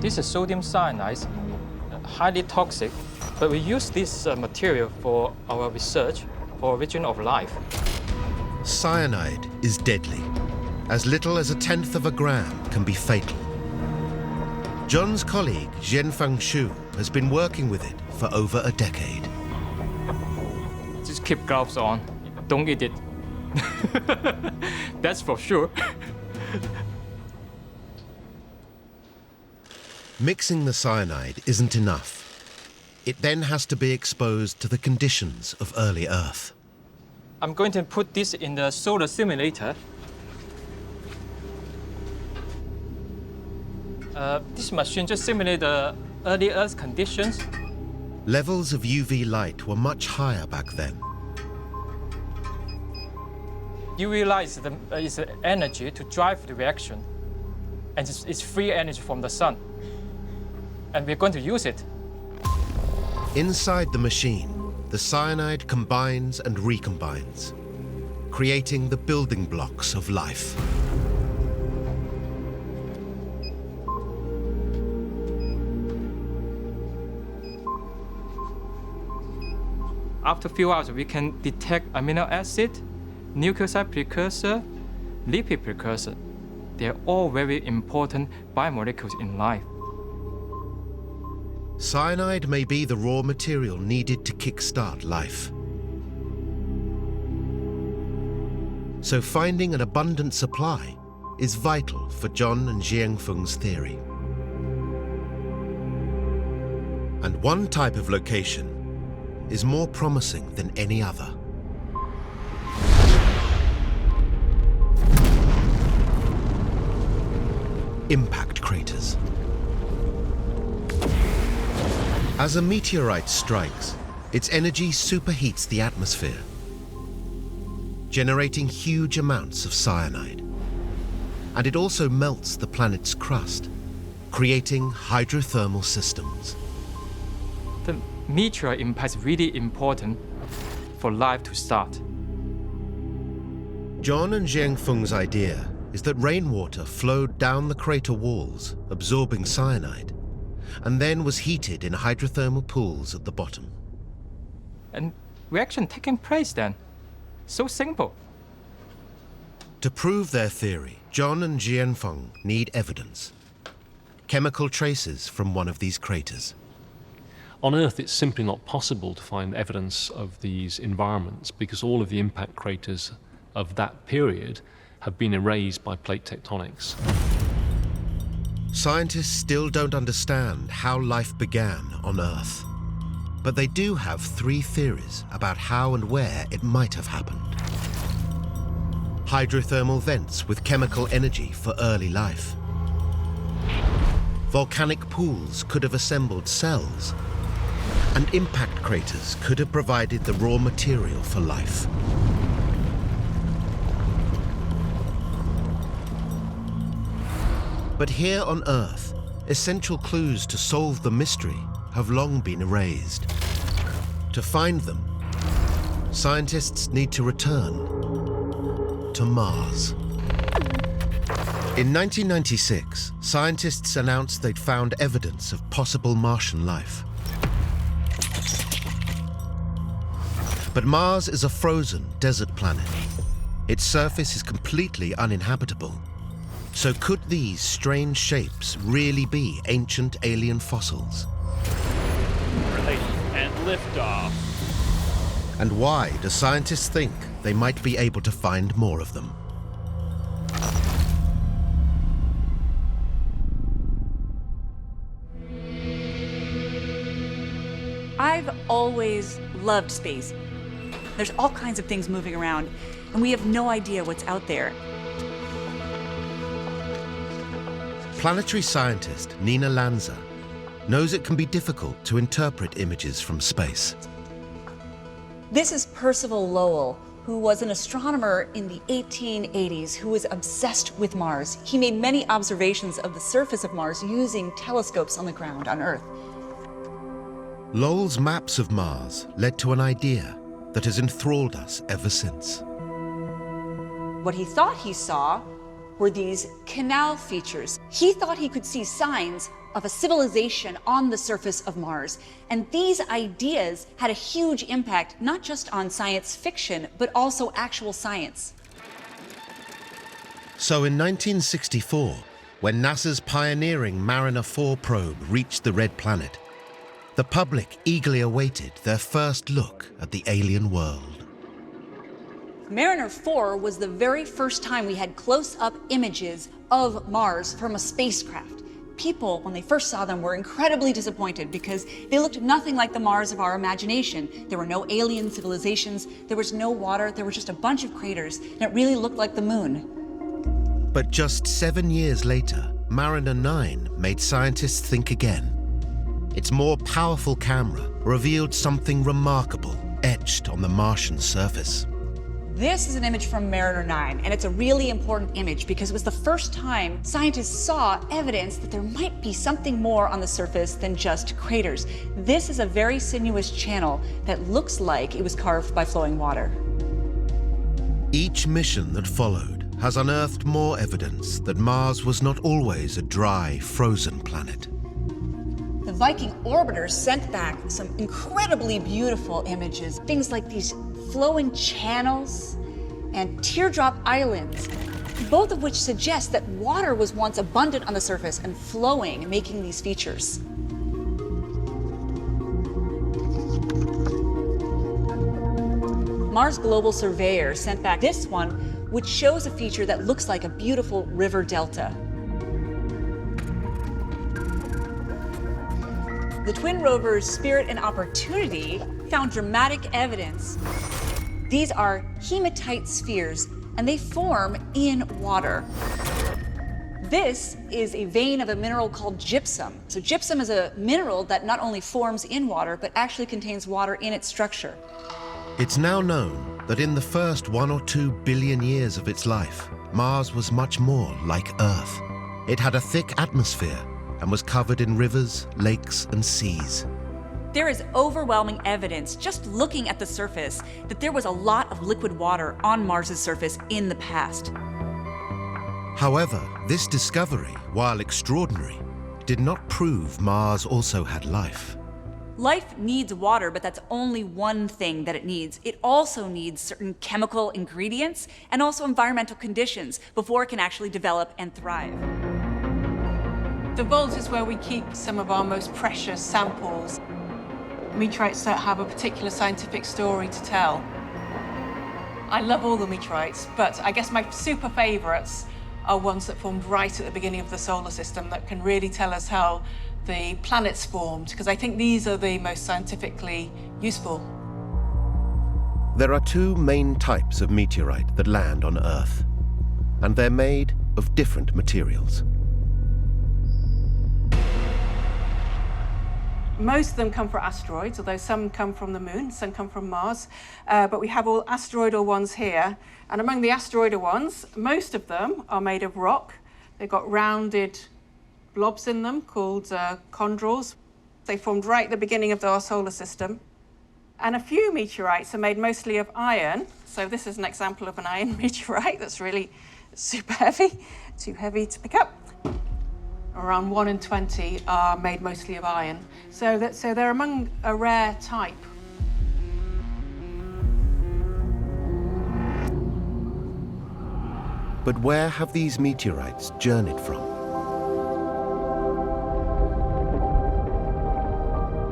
this is sodium cyanide, highly toxic, but we use this material for our research for origin of life. Cyanide is deadly. As little as 1/10 of a gram can be fatal. John's colleague, Jianfeng Xu, has been working with it for over a decade. Just keep gloves on. Don't eat it. That's for sure. Mixing the cyanide isn't enough. It then has to be exposed to the conditions of early Earth. I'm going to put this in the solar simulator. This machine just simulates the early Earth conditions. Levels of UV light were much higher back then. UV light is the energy to drive the reaction. And it's free energy from the sun. And we're going to use it. Inside the machine, the cyanide combines and recombines, creating the building blocks of life. After a few hours, we can detect amino acid, nucleoside precursor, lipid precursor. They're all very important biomolecules in life. Cyanide may be the raw material needed to kickstart life. So finding an abundant supply is vital for John and Jianfeng's theory. And one type of location is more promising than any other. Impact craters. As a meteorite strikes, its energy superheats the atmosphere, generating huge amounts of cyanide. And it also melts the planet's crust, creating hydrothermal systems. The meteor impact is really important for life to start. John and Jianfeng's idea is that rainwater flowed down the crater walls, absorbing cyanide, and then was heated in hydrothermal pools at the bottom. And reaction taking place then. So simple. To prove their theory, John and Jianfeng need evidence. Chemical traces from one of these craters. On Earth, it's simply not possible to find evidence of these environments because all of the impact craters of that period have been erased by plate tectonics. Scientists still don't understand how life began on Earth. But they do have 3 theories about how and where it might have happened. Hydrothermal vents with chemical energy for early life. Volcanic pools could have assembled cells. And impact craters could have provided the raw material for life. But here on Earth, essential clues to solve the mystery have long been erased. To find them, scientists need to return to Mars. In 1996, scientists announced they'd found evidence of possible Martian life. But Mars is a frozen desert planet. Its surface is completely uninhabitable. So could these strange shapes really be ancient alien fossils? Release and liftoff. And why do scientists think they might be able to find more of them? I've always loved space. There's all kinds of things moving around, and we have no idea what's out there. Planetary scientist Nina Lanza knows it can be difficult to interpret images from space. This is Percival Lowell, who was an astronomer in the 1880s who was obsessed with Mars. He made many observations of the surface of Mars using telescopes on the ground on Earth. Lowell's maps of Mars led to an idea that has enthralled us ever since. What he thought he saw were these canal features. He thought he could see signs of a civilization on the surface of Mars. And these ideas had a huge impact, not just on science fiction, but also actual science. So in 1964, when NASA's pioneering Mariner 4 probe reached the Red Planet, the public eagerly awaited their first look at the alien world. Mariner 4 was the very first time we had close-up images of Mars from a spacecraft. People, when they first saw them, were incredibly disappointed because they looked nothing like the Mars of our imagination. There were no alien civilizations, there was no water, there were just a bunch of craters, and it really looked like the moon. But just 7 years later, Mariner 9 made scientists think again. Its more powerful camera revealed something remarkable etched on the Martian surface. This is an image from Mariner 9, and it's a really important image because it was the first time scientists saw evidence that there might be something more on the surface than just craters. This is a very sinuous channel that looks like it was carved by flowing water. Each mission that followed has unearthed more evidence that Mars was not always a dry, frozen planet. The Viking orbiters sent back some incredibly beautiful images, things like these flowing channels and teardrop islands, both of which suggest that water was once abundant on the surface and flowing, making these features. Mars Global Surveyor sent back this one, which shows a feature that looks like a beautiful river delta. The twin rovers Spirit and Opportunity found dramatic evidence. These are hematite spheres, and they form in water. This is a vein of a mineral called gypsum. So gypsum is a mineral that not only forms in water, but actually contains water in its structure. It's now known that in the first 1 or 2 billion years of its life, Mars was much more like Earth. It had a thick atmosphere and was covered in rivers, lakes, and seas. There is overwhelming evidence, just looking at the surface, that there was a lot of liquid water on Mars's surface in the past. However, this discovery, while extraordinary, did not prove Mars also had life. Life needs water, but that's only one thing that it needs. It also needs certain chemical ingredients and also environmental conditions before it can actually develop and thrive. The bulge is where we keep some of our most precious samples. Meteorites don't have a particular scientific story to tell. I love all the meteorites, but I guess my super favorites are ones that formed right at the beginning of the solar system that can really tell us how the planets formed, because I think these are the most scientifically useful. There are 2 main types of meteorite that land on Earth, and they're made of different materials. Most of them come from asteroids, although some come from the moon, some come from Mars. But we have all asteroidal ones here. And among the asteroidal ones, most of them are made of rock. They've got rounded blobs in them called chondrules. They formed right at the beginning of our solar system. And a few meteorites are made mostly of iron. So this is an example of an iron meteorite that's really super heavy, too heavy to pick up. Around 1 in 20 are made mostly of iron. So they're among a rare type. But where have these meteorites journeyed from?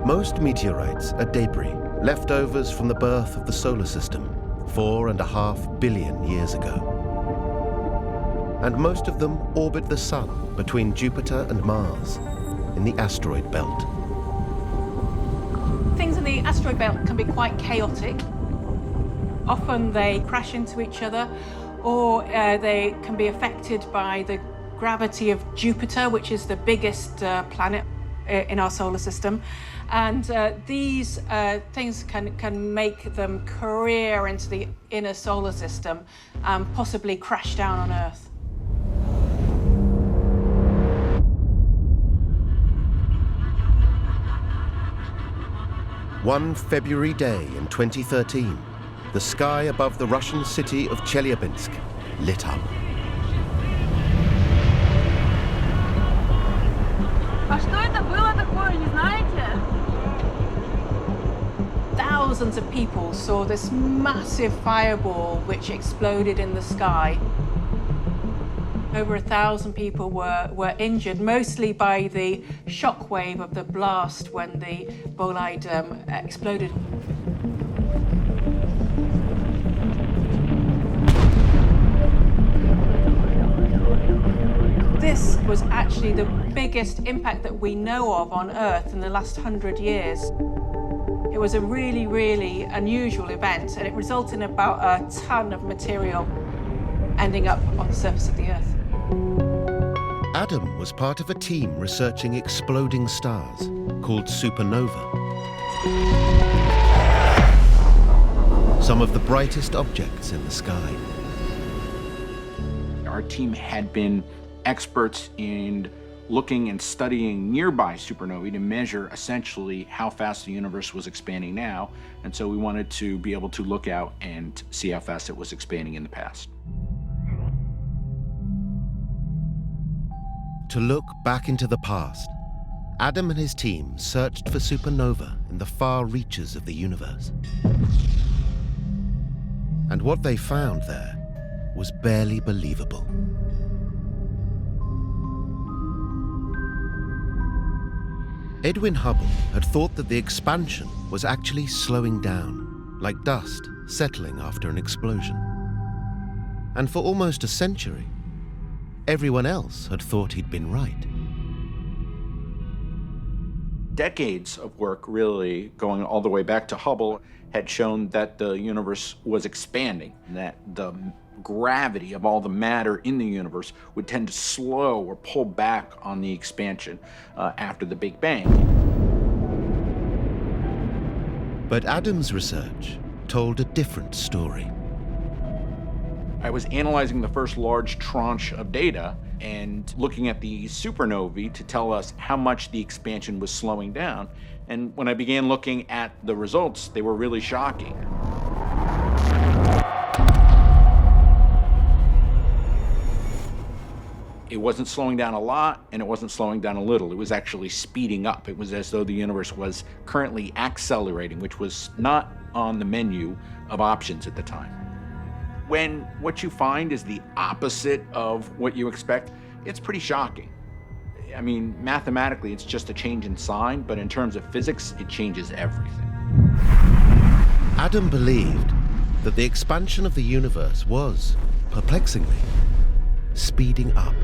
Most meteorites are debris, leftovers from the birth of the solar system 4.5 billion years ago. And most of them orbit the Sun between Jupiter and Mars in the asteroid belt. Things in the asteroid belt can be quite chaotic. Often they crash into each other, or they can be affected by the gravity of Jupiter, which is the biggest planet in our solar system. And these things can make them career into the inner solar system and possibly crash down on Earth. One February day in 2013, the sky above the Russian city of Chelyabinsk lit up. А что Thousands of people saw this massive fireball which exploded in the sky. Over 1,000 people were injured, mostly by the shock wave of the blast when the bolide exploded. This was actually the biggest impact that we know of on Earth in the last 100 years. It was a really, really unusual event, and it resulted in about a ton of material ending up on the surface of the Earth. Adam was part of a team researching exploding stars called supernova. Some of the brightest objects in the sky. Our team had been experts in looking and studying nearby supernovae to measure essentially how fast the universe was expanding now. And so we wanted to be able to look out and see how fast it was expanding in the past. To look back into the past, Adam and his team searched for supernova in the far reaches of the universe. And what they found there was barely believable. Edwin Hubble had thought that the expansion was actually slowing down, like dust settling after an explosion. And for almost a century, everyone else had thought he'd been right. Decades of work, really, going all the way back to Hubble, had shown that the universe was expanding, and that the gravity of all the matter in the universe would tend to slow or pull back on the expansion after the Big Bang. But Adam's research told a different story. I was analyzing the first large tranche of data and looking at the supernovae to tell us how much the expansion was slowing down. And when I began looking at the results, they were really shocking. It wasn't slowing down a lot, and it wasn't slowing down a little. It was actually speeding up. It was as though the universe was currently accelerating, which was not on the menu of options at the time. When what you find is the opposite of what you expect, it's pretty shocking. I mean, mathematically, it's just a change in sign, but in terms of physics, it changes everything. Adam believed that the expansion of the universe was, perplexingly, speeding up.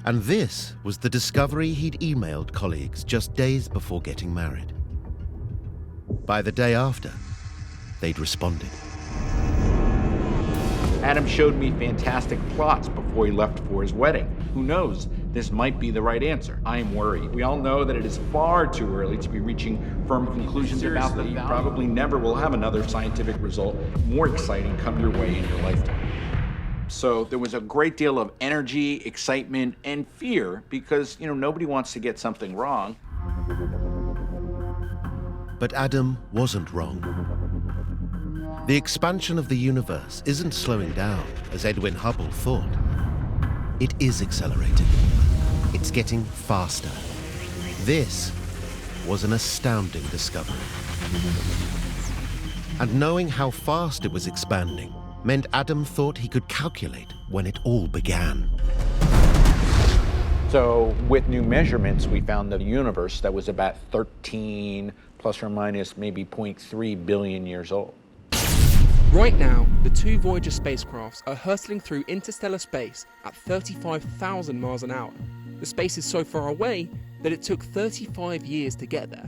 And this was the discovery he'd emailed colleagues just days before getting married. By the day after, they'd responded. Adam showed me fantastic plots before he left for his wedding. Who knows? This might be the right answer. I am worried. We all know that it is far too early to be reaching firm conclusions about them. You probably never will have another scientific result more exciting come your way in your lifetime. So there was a great deal of energy, excitement, and fear because, nobody wants to get something wrong. But Adam wasn't wrong. The expansion of the universe isn't slowing down, as Edwin Hubble thought. It is accelerating. It's getting faster. This was an astounding discovery. And knowing how fast it was expanding meant Adam thought he could calculate when it all began. So with new measurements, we found the universe that was about 13 plus or minus maybe 0.3 billion years old. Right now, the two Voyager spacecrafts are hurtling through interstellar space at 35,000 miles an hour. The space is so far away that it took 35 years to get there.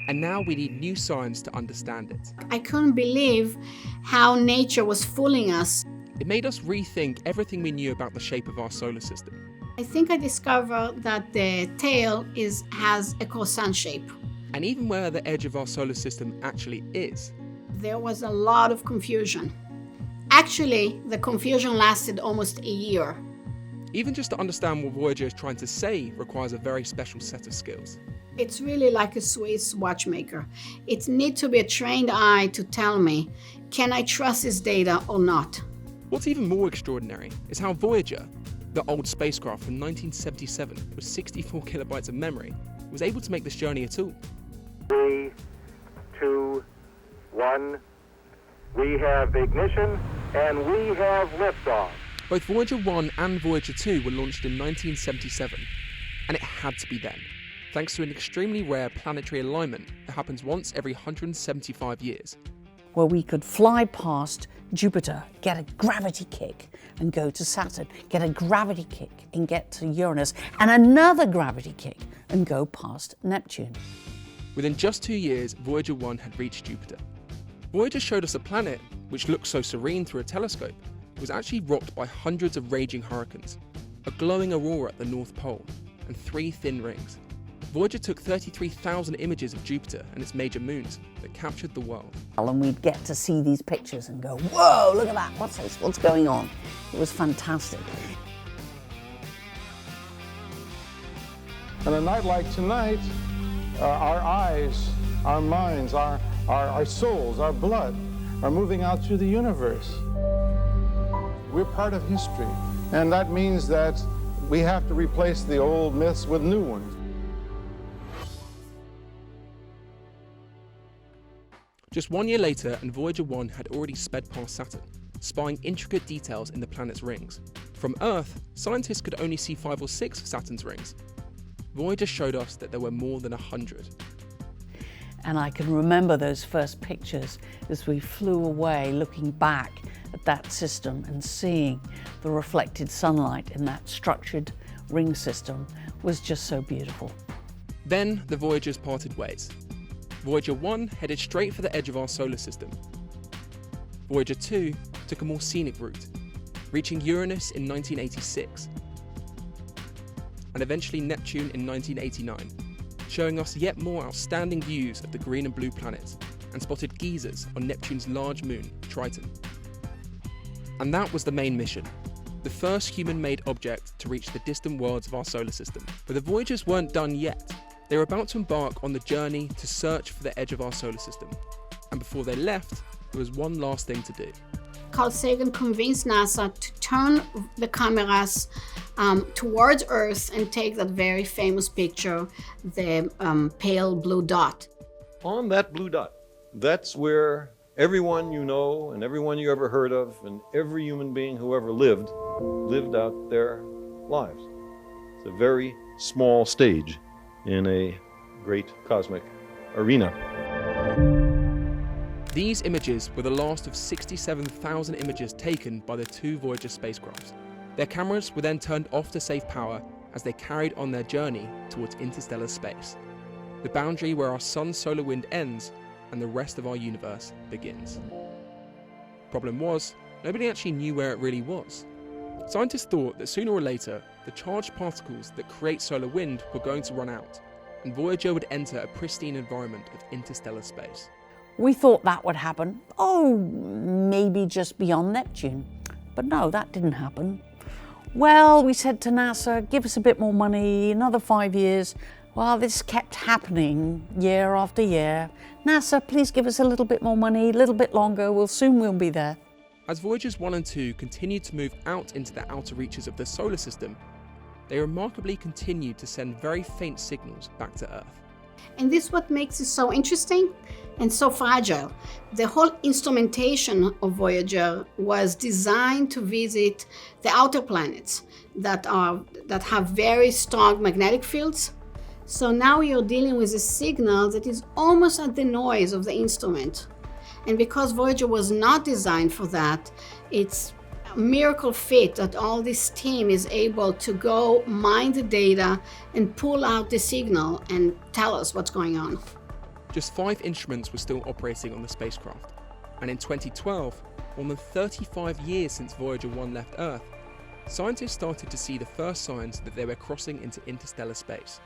And now we need new science to understand it. I couldn't believe how nature was fooling us. It made us rethink everything we knew about the shape of our solar system. I think I discovered that the tail has a croissant shape. And even where the edge of our solar system actually is. There was a lot of confusion. Actually, the confusion lasted almost a year. Even just to understand what Voyager is trying to say requires a very special set of skills. It's really like a Swiss watchmaker. It needs to be a trained eye to tell me, can I trust this data or not? What's even more extraordinary is how Voyager, the old spacecraft from 1977 with 64 kilobytes of memory, was able to make this journey at all. 3, 2, 1. We have ignition and we have liftoff. Both Voyager 1 and Voyager 2 were launched in 1977, and it had to be then, thanks to an extremely rare planetary alignment that happens once every 175 years. Where we could fly past Jupiter, get a gravity kick and go to Saturn, get a gravity kick and get to Uranus, and another gravity kick and go past Neptune. Within just 2 years, Voyager 1 had reached Jupiter. Voyager showed us a planet, which looked so serene through a telescope, was actually rocked by hundreds of raging hurricanes, a glowing aurora at the North Pole, and 3 thin rings. Voyager took 33,000 images of Jupiter and its major moons that captured the world. And we'd get to see these pictures and go, whoa, look at that, what's this, what's going on? It was fantastic. On a night like tonight, our eyes, our minds, our souls, our blood are moving out through the universe. We're part of history, and that means that we have to replace the old myths with new ones. Just 1 year later, and Voyager 1 had already sped past Saturn, spying intricate details in the planet's rings. From Earth, scientists could only see 5 or 6 of Saturn's rings. Voyager showed us that there were more than 100. And I can remember those first pictures as we flew away, looking back at that system and seeing the reflected sunlight in that structured ring system was just so beautiful. Then the Voyagers parted ways. Voyager 1 headed straight for the edge of our solar system. Voyager 2 took a more scenic route, reaching Uranus in 1986, and eventually Neptune in 1989, showing us yet more outstanding views of the green and blue planets, and spotted geysers on Neptune's large moon, Triton. And that was the main mission, the first human-made object to reach the distant worlds of our solar system. But the Voyagers weren't done yet. They were about to embark on the journey to search for the edge of our solar system. And before they left, there was one last thing to do. Carl Sagan convinced NASA to turn the cameras towards Earth and take that very famous picture, the pale blue dot. On that blue dot, that's where everyone you know and everyone you ever heard of and every human being who ever lived out their lives. It's a very small stage in a great cosmic arena. These images were the last of 67,000 images taken by the 2 Voyager spacecrafts. Their cameras were then turned off to save power as they carried on their journey towards interstellar space, the boundary where our sun's solar wind ends and the rest of our universe begins. Problem was, nobody actually knew where it really was. Scientists thought that sooner or later, the charged particles that create solar wind were going to run out, and Voyager would enter a pristine environment of interstellar space. We thought that would happen, maybe just beyond Neptune. But no, that didn't happen. Well, we said to NASA, give us a bit more money, another 5 years. Well, this kept happening year after year. NASA, please give us a little bit more money, a little bit longer, we'll be there. As Voyagers 1 and 2 continued to move out into the outer reaches of the solar system, they remarkably continued to send very faint signals back to Earth. And this is what makes it so interesting and so fragile. The whole instrumentation of Voyager was designed to visit the outer planets that have very strong magnetic fields. So now you're dealing with a signal that is almost at the noise of the instrument. And because Voyager was not designed for that, it's a miracle fit that all this team is able to go mine the data and pull out the signal and tell us what's going on. Just 5 instruments were still operating on the spacecraft. And in 2012, more than 35 years since Voyager 1 left Earth, scientists started to see the first signs that they were crossing into interstellar space,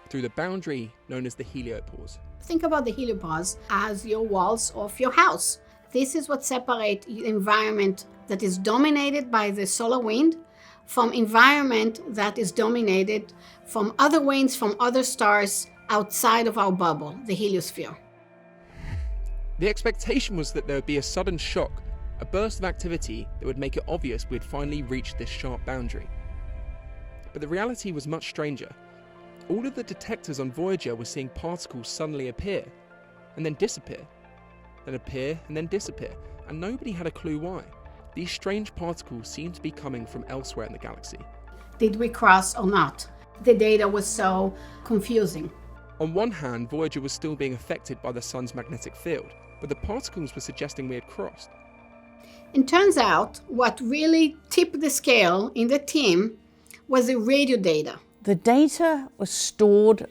through the boundary known as the heliopause. Think about the heliopause as your walls of your house. This is what separates the environment that is dominated by the solar wind from environment that is dominated from other winds from other stars outside of our bubble, the heliosphere. The expectation was that there would be a sudden shock, a burst of activity that would make it obvious we'd finally reached this sharp boundary. But the reality was much stranger. All of the detectors on Voyager were seeing particles suddenly appear, and then disappear, then appear and then disappear, and nobody had a clue why. These strange particles seemed to be coming from elsewhere in the galaxy. Did we cross or not? The data was so confusing. On one hand, Voyager was still being affected by the sun's magnetic field, but the particles were suggesting we had crossed. It turns out what really tipped the scale in the team was the radio data. The data was stored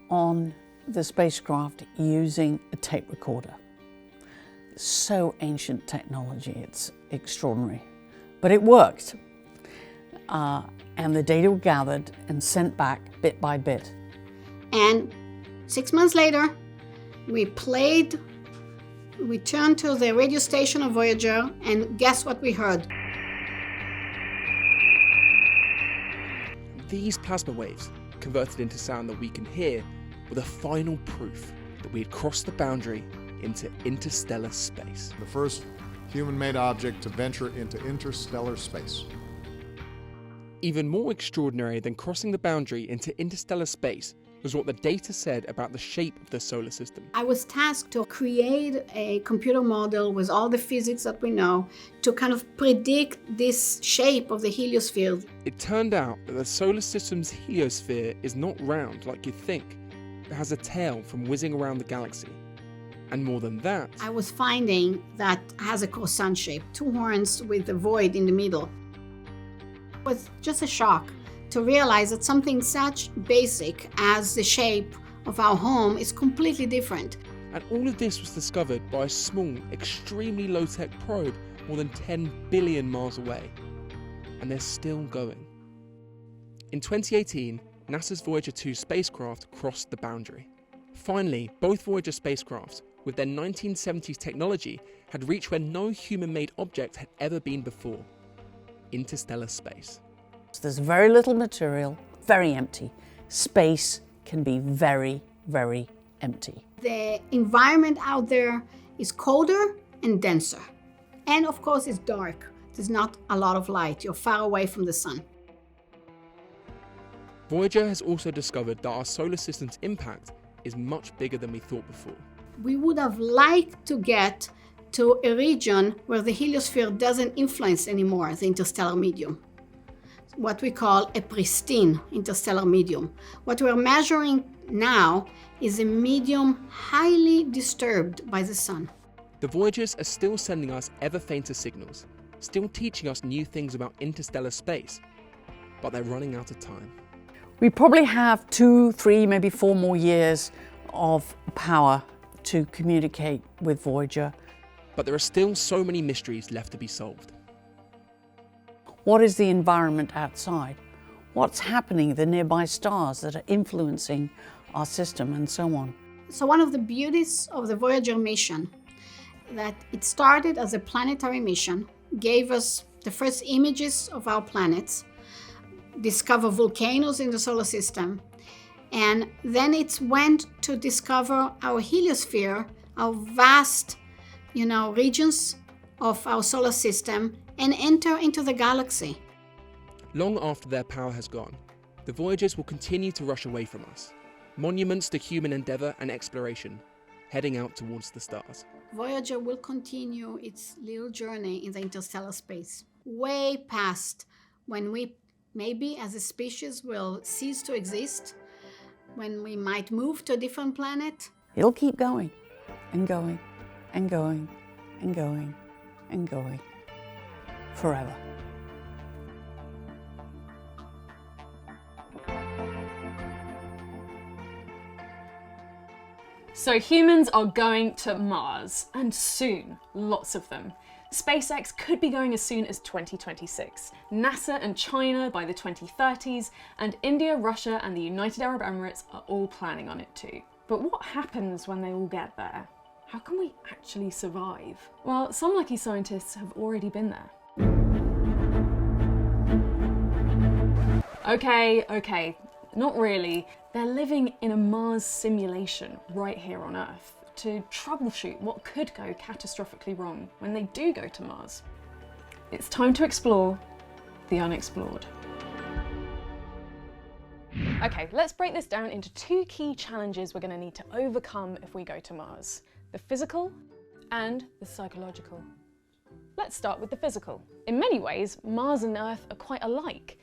on the spacecraft using a tape recorder. So ancient technology, it's extraordinary. But it worked. And the data were gathered and sent back bit by bit. And 6 months later, we turned to the radio station of Voyager, and guess what we heard? These plasma waves, converted into sound that we can hear, were the final proof that we had crossed the boundary into interstellar space. The first human-made object to venture into interstellar space. Even more extraordinary than crossing the boundary into interstellar space was what the data said about the shape of the solar system. I was tasked to create a computer model with all the physics that we know to kind of predict this shape of the heliosphere. It turned out that the solar system's heliosphere is not round like you'd think, but has a tail from whizzing around the galaxy. And more than that, I was finding that it has a croissant shape, 2 horns with a void in the middle. It was just a shock to realize that something such basic as the shape of our home is completely different. And all of this was discovered by a small, extremely low-tech probe more than 10 billion miles away. And they're still going. In 2018, NASA's Voyager 2 spacecraft crossed the boundary. Finally, both Voyager spacecrafts, with their 1970s technology, had reached where no human-made object had ever been before: interstellar space. There's very little material, very empty. Space can be very, very empty. The environment out there is colder and denser. And of course, it's dark. There's not a lot of light. You're far away from the sun. Voyager has also discovered that our solar system's impact is much bigger than we thought before. We would have liked to get to a region where the heliosphere doesn't influence anymore the interstellar medium, what we call a pristine interstellar medium. What we're measuring now is a medium highly disturbed by the sun. The Voyagers are still sending us ever fainter signals, still teaching us new things about interstellar space, but they're running out of time. We probably have 2, 3, maybe 4 more years of power to communicate with Voyager. But there are still so many mysteries left to be solved. What is the environment outside? What's happening in the nearby stars that are influencing our system and so on? So one of the beauties of the Voyager mission, that it started as a planetary mission, gave us the first images of our planets, discover volcanoes in the solar system, and then it went to discover our heliosphere, our vast, regions of our solar system, and enter into the galaxy. Long after their power has gone, the Voyagers will continue to rush away from us, monuments to human endeavour and exploration, heading out towards the stars. Voyager will continue its little journey in the interstellar space, way past when we maybe as a species will cease to exist, when we might move to a different planet. It'll keep going and going and going and going and going forever. So humans are going to Mars, and soon, lots of them. SpaceX could be going as soon as 2026, NASA and China by the 2030s, and India, Russia and the United Arab Emirates are all planning on it too. But what happens when they all get there? How can we actually survive? Well, some lucky scientists have already been there. Okay, not really. They're living in a Mars simulation right here on Earth to troubleshoot what could go catastrophically wrong when they do go to Mars. It's time to explore the unexplored. Okay, let's break this down into two key challenges we're going to need to overcome if we go to Mars: the physical and the psychological. Let's start with the physical. In many ways, Mars and Earth are quite alike.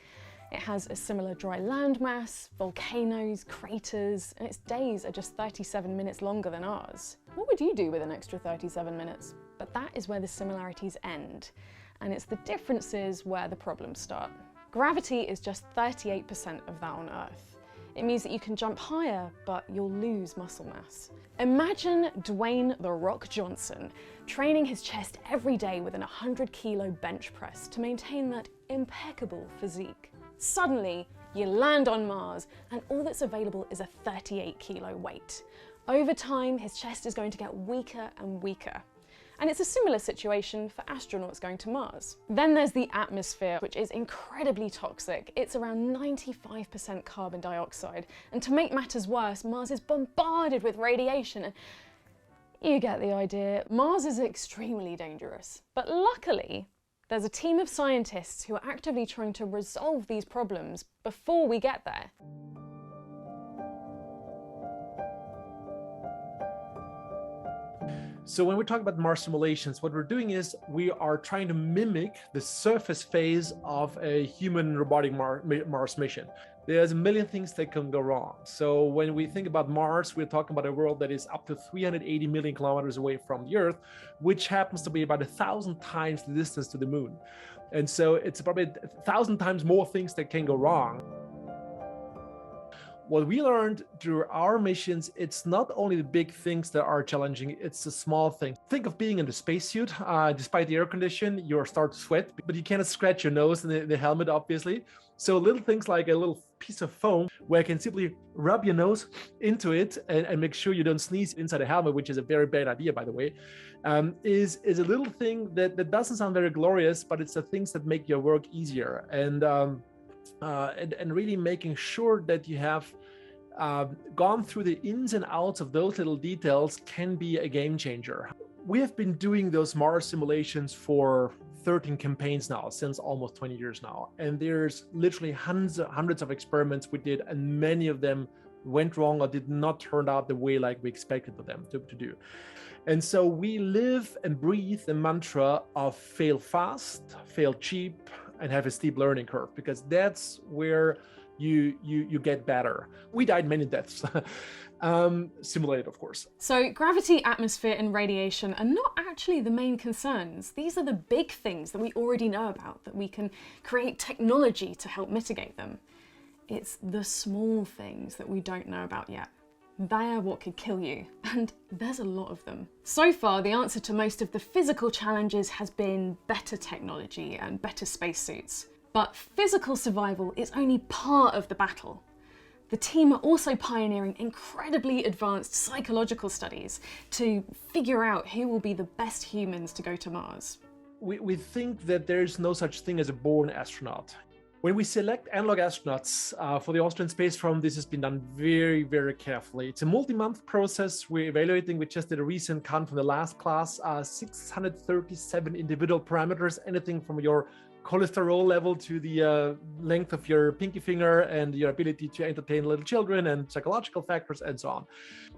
It has a similar dry landmass, volcanoes, craters, and its days are just 37 minutes longer than ours. What would you do with an extra 37 minutes? But that is where the similarities end, and it's the differences where the problems start. Gravity is just 38% of that on Earth. It means that you can jump higher, but you'll lose muscle mass. Imagine Dwayne "The Rock" Johnson training his chest every day with an 100-kilo bench press to maintain that impeccable physique. Suddenly, you land on Mars, and all that's available is a 38-kilo weight. Over time, his chest is going to get weaker and weaker. And it's a similar situation for astronauts going to Mars. Then there's the atmosphere, which is incredibly toxic. It's around 95% carbon dioxide. And to make matters worse, Mars is bombarded with radiation. And you get the idea. Mars is extremely dangerous. But luckily, there's a team of scientists who are actively trying to resolve these problems before we get there. So when we talk about Mars simulations, what we're doing is we are trying to mimic the surface phase of a human robotic Mars mission. There's a million things that can go wrong. So when we think about Mars, we're talking about a world that is up to 380 million kilometers away from the Earth, which happens to be about 1,000 times the distance to the Moon. And so it's probably 1,000 times more things that can go wrong. What we learned through our missions, it's not only the big things that are challenging, it's the small things. Think of being in the spacesuit. Despite the air condition, you start to sweat, but you cannot scratch your nose in the helmet, obviously. So little things like a little piece of foam where you can simply rub your nose into it and make sure you don't sneeze inside the helmet, which is a very bad idea, by the way, is a little thing that doesn't sound very glorious, but it's the things that make your work easier. And really making sure that you have gone through the ins and outs of those little details can be a game changer. We have been doing those Mars simulations for 13 campaigns now, since almost 20 years now. And there's literally hundreds of experiments we did, and many of them went wrong or did not turn out the way like we expected them to do. And so we live and breathe the mantra of fail fast, fail cheap, and have a steep learning curve, because that's where you get better. We died many deaths, simulated, of course. So gravity, atmosphere, and radiation are not actually the main concerns. These are the big things that we already know about, that we can create technology to help mitigate them. It's the small things that we don't know about yet. They are what could kill you, and there's a lot of them. So far, the answer to most of the physical challenges has been better technology and better spacesuits. But physical survival is only part of the battle. The team are also pioneering incredibly advanced psychological studies to figure out who will be the best humans to go to Mars. We think that there's no such thing as a born astronaut. When we select analog astronauts for the Austrian space program, this has been done very, very carefully. It's a multi-month process. We're evaluating, we just did a recent count from the last class, 637 individual parameters, anything from your cholesterol level to the length of your pinky finger and your ability to entertain little children and psychological factors and so on.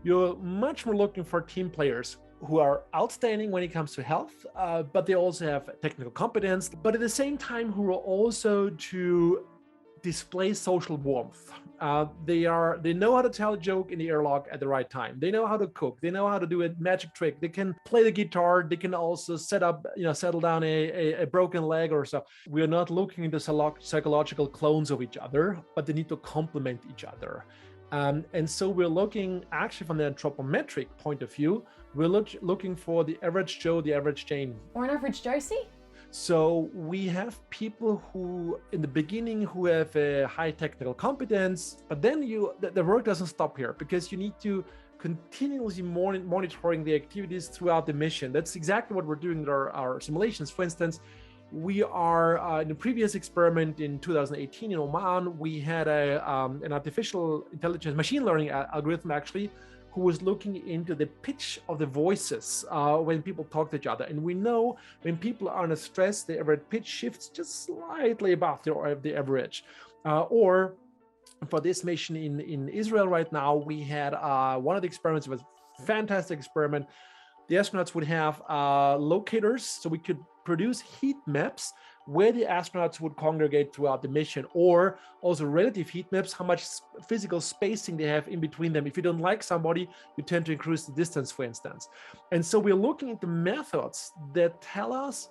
You're much more looking for team players who are outstanding when it comes to health, but they also have technical competence, but at the same time who are also to display social warmth. They know how to tell a joke in the airlock at the right time. They know how to cook. They know how to do a magic trick. They can play the guitar. They can also settle down a broken leg or so. We are not looking into psychological clones of each other, but they need to complement each other. And so we're looking, actually from the anthropometric point of view, we're looking for the average Joe, the average Jane. Or an average Josie? So we have people who, in the beginning, who have a high technical competence, but then the work doesn't stop here, because you need to continuously monitoring the activities throughout the mission. That's exactly what we're doing with our simulations. For instance, we are in the previous experiment in 2018 in Oman, we had an artificial intelligence machine learning algorithm actually, who was looking into the pitch of the voices when people talk to each other. And we know when people are under stress, the average pitch shifts just slightly above the average. Or for this mission in Israel right now, we had one of the experiments was a fantastic experiment. The astronauts would have locators, so we could produce heat maps where the astronauts would congregate throughout the mission, or also relative heat maps, how much physical spacing they have in between them. If you don't like somebody, you tend to increase the distance, for instance. And so we're looking at the methods that tell us,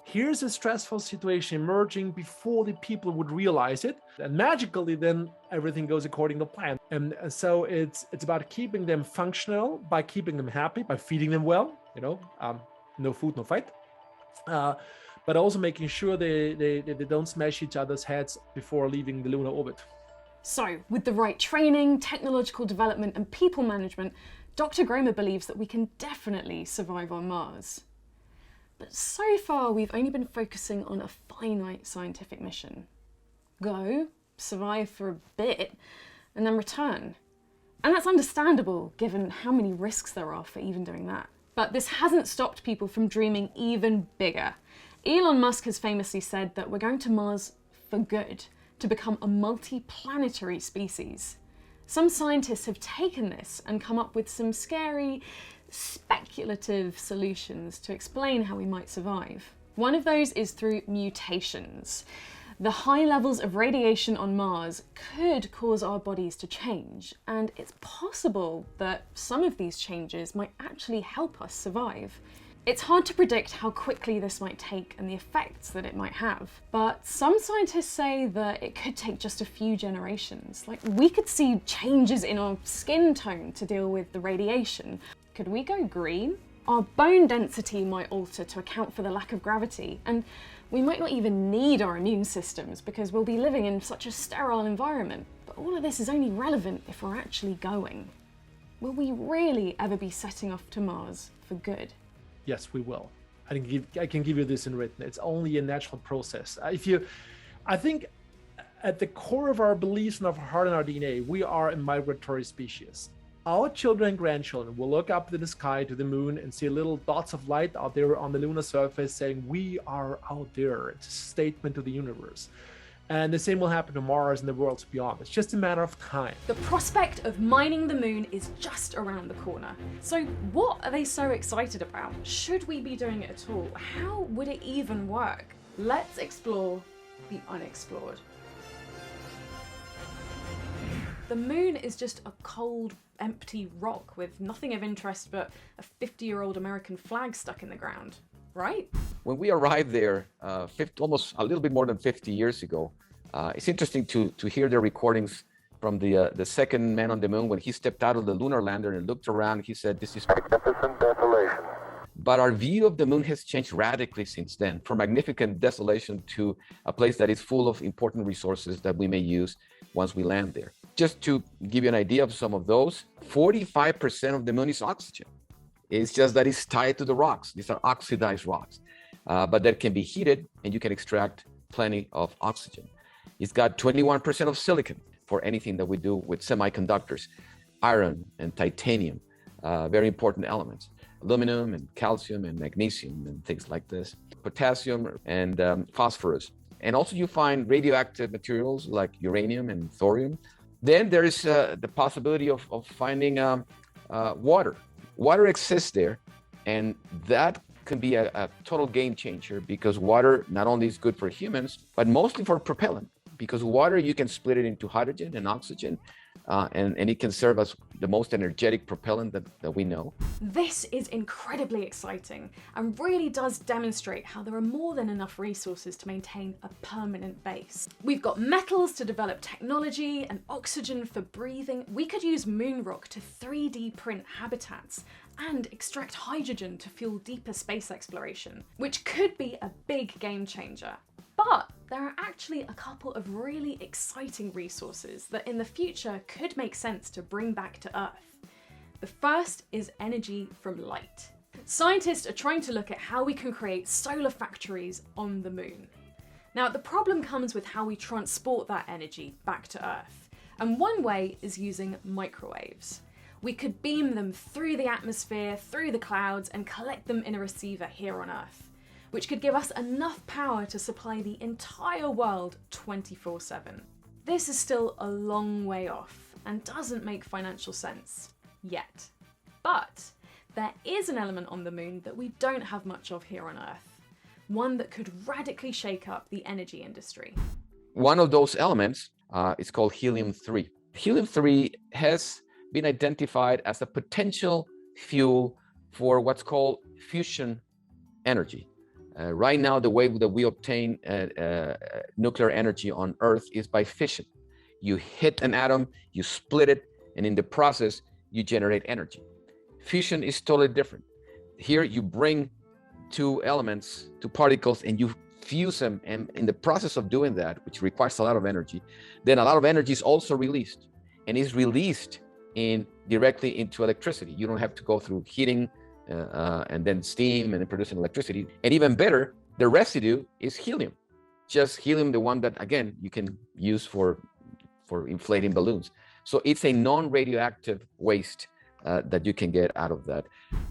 here's a stressful situation emerging before the people would realize it, and magically then everything goes according to plan. And so it's about keeping them functional by keeping them happy, by feeding them well, no food, no fight. But also making sure they don't smash each other's heads before leaving the lunar orbit. So, with the right training, technological development, and people management, Dr. Gromer believes that we can definitely survive on Mars. But so far, we've only been focusing on a finite scientific mission. Go, survive for a bit, and then return. And that's understandable, given how many risks there are for even doing that. But this hasn't stopped people from dreaming even bigger. Elon Musk has famously said that we're going to Mars for good, to become a multi-planetary species. Some scientists have taken this and come up with some scary, speculative solutions to explain how we might survive. One of those is through mutations. The high levels of radiation on Mars could cause our bodies to change, and it's possible that some of these changes might actually help us survive. It's hard to predict how quickly this might take and the effects that it might have, but some scientists say that it could take just a few generations. Like, we could see changes in our skin tone to deal with the radiation. Could we go green? Our bone density might alter to account for the lack of gravity, and we might not even need our immune systems because we'll be living in such a sterile environment. But all of this is only relevant if we're actually going. Will we really ever be setting off to Mars for good? Yes, we will. I can give you this in written. It's only a natural process. I think at the core of our beliefs and of our heart and our DNA, we are a migratory species. Our children and grandchildren will look up to the sky, to the moon, and see little dots of light out there on the lunar surface saying, we are out there. It's a statement to the universe. And the same will happen to Mars and the worlds beyond. It's just a matter of time. The prospect of mining the moon is just around the corner. So what are they so excited about? Should we be doing it at all? How would it even work? Let's explore the unexplored. The moon is just a cold, empty rock with nothing of interest but a 50-year-old American flag stuck in the ground. Right? When we arrived there, almost a little bit more than 50 years ago, it's interesting to hear the recordings from the second man on the moon. When he stepped out of the lunar lander and looked around, he said, "This is magnificent desolation." But our view of the moon has changed radically since then, from magnificent desolation to a place that is full of important resources that we may use once we land there. Just to give you an idea of some of those, 45% of the moon is oxygen. It's just that it's tied to the rocks. These are oxidized rocks, but that can be heated and you can extract plenty of oxygen. It's got 21% of silicon for anything that we do with semiconductors, iron and titanium, very important elements, aluminum and calcium and magnesium and things like this, potassium and phosphorus. And also you find radioactive materials like uranium and thorium. Then there is the possibility of finding water. Water exists there, and that can be a total game changer because water not only is good for humans, but mostly for propellant. Because water, you can split it into hydrogen and oxygen, and it can serve as the most energetic propellant that we know. This is incredibly exciting and really does demonstrate how there are more than enough resources to maintain a permanent base. We've got metals to develop technology and oxygen for breathing. We could use moon rock to 3D print habitats and extract hydrogen to fuel deeper space exploration, which could be a big game changer. But there are actually a couple of really exciting resources that in the future could make sense to bring back to Earth. The first is energy from light. Scientists are trying to look at how we can create solar factories on the moon. Now, the problem comes with how we transport that energy back to Earth. And one way is using microwaves. We could beam them through the atmosphere, through the clouds, and collect them in a receiver here on Earth, which could give us enough power to supply the entire world 24/7. this is still a long way off and doesn't make financial sense yet. But there is an element on the moon that we don't have much of here on Earth, one that could radically shake up the energy industry. One of those elements is called helium-3. Helium-3 has been identified as a potential fuel for what's called fusion energy. Right now, the way that we obtain nuclear energy on Earth is by fission. You hit an atom, you split it, and in the process, you generate energy. Fusion is totally different. Here, you bring two elements, two particles, and you fuse them. And in the process of doing that, which requires a lot of energy, then a lot of energy is also released, and is released directly into electricity. You don't have to go through heating and then steam and then producing electricity. And even better, the residue is helium. Just helium, the one that, again, you can use for inflating balloons. So it's a non-radioactive waste that you can get out of that.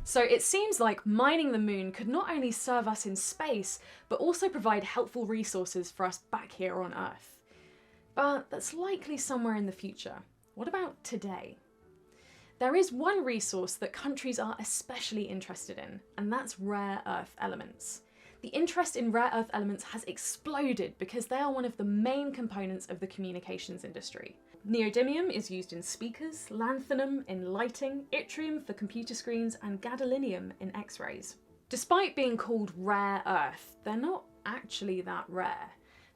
So it seems like mining the moon could not only serve us in space, but also provide helpful resources for us back here on Earth. But that's likely somewhere in the future. What about today? There is one resource that countries are especially interested in, and that's rare earth elements. The interest in rare earth elements has exploded because they are one of the main components of the communications industry. Neodymium is used in speakers, lanthanum in lighting, yttrium for computer screens, and gadolinium in X-rays. Despite being called rare earth, they're not actually that rare.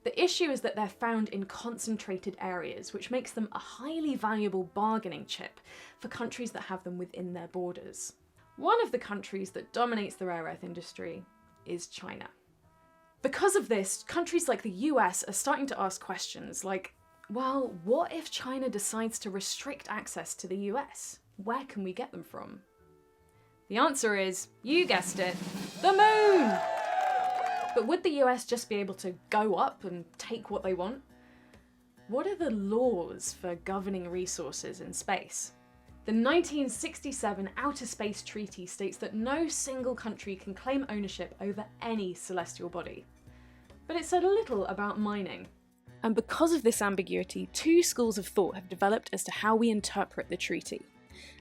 The issue is that they're found in concentrated areas, which makes them a highly valuable bargaining chip for countries that have them within their borders. One of the countries that dominates the rare earth industry is China. Because of this, countries like the US are starting to ask questions like, well, what if China decides to restrict access to the US? Where can we get them from? The answer is, you guessed it, the moon! But would the US just be able to go up and take what they want? What are the laws for governing resources in space? The 1967 Outer Space Treaty states that no single country can claim ownership over any celestial body. But it said little about mining. And because of this ambiguity, two schools of thought have developed as to how we interpret the treaty.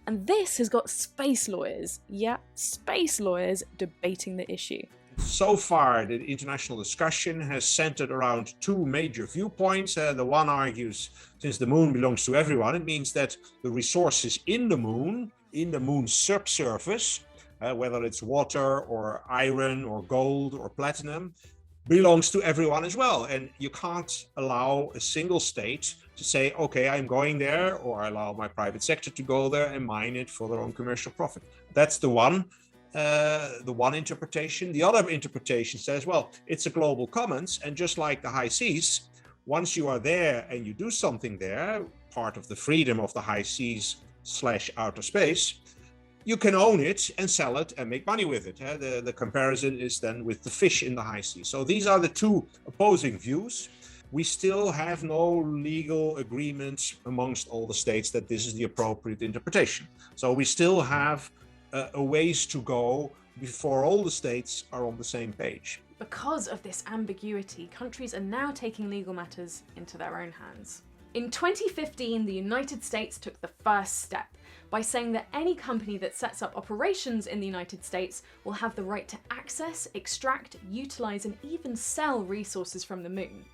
And this has got space lawyers, yeah, space lawyers, debating the issue. So far, the international discussion has centered around two major viewpoints. The one argues, since the moon belongs to everyone, it means that the resources in the moon's subsurface, whether it's water or iron or gold or platinum, belongs to everyone as well. And you can't allow a single state to say, okay, I'm going there, or I allow my private sector to go there and mine it for their own commercial profit. That's the one interpretation. The other interpretation says, well, it's a global commons, and just like the high seas, once you are there and you do something there, part of the freedom of the high seas / outer space, you can own it and sell it and make money with it. The comparison is then with the fish in the high seas. So these are the two opposing views. We still have no legal agreement amongst all the states that this is the appropriate interpretation. So we still have a ways to go before all the states are on the same page. Because of this ambiguity, countries are now taking legal matters into their own hands. In 2015, the United States took the first step by saying that any company that sets up operations in the United States will have the right to access, extract, utilize, and even sell resources from the moon.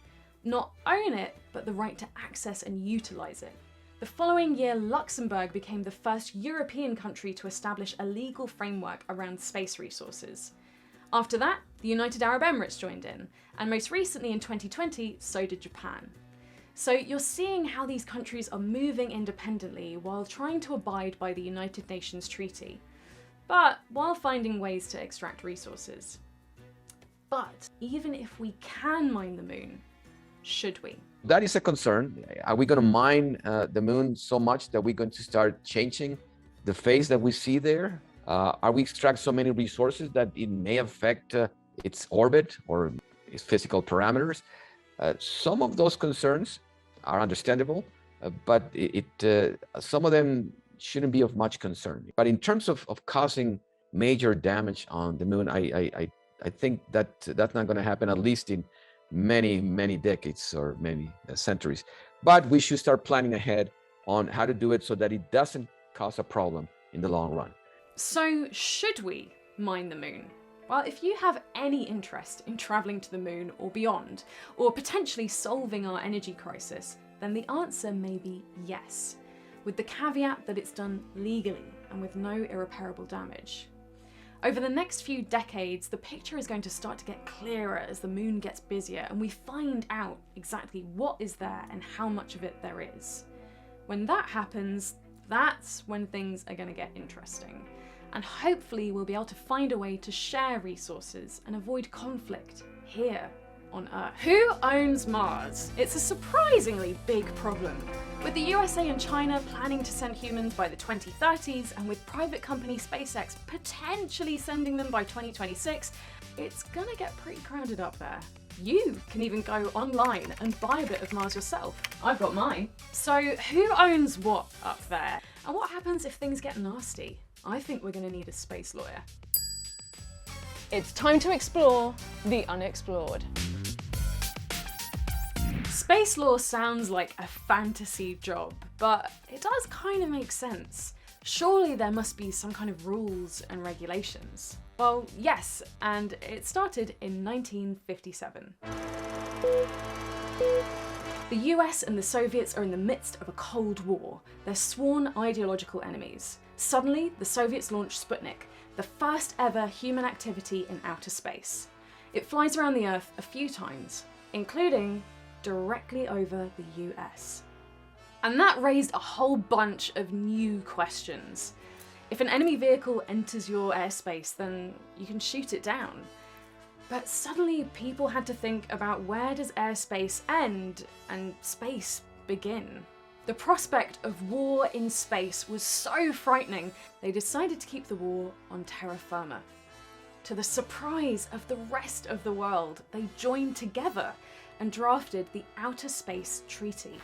Not own it, but the right to access and utilize it. The following year, Luxembourg became the first European country to establish a legal framework around space resources. After that, the United Arab Emirates joined in, and most recently in 2020, so did Japan. So you're seeing how these countries are moving independently while trying to abide by the United Nations Treaty, but while finding ways to extract resources. But even if we can mine the moon, should we? That is a concern. Are we going to mine the moon so much that we're going to start changing the phase that we see there? Are we extract so many resources that it may affect its orbit or its physical parameters? Some of those concerns are understandable, but some of them shouldn't be of much concern. But in terms of causing major damage on the moon, I think that that's not going to happen, at least in many, many decades or maybe centuries. But we should start planning ahead on how to do it so that it doesn't cause a problem in the long run. So should we mine the moon? Well, if you have any interest in travelling to the moon or beyond, or potentially solving our energy crisis, then the answer may be yes, with the caveat that it's done legally and with no irreparable damage. Over the next few decades, the picture is going to start to get clearer as the moon gets busier and we find out exactly what is there and how much of it there is. When that happens, that's when things are going to get interesting. And hopefully we'll be able to find a way to share resources and avoid conflict here on Earth. Who owns Mars? It's a surprisingly big problem. With the USA and China planning to send humans by the 2030s, and with private company SpaceX potentially sending them by 2026, it's gonna get pretty crowded up there. You can even go online and buy a bit of Mars yourself. I've got mine. So who owns what up there? And what happens if things get nasty? I think we're gonna need a space lawyer. It's time to explore the unexplored. Space law sounds like a fantasy job, but it does kind of make sense. Surely there must be some kind of rules and regulations. Well, yes, and it started in 1957. The US and the Soviets are in the midst of a Cold War. They're sworn ideological enemies. Suddenly, the Soviets launch Sputnik, the first ever human activity in outer space. It flies around the Earth a few times, including directly over the US. And that raised a whole bunch of new questions. If an enemy vehicle enters your airspace, then you can shoot it down. But suddenly people had to think about, where does airspace end and space begin? The prospect of war in space was so frightening, they decided to keep the war on terra firma. To the surprise of the rest of the world, they joined together and drafted the Outer Space Treaty.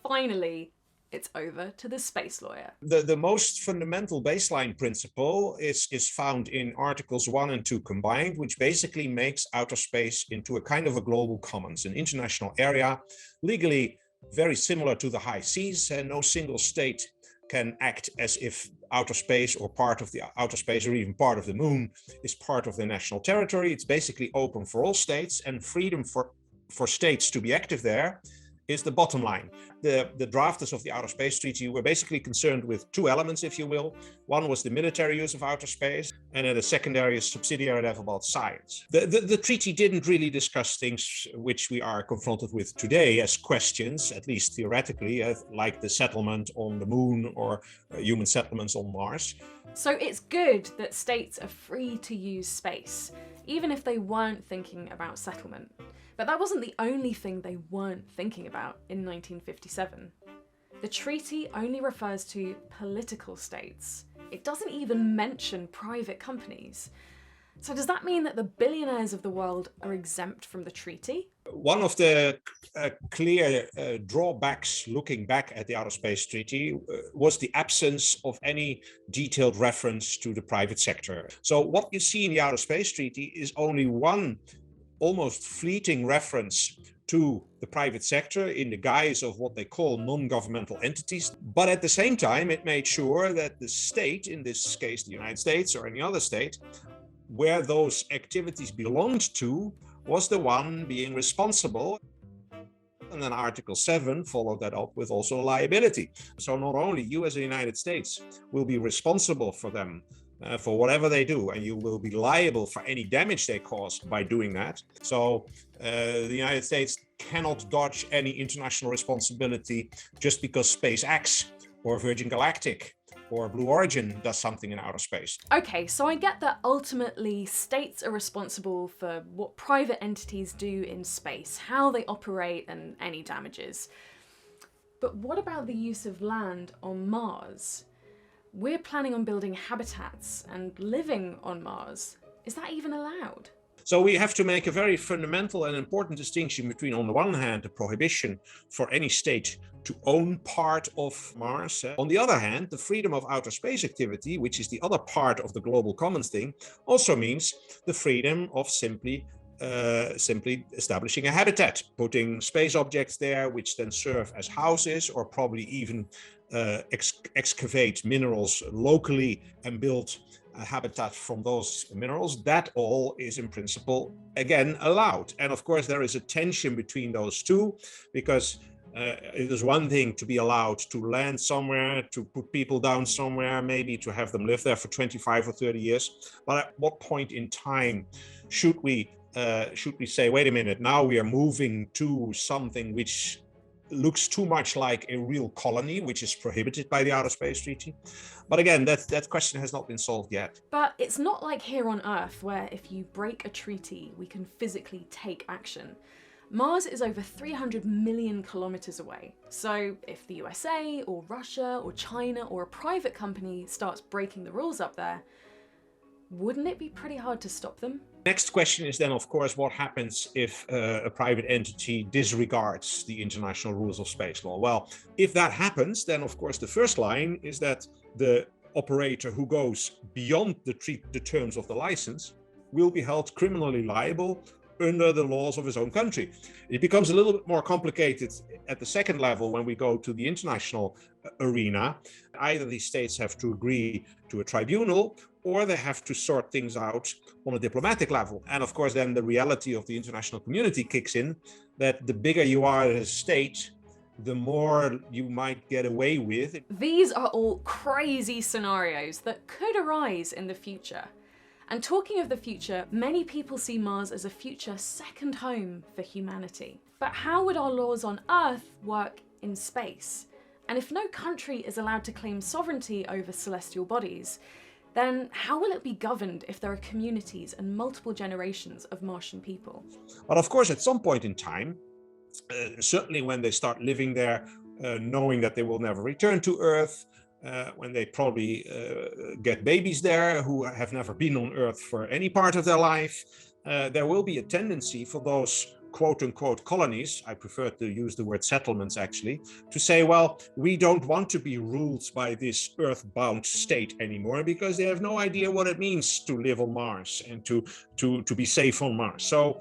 Finally, it's over to the space lawyer. The most fundamental baseline principle is found in Articles 1 and 2 combined, which basically makes outer space into a kind of a global commons, an international area, legally very similar to the high seas, and no single state can act as if outer space or part of the outer space or even part of the moon is part of the national territory. It's basically open for all states, and freedom for states to be active there is the bottom line. The drafters of the Outer Space Treaty were basically concerned with two elements, if you will. One was the military use of outer space, and at a secondary subsidiary level about science. The treaty didn't really discuss things which we are confronted with today as questions, at least theoretically, like the settlement on the moon or human settlements on Mars. So it's good that states are free to use space, even if they weren't thinking about settlement. But that wasn't the only thing they weren't thinking about in 1957. The treaty only refers to political states. It doesn't even mention private companies. So does that mean that the billionaires of the world are exempt from the treaty? One of the clear drawbacks looking back at the Outer Space Treaty was the absence of any detailed reference to the private sector. So what you see in the Outer Space Treaty is only one almost fleeting reference to the private sector in the guise of what they call non-governmental entities. But at the same time, it made sure that the state, in this case the United States or any other state, where those activities belonged to, was the one being responsible. And then Article 7 followed that up with also liability. So not only you as the United States will be responsible for them, for whatever they do, and you will be liable for any damage they cause by doing that. So the United States cannot dodge any international responsibility just because SpaceX or Virgin Galactic or Blue Origin does something in outer space. Okay, so I get that ultimately states are responsible for what private entities do in space, how they operate, and any damages. But what about the use of land on Mars? We're planning on building habitats and living on Mars. Is that even allowed? So we have to make a very fundamental and important distinction between, on the one hand, the prohibition for any state to own part of Mars. On the other hand, the freedom of outer space activity, which is the other part of the global commons thing, also means the freedom of simply establishing a habitat, putting space objects there, which then serve as houses, or probably even excavate minerals locally and build a habitat from those minerals. That all is in principle, again, allowed. And of course, there is a tension between those two, because it is one thing to be allowed to land somewhere, to put people down somewhere, maybe to have them live there for 25 or 30 years. But at what point in time should we say, wait a minute, now we are moving to something which looks too much like a real colony, which is prohibited by the Outer Space Treaty? But again, that question has not been solved yet. But it's not like here on Earth, where if you break a treaty, we can physically take action. Mars is over 300 million kilometers away. So if the USA or Russia or China or a private company starts breaking the rules up there, wouldn't it be pretty hard to stop them? Next question is then, of course, what happens if a private entity disregards the international rules of space law? Well, if that happens, then of course the first line is that the operator who goes beyond the terms of the license will be held criminally liable under the laws of his own country. It becomes a little bit more complicated at the second level when we go to the international arena. Either these states have to agree to a tribunal, or they have to sort things out on a diplomatic level. And of course, then the reality of the international community kicks in, that the bigger you are as a state, the more you might get away with. These are all crazy scenarios that could arise in the future. And talking of the future, many people see Mars as a future second home for humanity. But how would our laws on Earth work in space? And if no country is allowed to claim sovereignty over celestial bodies, then how will it be governed if there are communities and multiple generations of Martian people? But of course, at some point in time, certainly when they start living there, knowing that they will never return to Earth, when they probably get babies there who have never been on Earth for any part of their life, there will be a tendency for those quote-unquote colonies, I prefer to use the word settlements actually, to say, well, we don't want to be ruled by this earthbound state anymore, because they have no idea what it means to live on Mars and to be safe on Mars. So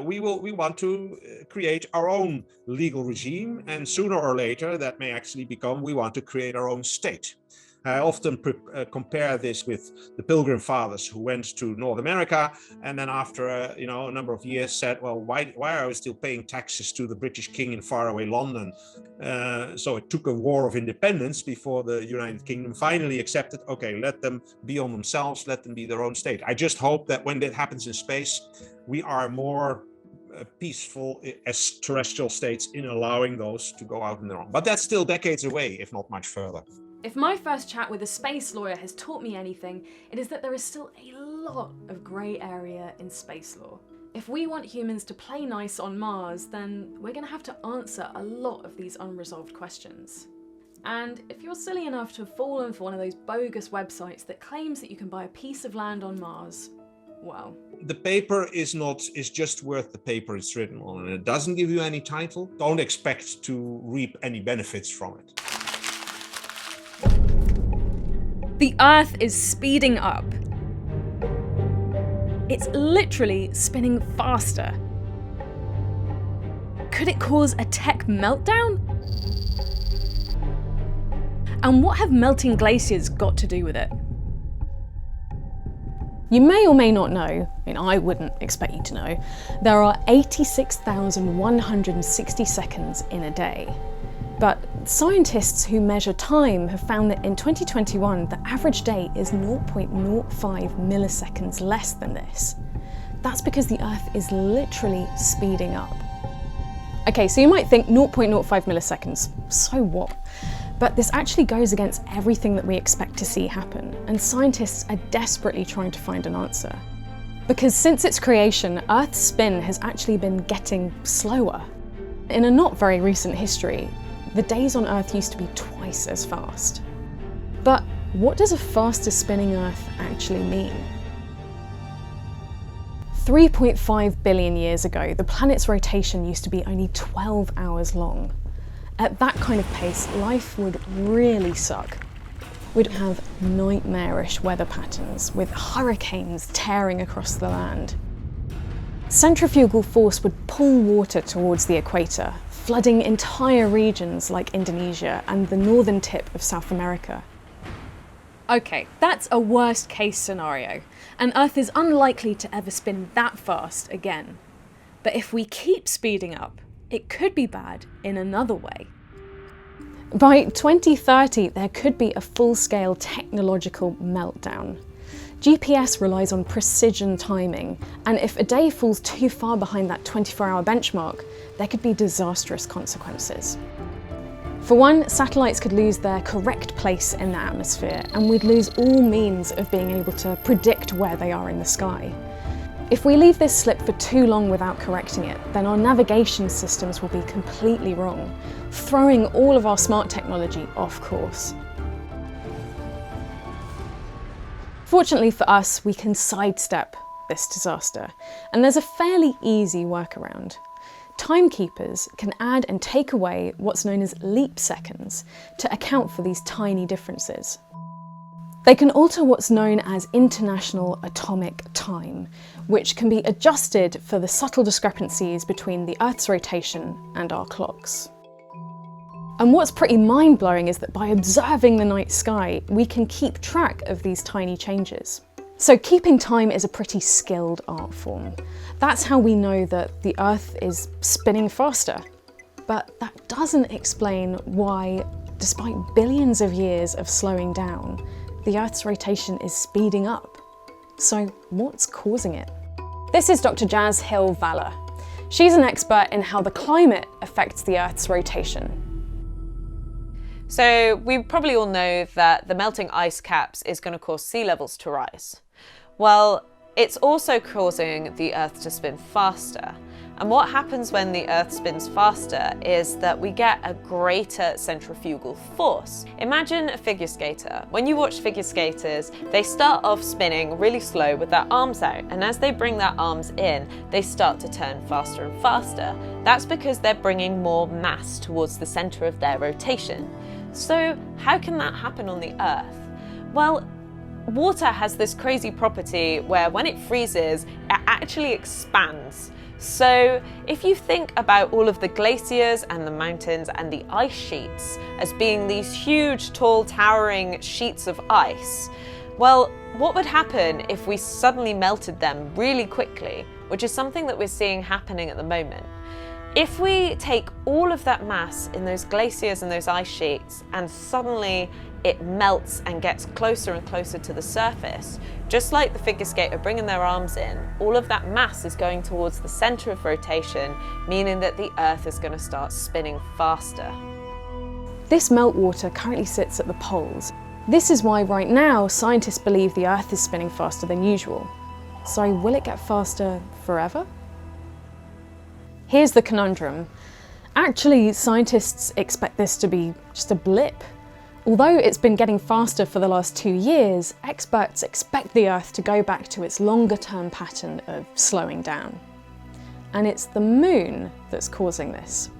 we want to create our own legal regime, and sooner or later that may actually become, we want to create our own state. I often compare this with the Pilgrim Fathers who went to North America, and then after a number of years said, well, why are we still paying taxes to the British King in faraway London? So it took a war of independence before the United Kingdom finally accepted, okay, let them be on themselves, let them be their own state. I just hope that when that happens in space, we are more peaceful as terrestrial states in allowing those to go out on their own. But that's still decades away, if not much further. If my first chat with a space lawyer has taught me anything, it is that there is still a lot of grey area in space law. If we want humans to play nice on Mars, then we're going to have to answer a lot of these unresolved questions. And if you're silly enough to have fallen for one of those bogus websites that claims that you can buy a piece of land on Mars, well. The paper is just worth the paper it's written on, and it doesn't give you any title. Don't expect to reap any benefits from it. The Earth is speeding up. It's literally spinning faster. Could it cause a tech meltdown? And what have melting glaciers got to do with it? You may or may not know, I wouldn't expect you to know, there are 86,160 seconds in a day. But scientists who measure time have found that in 2021, the average day is 0.05 milliseconds less than this. That's because the Earth is literally speeding up. Okay, so you might think 0.05 milliseconds, so what? But this actually goes against everything that we expect to see happen, and scientists are desperately trying to find an answer. Because since its creation, Earth's spin has actually been getting slower. In a not very recent history, the days on Earth used to be twice as fast. But what does a faster spinning Earth actually mean? 3.5 billion years ago, the planet's rotation used to be only 12 hours long. At that kind of pace, life would really suck. We'd have nightmarish weather patterns, with hurricanes tearing across the land. Centrifugal force would pull water towards the equator, flooding entire regions like Indonesia and the northern tip of South America. Okay, that's a worst case scenario, and Earth is unlikely to ever spin that fast again. But if we keep speeding up, it could be bad in another way. By 2030, there could be a full-scale technological meltdown. GPS relies on precision timing, and if a day falls too far behind that 24-hour benchmark, there could be disastrous consequences. For one, satellites could lose their correct place in the atmosphere, and we'd lose all means of being able to predict where they are in the sky. If we leave this slip for too long without correcting it, then our navigation systems will be completely wrong, throwing all of our smart technology off course. Fortunately for us, we can sidestep this disaster, and there's a fairly easy workaround. Timekeepers can add and take away what's known as leap seconds to account for these tiny differences. They can alter what's known as international atomic time, which can be adjusted for the subtle discrepancies between the Earth's rotation and our clocks. And what's pretty mind-blowing is that by observing the night sky, we can keep track of these tiny changes. So keeping time is a pretty skilled art form. That's how we know that the Earth is spinning faster. But that doesn't explain why, despite billions of years of slowing down, the Earth's rotation is speeding up. So what's causing it? This is Dr. Jazz Hill-Valler. She's an expert in how the climate affects the Earth's rotation. So we probably all know that the melting ice caps is going to cause sea levels to rise. Well, it's also causing the Earth to spin faster. And what happens when the Earth spins faster is that we get a greater centrifugal force. Imagine a figure skater. When you watch figure skaters, they start off spinning really slow with their arms out, and as they bring their arms in, they start to turn faster and faster. That's because they're bringing more mass towards the center of their rotation. So how can that happen on the Earth? Well, water has this crazy property where when it freezes, it actually expands. So if you think about all of the glaciers and the mountains and the ice sheets as being these huge, tall, towering sheets of ice, well, what would happen if we suddenly melted them really quickly, which is something that we're seeing happening at the moment? If we take all of that mass in those glaciers and those ice sheets and suddenly it melts and gets closer and closer to the surface, just like the figure skater bringing their arms in, all of that mass is going towards the center of rotation, meaning that the Earth is going to start spinning faster. This meltwater currently sits at the poles. This is why right now scientists believe the Earth is spinning faster than usual. So will it get faster forever? Here's the conundrum. Actually, scientists expect this to be just a blip. Although it's been getting faster for the last 2 years, experts expect the Earth to go back to its longer-term pattern of slowing down. And it's the Moon that's causing this.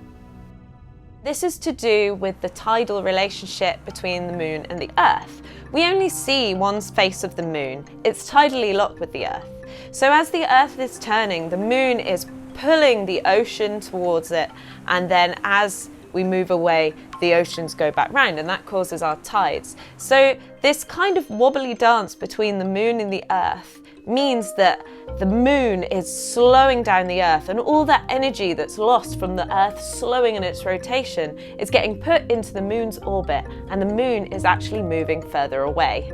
This is to do with the tidal relationship between the Moon and the Earth. We only see one face of the Moon. It's tidally locked with the Earth. So as the Earth is turning, the Moon is pulling the ocean towards it, and then as we move away, the oceans go back round, and that causes our tides. So this kind of wobbly dance between the Moon and the Earth means that the Moon is slowing down the Earth, and all that energy that's lost from the Earth slowing in its rotation is getting put into the Moon's orbit, and the Moon is actually moving further away.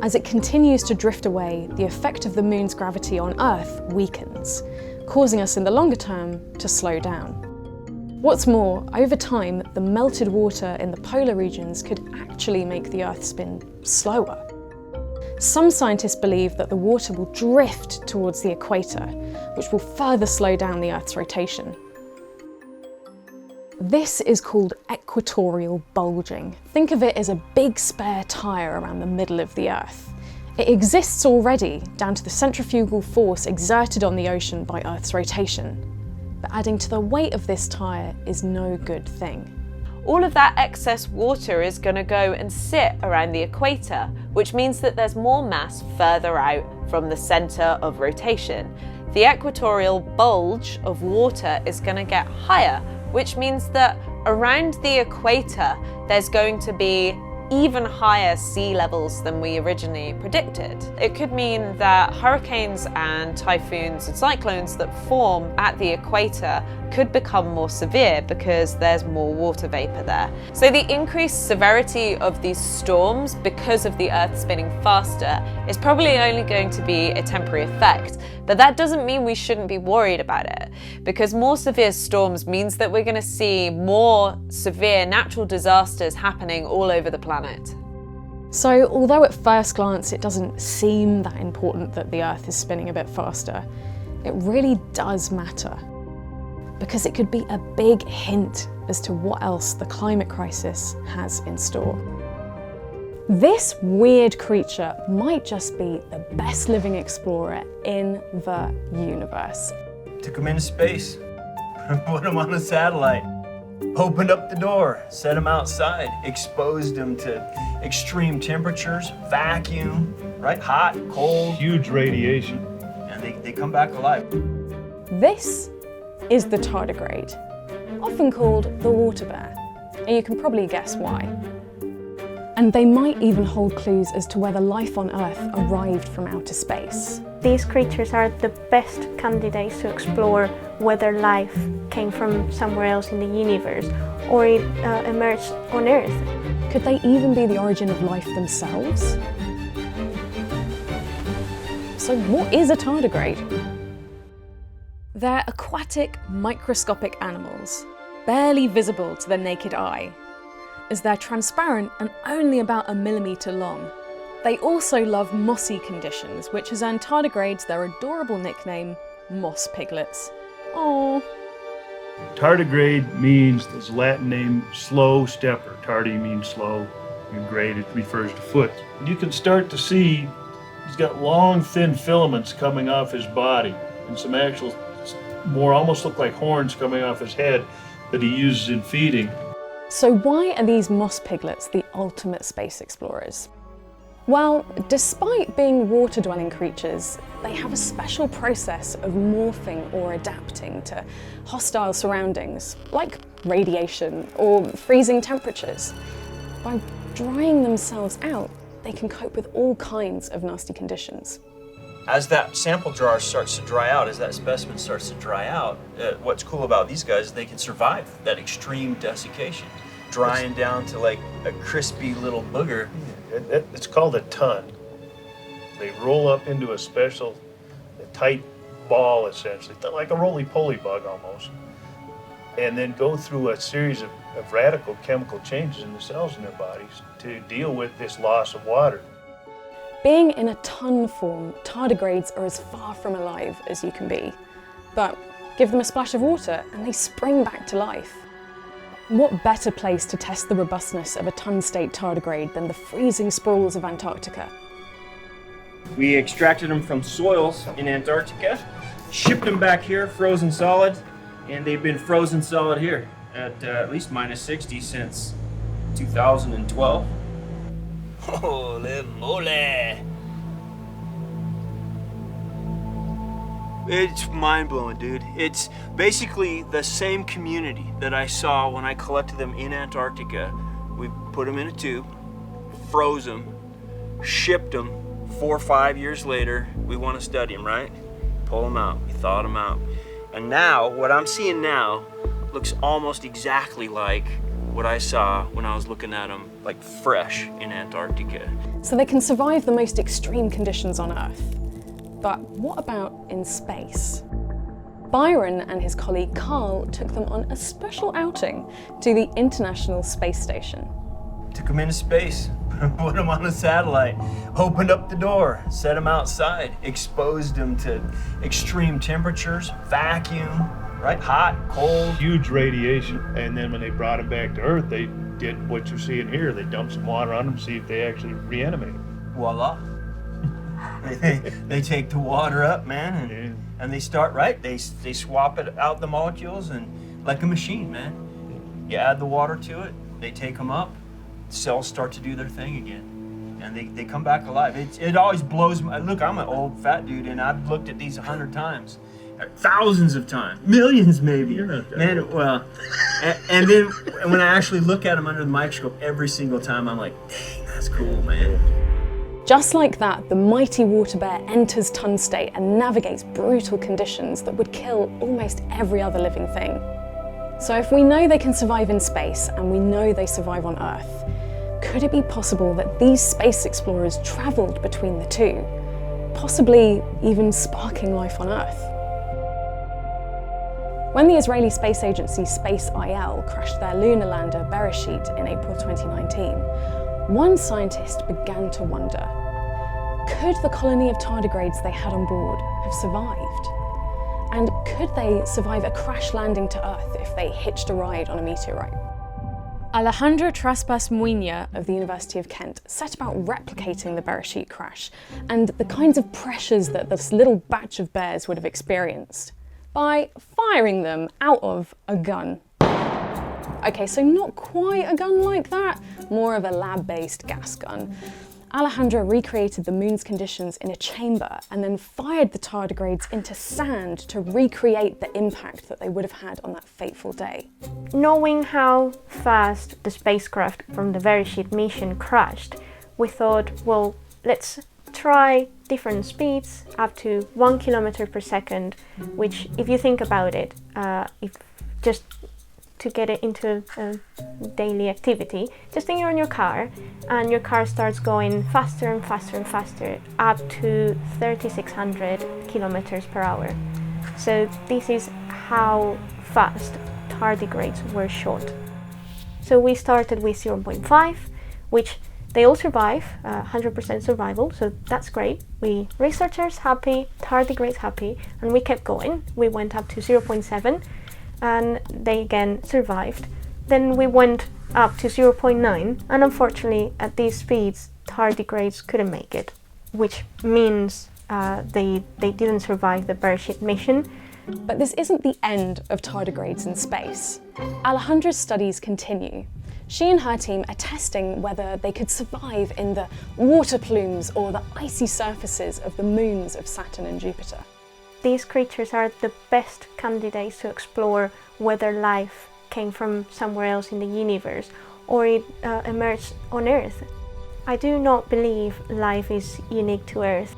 As it continues to drift away, the effect of the Moon's gravity on Earth weakens, causing us in the longer term to slow down. What's more, over time, the melted water in the polar regions could actually make the Earth spin slower. Some scientists believe that the water will drift towards the equator, which will further slow down the Earth's rotation. This is called equatorial bulging. Think of it as a big spare tyre around the middle of the Earth. It exists already down to the centrifugal force exerted on the ocean by Earth's rotation. But adding to the weight of this tyre is no good thing. All of that excess water is going to go and sit around the equator, which means that there's more mass further out from the centre of rotation. The equatorial bulge of water is going to get higher, which means that around the equator there's going to be even higher sea levels than we originally predicted. It could mean that hurricanes and typhoons and cyclones that form at the equator could become more severe because there's more water vapor there. So the increased severity of these storms because of the Earth spinning faster is probably only going to be a temporary effect. But that doesn't mean we shouldn't be worried about it, because more severe storms means that we're going to see more severe natural disasters happening all over the planet. So although at first glance it doesn't seem that important that the Earth is spinning a bit faster, it really does matter, because it could be a big hint as to what else the climate crisis has in store. This weird creature might just be the best living explorer in the universe. Took him into space, put him on a satellite, opened up the door, set him outside, exposed him to extreme temperatures, vacuum, right? Hot, cold. Huge radiation. And they come back alive. This is the tardigrade, often called the water bear, and you can probably guess why. And they might even hold clues as to whether life on Earth arrived from outer space. These creatures are the best candidates to explore whether life came from somewhere else in the universe or it emerged on Earth. Could they even be the origin of life themselves? So what is a tardigrade? They're aquatic, microscopic animals, barely visible to the naked eye, as they're transparent and only about 1 millimeter long. They also love mossy conditions, which has earned tardigrades their adorable nickname, moss piglets. Aww. Tardigrade means, this Latin name, slow stepper. Tardi means slow, and grade, it refers to foot. You can start to see he's got long, thin filaments coming off his body, and some actual, more almost look like horns coming off his head that he uses in feeding. So why are these moss piglets the ultimate space explorers? Well, despite being water-dwelling creatures, they have a special process of morphing or adapting to hostile surroundings, like radiation or freezing temperatures. By drying themselves out, they can cope with all kinds of nasty conditions. As that sample jar starts to dry out, as that specimen starts to dry out, what's cool about these guys is they can survive that extreme desiccation, drying down to like a crispy little booger. It's called a ton. They roll up into a special, tight ball essentially, like a roly-poly bug almost, and then go through a series of radical chemical changes in the cells in their bodies to deal with this loss of water. Being in a ton form, tardigrades are as far from alive as you can be. But give them a splash of water and they spring back to life. What better place to test the robustness of a ton-state tardigrade than the freezing sprawls of Antarctica? We extracted them from soils in Antarctica, shipped them back here frozen solid, and they've been frozen solid here at least -60 since 2012. Holy moly! It's mind-blowing, dude. It's basically the same community that I saw when I collected them in Antarctica. We put them in a tube, froze them, shipped them. 4 or 5 years later, we want to study them, right? Pull them out, we thawed them out. And now, what I'm seeing now looks almost exactly like what I saw when I was looking at them, like fresh in Antarctica. So they can survive the most extreme conditions on Earth. But what about in space? Byron and his colleague Carl took them on a special outing to the International Space Station. Took them into space, put them on a satellite, opened up the door, set them outside, exposed them to extreme temperatures, vacuum, right? Hot, cold. Huge radiation. And then when they brought them back to Earth, they did what you're seeing here. They dumped some water on them, see if they actually reanimated. Voila. They take the water up, man, and they start, right? They swap it out, the molecules, and like a machine, man. You add the water to it, they take them up, cells start to do their thing again, and they come back alive. It always blows my, look, I'm an old fat dude, and I've looked at these 100 times. Thousands of times, millions maybe. Man, well, and then when I actually look at them under the microscope every single time, I'm like, dang, that's cool, man. Just like that, the mighty water bear enters tun state and navigates brutal conditions that would kill almost every other living thing. So if we know they can survive in space, and we know they survive on Earth, could it be possible that these space explorers travelled between the two, possibly even sparking life on Earth? When the Israeli space agency Space IL crashed their lunar lander Bereshit in April 2019, one scientist began to wonder, could the colony of tardigrades they had on board have survived? And could they survive a crash landing to Earth if they hitched a ride on a meteorite? Alejandro Traspas Muina of the University of Kent set about replicating the Bereshit crash and the kinds of pressures that this little batch of bears would have experienced by firing them out of a gun. Okay, so not quite a gun like that, more of a lab-based gas gun. Alejandro recreated the moon's conditions in a chamber and then fired the tardigrades into sand to recreate the impact that they would have had on that fateful day. Knowing how fast the spacecraft from the Bereshit mission crashed, we thought, well, let's try different speeds up to 1 kilometer per second, which, if you think about it, if just to get it into a daily activity, just think you're in your car and your car starts going faster and faster and faster up to 3,600 kilometers per hour. So this is how fast tardigrades were shot. So we started with 0.5, which they all survive, 100% survival, so that's great. We researchers happy, tardigrades happy, and we kept going. We went up to 0.7, and they again survived. Then we went up to 0.9, and unfortunately at these speeds tardigrades couldn't make it, which means they didn't survive the Bereshit mission. But this isn't the end of tardigrades in space. Alejandro's studies continue. She and her team are testing whether they could survive in the water plumes or the icy surfaces of the moons of Saturn and Jupiter. These creatures are the best candidates to explore whether life came from somewhere else in the universe or it emerged on Earth. I do not believe life is unique to Earth.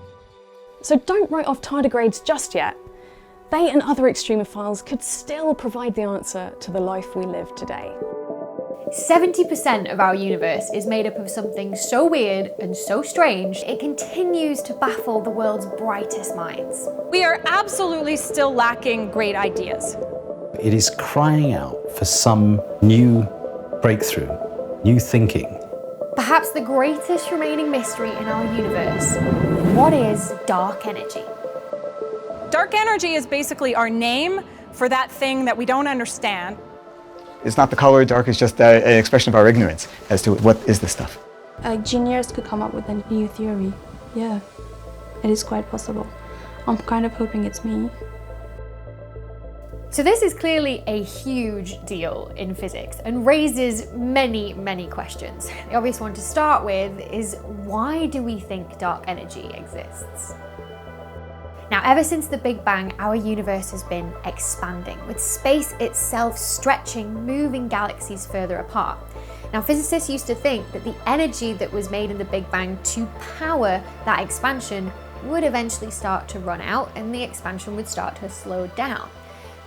So don't write off tardigrades just yet. They and other extremophiles could still provide the answer to the life we live today. 70% of our universe is made up of something so weird and so strange, it continues to baffle the world's brightest minds. We are absolutely still lacking great ideas. It is crying out for some new breakthrough, new thinking. Perhaps the greatest remaining mystery in our universe. What is dark energy? Dark energy is basically our name for that thing that we don't understand. It's not the color dark, it's just an expression of our ignorance as to what is this stuff. Engineers could come up with a new theory. Yeah, it is quite possible. I'm kind of hoping it's me. So this is clearly a huge deal in physics and raises many, many questions. The obvious one to start with is, why do we think dark energy exists? Now, ever since the Big Bang, our universe has been expanding, with space itself stretching, moving galaxies further apart. Now, physicists used to think that the energy that was made in the Big Bang to power that expansion would eventually start to run out and the expansion would start to slow down.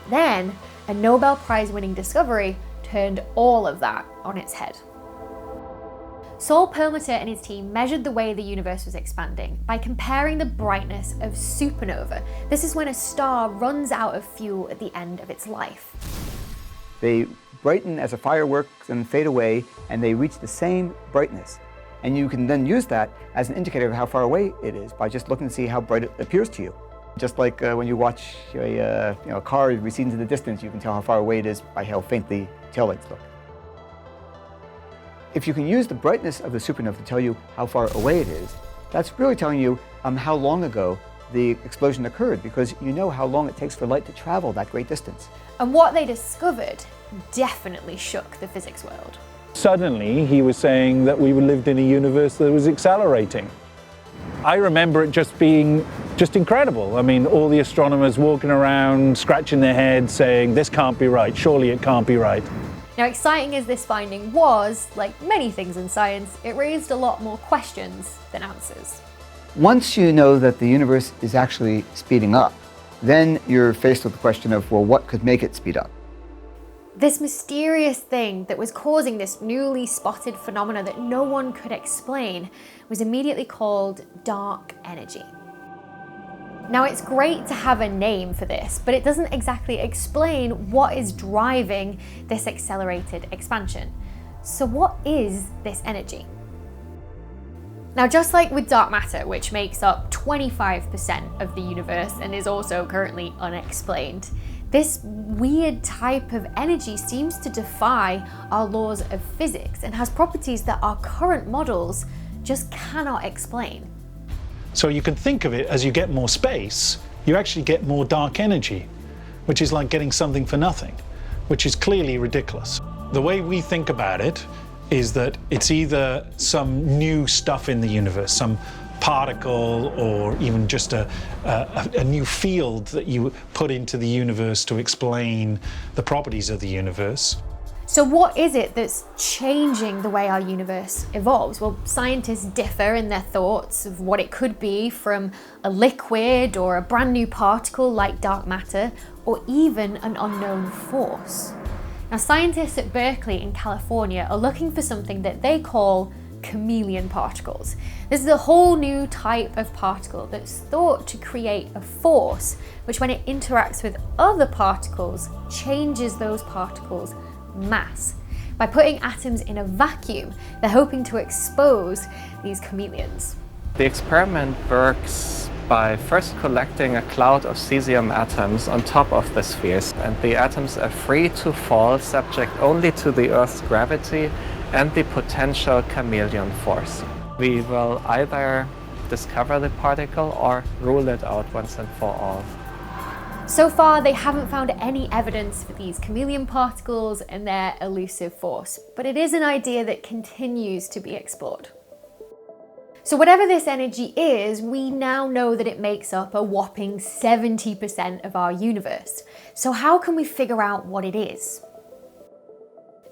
Then, a Nobel Prize-winning discovery turned all of that on its head. Saul Perlmutter and his team measured the way the universe was expanding by comparing the brightness of supernova. This is when a star runs out of fuel at the end of its life. They brighten as a firework and fade away, and they reach the same brightness. And you can then use that as an indicator of how far away it is by just looking to see how bright it appears to you. Just like when you watch a car recede into the distance, you can tell how far away it is by how faint the taillights look. If you can use the brightness of the supernova to tell you how far away it is, that's really telling you how long ago the explosion occurred, because you know how long it takes for light to travel that great distance. And what they discovered definitely shook the physics world. Suddenly, he was saying that we lived in a universe that was accelerating. I remember it just being incredible. I mean, all the astronomers walking around, scratching their heads, saying, this can't be right, surely it can't be right. Now, exciting as this finding was, like many things in science, it raised a lot more questions than answers. Once you know that the universe is actually speeding up, then you're faced with the question of, well, what could make it speed up? This mysterious thing that was causing this newly spotted phenomena that no one could explain was immediately called dark energy. Now, it's great to have a name for this, but it doesn't exactly explain what is driving this accelerated expansion. So what is this energy? Now, just like with dark matter, which makes up 25% of the universe and is also currently unexplained, this weird type of energy seems to defy our laws of physics and has properties that our current models just cannot explain. So you can think of it as you get more space, you actually get more dark energy, which is like getting something for nothing, which is clearly ridiculous. The way we think about it is that it's either some new stuff in the universe, some particle, or even just a new field that you put into the universe to explain the properties of the universe. So what is it that's changing the way our universe evolves? Well, scientists differ in their thoughts of what it could be, from a liquid or a brand new particle like dark matter, or even an unknown force. Now, scientists at Berkeley in California are looking for something that they call chameleon particles. This is a whole new type of particle that's thought to create a force, which when it interacts with other particles, changes those particles' mass. By putting atoms in a vacuum, they're hoping to expose these chameleons. The experiment works by first collecting a cloud of cesium atoms on top of the spheres, and the atoms are free to fall, subject only to the Earth's gravity and the potential chameleon force. We will either discover the particle or rule it out once and for all. So far, they haven't found any evidence for these chameleon particles and their elusive force, but it is an idea that continues to be explored. So whatever this energy is, we now know that it makes up a whopping 70% of our universe. So how can we figure out what it is?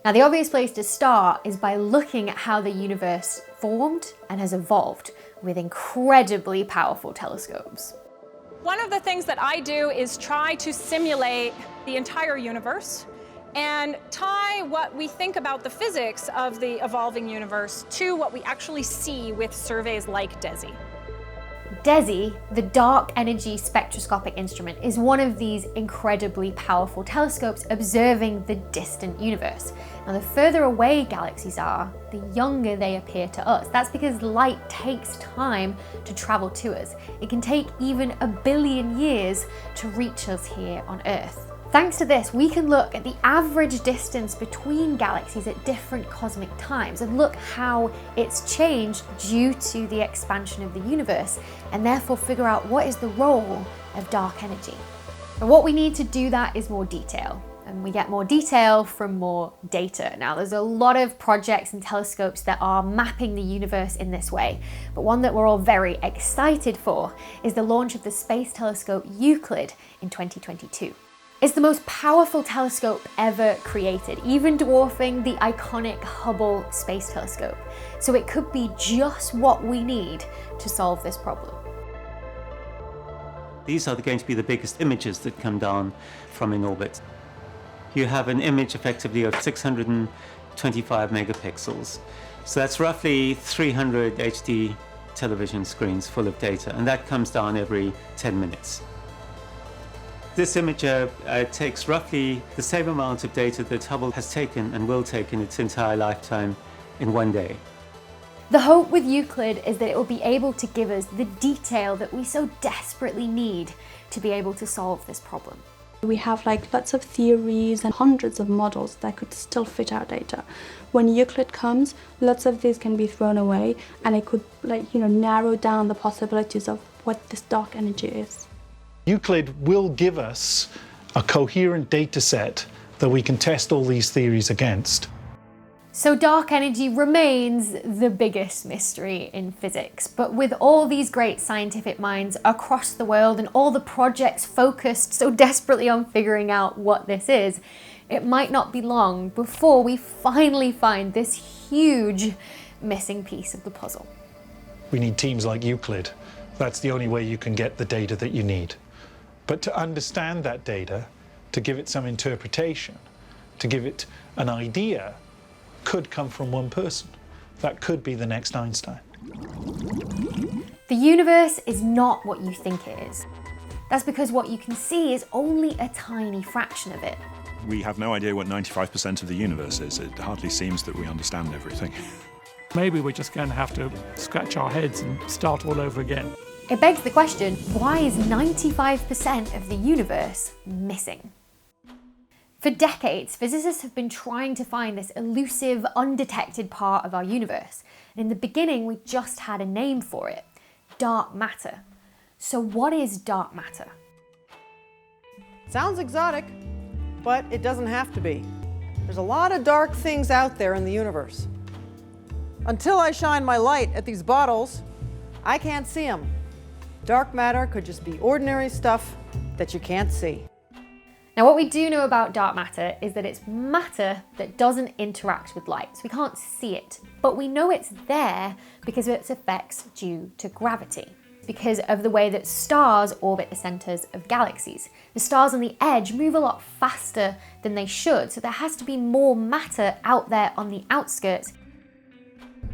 Now, the obvious place to start is by looking at how the universe formed and has evolved with incredibly powerful telescopes. One of the things that I do is try to simulate the entire universe and tie what we think about the physics of the evolving universe to what we actually see with surveys like DESI. DESI, the Dark Energy Spectroscopic Instrument, is one of these incredibly powerful telescopes observing the distant universe. Now, the further away galaxies are, the younger they appear to us. That's because light takes time to travel to us. It can take even 1 billion years to reach us here on Earth. Thanks to this, we can look at the average distance between galaxies at different cosmic times and look how it's changed due to the expansion of the universe, and therefore figure out what is the role of dark energy. But what we need to do that is more detail, and we get more detail from more data. Now, there's a lot of projects and telescopes that are mapping the universe in this way, but one that we're all very excited for is the launch of the space telescope Euclid in 2022. It's the most powerful telescope ever created, even dwarfing the iconic Hubble Space Telescope. So it could be just what we need to solve this problem. These are going to be the biggest images that come down from in orbit. You have an image effectively of 625 megapixels. So that's roughly 300 HD television screens full of data, and that comes down every 10 minutes. This image takes roughly the same amount of data that Hubble has taken and will take in its entire lifetime in one day. The hope with Euclid is that it will be able to give us the detail that we so desperately need to be able to solve this problem. We have like lots of theories and hundreds of models that could still fit our data. When Euclid comes, lots of these can be thrown away, and it could narrow down the possibilities of what this dark energy is. Euclid will give us a coherent data set that we can test all these theories against. So dark energy remains the biggest mystery in physics, but with all these great scientific minds across the world and all the projects focused so desperately on figuring out what this is, it might not be long before we finally find this huge missing piece of the puzzle. We need teams like Euclid. That's the only way you can get the data that you need. But to understand that data, to give it some interpretation, to give it an idea, could come from one person. That could be the next Einstein. The universe is not what you think it is. That's because what you can see is only a tiny fraction of it. We have no idea what 95% of the universe is. It hardly seems that we understand everything. Maybe we're just going to have to scratch our heads and start all over again. It begs the question, why is 95% of the universe missing? For decades, physicists have been trying to find this elusive, undetected part of our universe. And in the beginning, we just had a name for it, dark matter. So what is dark matter? Sounds exotic, but it doesn't have to be. There's a lot of dark things out there in the universe. Until I shine my light at these bottles, I can't see them. Dark matter could just be ordinary stuff that you can't see. Now, what we do know about dark matter is that it's matter that doesn't interact with light, so we can't see it. But we know it's there because of its effects due to gravity, because of the way that stars orbit the centers of galaxies. The stars on the edge move a lot faster than they should, so there has to be more matter out there on the outskirts.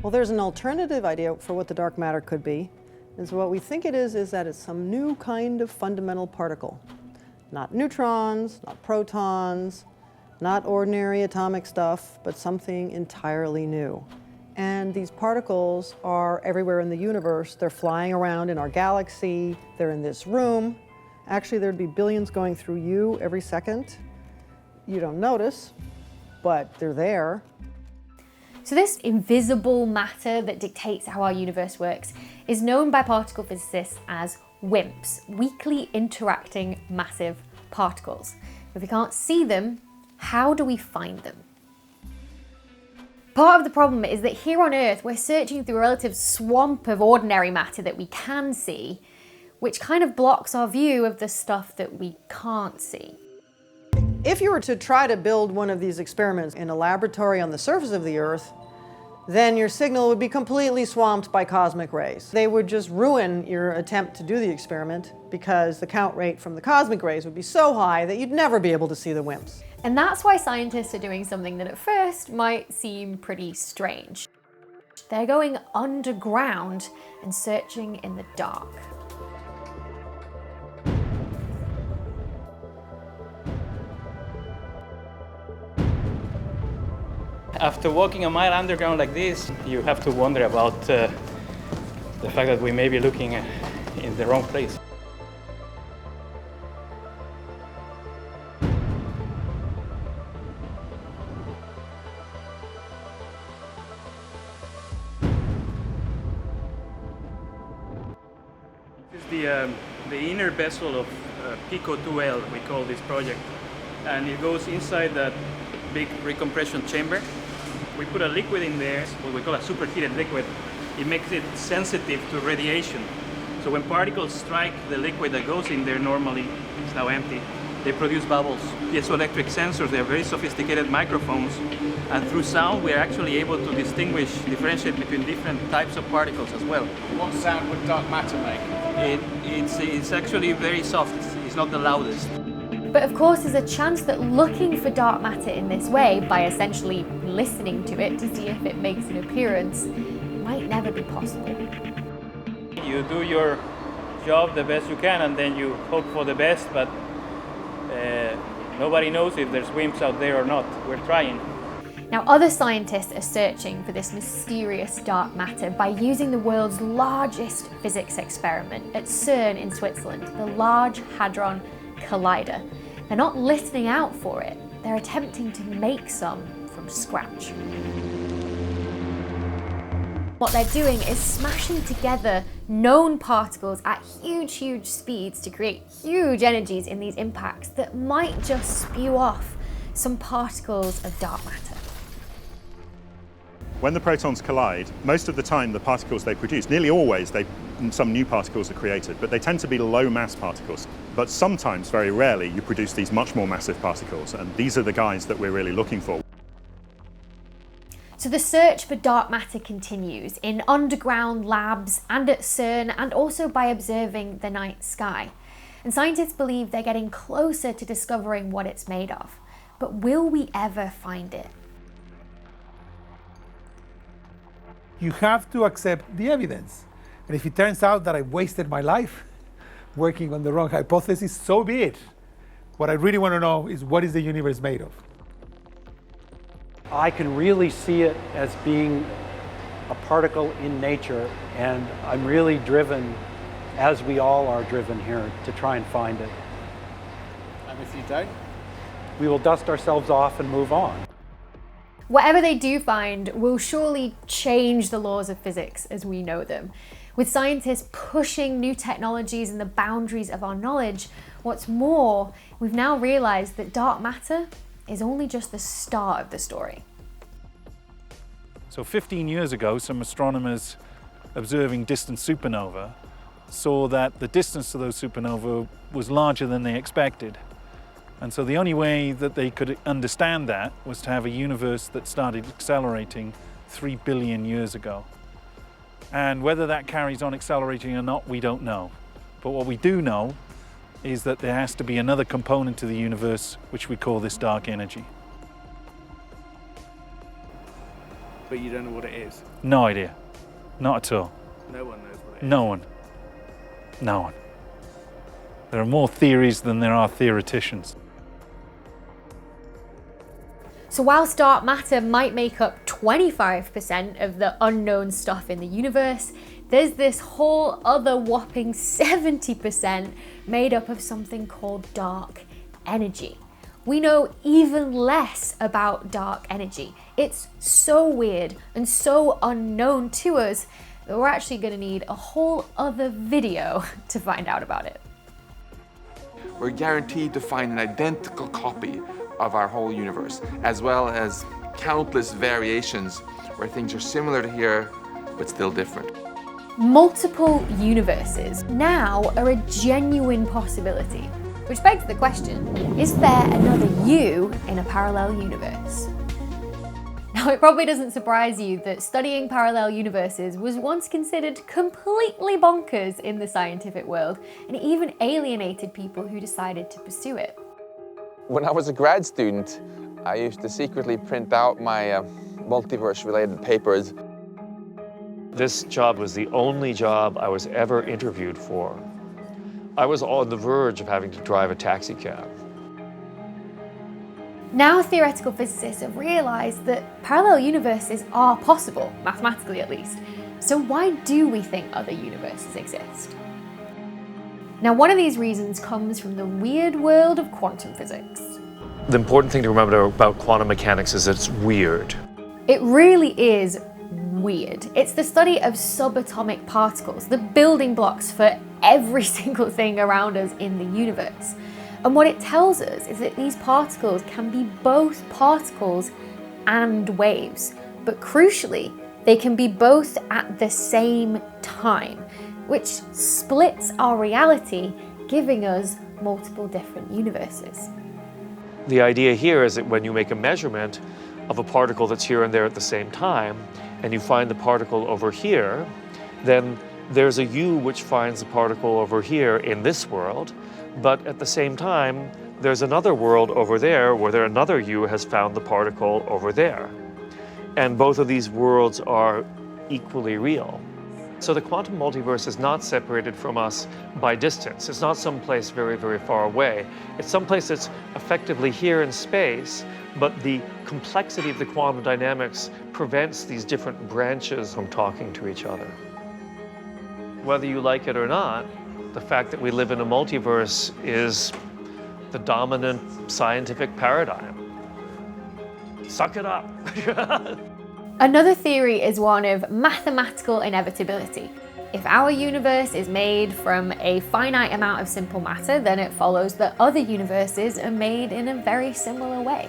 Well, there's an alternative idea for what the dark matter could be. And so what we think it is that it's some new kind of fundamental particle. Not neutrons, not protons, not ordinary atomic stuff, but something entirely new. And these particles are everywhere in the universe. They're flying around in our galaxy. They're in this room. Actually, there'd be billions going through you every second. You don't notice, but they're there. So this invisible matter that dictates how our universe works is known by particle physicists as WIMPs, weakly interacting massive particles. If we can't see them, how do we find them? Part of the problem is that here on Earth, we're searching through a relative swamp of ordinary matter that we can see, which kind of blocks our view of the stuff that we can't see. If you were to try to build one of these experiments in a laboratory on the surface of the Earth, then your signal would be completely swamped by cosmic rays. They would just ruin your attempt to do the experiment because the count rate from the cosmic rays would be so high that you'd never be able to see the WIMPs. And that's why scientists are doing something that at first might seem pretty strange. They're going underground and searching in the dark. After walking a mile underground like this, you have to wonder about the fact that we may be looking in the wrong place. This is the inner vessel of Pico 2L, we call this project, and it goes inside that big recompression chamber. We put a liquid in there, what we call a superheated liquid. It makes it sensitive to radiation. So when particles strike the liquid that goes in there normally, it's now empty, they produce bubbles. Piezoelectric sensors, they are very sophisticated microphones. And through sound, we're actually able to differentiate between different types of particles as well. What sound would dark matter make? It's actually very soft. It's not the loudest. But of course, there's a chance that looking for dark matter in this way, by essentially listening to it to see if it makes an appearance, might never be possible. You do your job the best you can and then you hope for the best, but nobody knows if there's WIMPs out there or not. We're trying. Now, other scientists are searching for this mysterious dark matter by using the world's largest physics experiment at CERN in Switzerland, the Large Hadron Collider. They're not listening out for it, they're attempting to make some from scratch. What they're doing is smashing together known particles at huge speeds to create huge energies in these impacts that might just spew off some particles of dark matter. When the protons collide, most of the time the particles they produce, nearly always some new particles are created, but they tend to be low mass particles. But sometimes, very rarely, you produce these much more massive particles, and these are the guys that we're really looking for. So the search for dark matter continues in underground labs and at CERN, and also by observing the night sky. And scientists believe they're getting closer to discovering what it's made of. But will we ever find it? You have to accept the evidence. And if it turns out that I wasted my life working on the wrong hypothesis, so be it. What I really want to know is, what is the universe made of? I can really see it as being a particle in nature, and I'm really driven, as we all are driven here, to try and find it. And if you don't? We will dust ourselves off and move on. Whatever they do find will surely change the laws of physics as we know them. With scientists pushing new technologies and the boundaries of our knowledge, what's more, we've now realized that dark matter is only just the start of the story. So 15 years ago, some astronomers observing distant supernova saw that the distance to those supernovae was larger than they expected. And so the only way that they could understand that was to have a universe that started accelerating 3 billion years ago. And whether that carries on accelerating or not, we don't know. But what we do know is that there has to be another component to the universe, which we call this dark energy. But you don't know what it is? No idea. Not at all. No one knows what it is? No one. No one. There are more theories than there are theoreticians. So whilst dark matter might make up 25% of the unknown stuff in the universe, there's this whole other whopping 70% made up of something called dark energy. We know even less about dark energy. It's so weird and so unknown to us that we're actually going to need a whole other video to find out about it. We're guaranteed to find an identical copy of our whole universe, as well as countless variations where things are similar to here, but still different. Multiple universes now are a genuine possibility, which begs the question, is there another you in a parallel universe? Now, it probably doesn't surprise you that studying parallel universes was once considered completely bonkers in the scientific world, and it even alienated people who decided to pursue it. When I was a grad student, I used to secretly print out my multiverse-related papers. This job was the only job I was ever interviewed for. I was on the verge of having to drive a taxi cab. Now theoretical physicists have realized that parallel universes are possible, mathematically at least. So why do we think other universes exist? Now, one of these reasons comes from the weird world of quantum physics. The important thing to remember about quantum mechanics is that it's weird. It really is weird. It's the study of subatomic particles, the building blocks for every single thing around us in the universe. And what it tells us is that these particles can be both particles and waves, but crucially, they can be both at the same time, which splits our reality, giving us multiple different universes. The idea here is that when you make a measurement of a particle that's here and there at the same time, and you find the particle over here, then there's a you which finds the particle over here in this world, but at the same time, there's another world over there where another you has found the particle over there. And both of these worlds are equally real. So the quantum multiverse is not separated from us by distance. It's not someplace very, very far away. It's someplace that's effectively here in space, but the complexity of the quantum dynamics prevents these different branches from talking to each other. Whether you like it or not, the fact that we live in a multiverse is the dominant scientific paradigm. Suck it up. Another theory is one of mathematical inevitability. If our universe is made from a finite amount of simple matter, then it follows that other universes are made in a very similar way.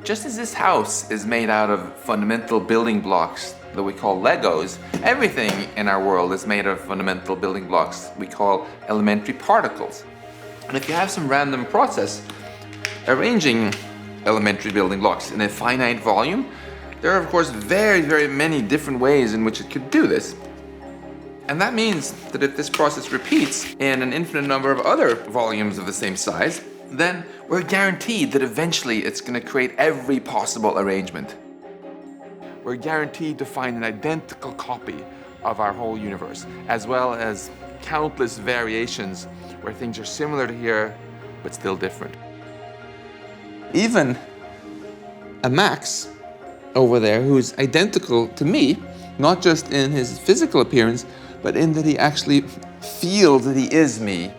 Just as this house is made out of fundamental building blocks that we call Legos, everything in our world is made of fundamental building blocks we call elementary particles. And if you have some random process arranging elementary building blocks in a finite volume, there are of course very, very many different ways in which it could do this. And that means that if this process repeats in an infinite number of other volumes of the same size, then we're guaranteed that eventually it's going to create every possible arrangement. We're guaranteed to find an identical copy of our whole universe, as well as countless variations where things are similar to here, but still different. Even a Max over there who's identical to me, not just in his physical appearance, but in that he actually feels that he is me.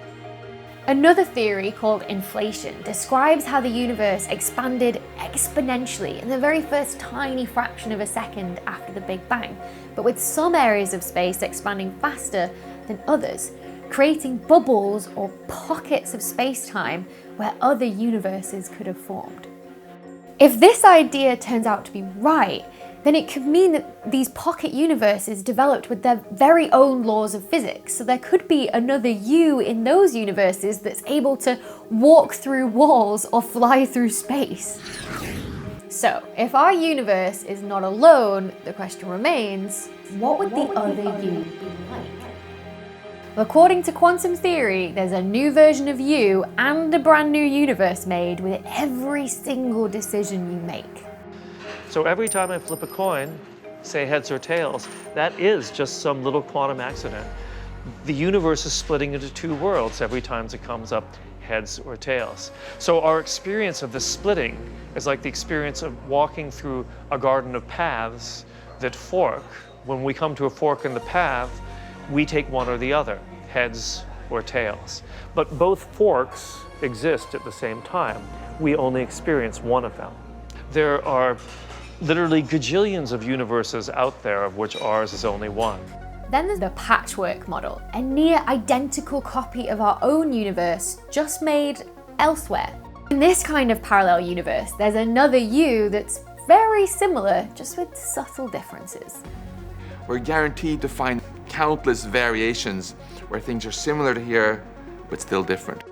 Another theory called inflation describes how the universe expanded exponentially in the very first tiny fraction of a second after the Big Bang, but with some areas of space expanding faster than others, creating bubbles or pockets of space-time where other universes could have formed. If this idea turns out to be right, then it could mean that these pocket universes developed with their very own laws of physics. So there could be another you in those universes that's able to walk through walls or fly through space. So if our universe is not alone, the question remains, what would the other you be like? Well, according to quantum theory, there's a new version of you and a brand new universe made with every single decision you make. So every time I flip a coin, say heads or tails, that is just some little quantum accident. The universe is splitting into two worlds every time it comes up heads or tails. So our experience of this splitting is like the experience of walking through a garden of paths that fork. When we come to a fork in the path, we take one or the other, heads or tails. But both forks exist at the same time. We only experience one of them. There are literally gajillions of universes out there, of which ours is only one. Then there's the patchwork model, a near identical copy of our own universe, just made elsewhere. In this kind of parallel universe, there's another you that's very similar, just with subtle differences. We're guaranteed to find countless variations where things are similar to here, but still different.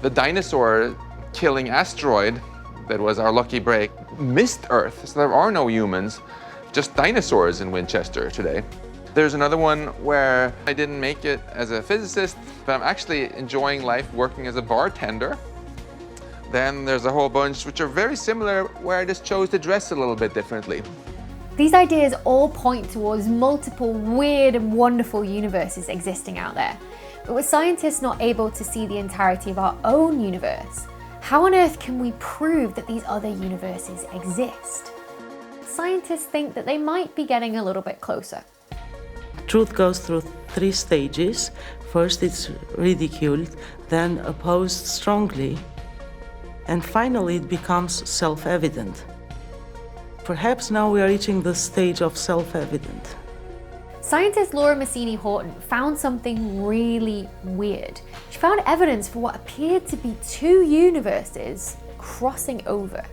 The dinosaur-killing asteroid that was our lucky break missed Earth, so there are no humans, just dinosaurs in Winchester today. There's another one where I didn't make it as a physicist, but I'm actually enjoying life working as a bartender. Then there's a whole bunch which are very similar, where I just chose to dress a little bit differently. These ideas all point towards multiple weird and wonderful universes existing out there. But with scientists not able to see the entirety of our own universe, how on earth can we prove that these other universes exist? Scientists think that they might be getting a little bit closer. Truth goes through three stages. First it's ridiculed, then opposed strongly, and finally it becomes self-evident. Perhaps now we are reaching the stage of self-evident. Scientist Laura Massini-Horton found something really weird. She found evidence for what appeared to be two universes crossing over.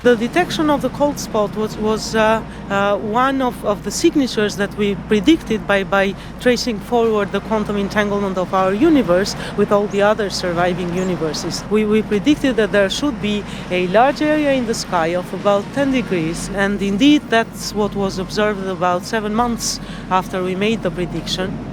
The detection of the cold spot was one of the signatures that we predicted by tracing forward the quantum entanglement of our universe with all the other surviving universes. We predicted that there should be a large area in the sky of about 10 degrees, and indeed that's what was observed about 7 months after we made the prediction.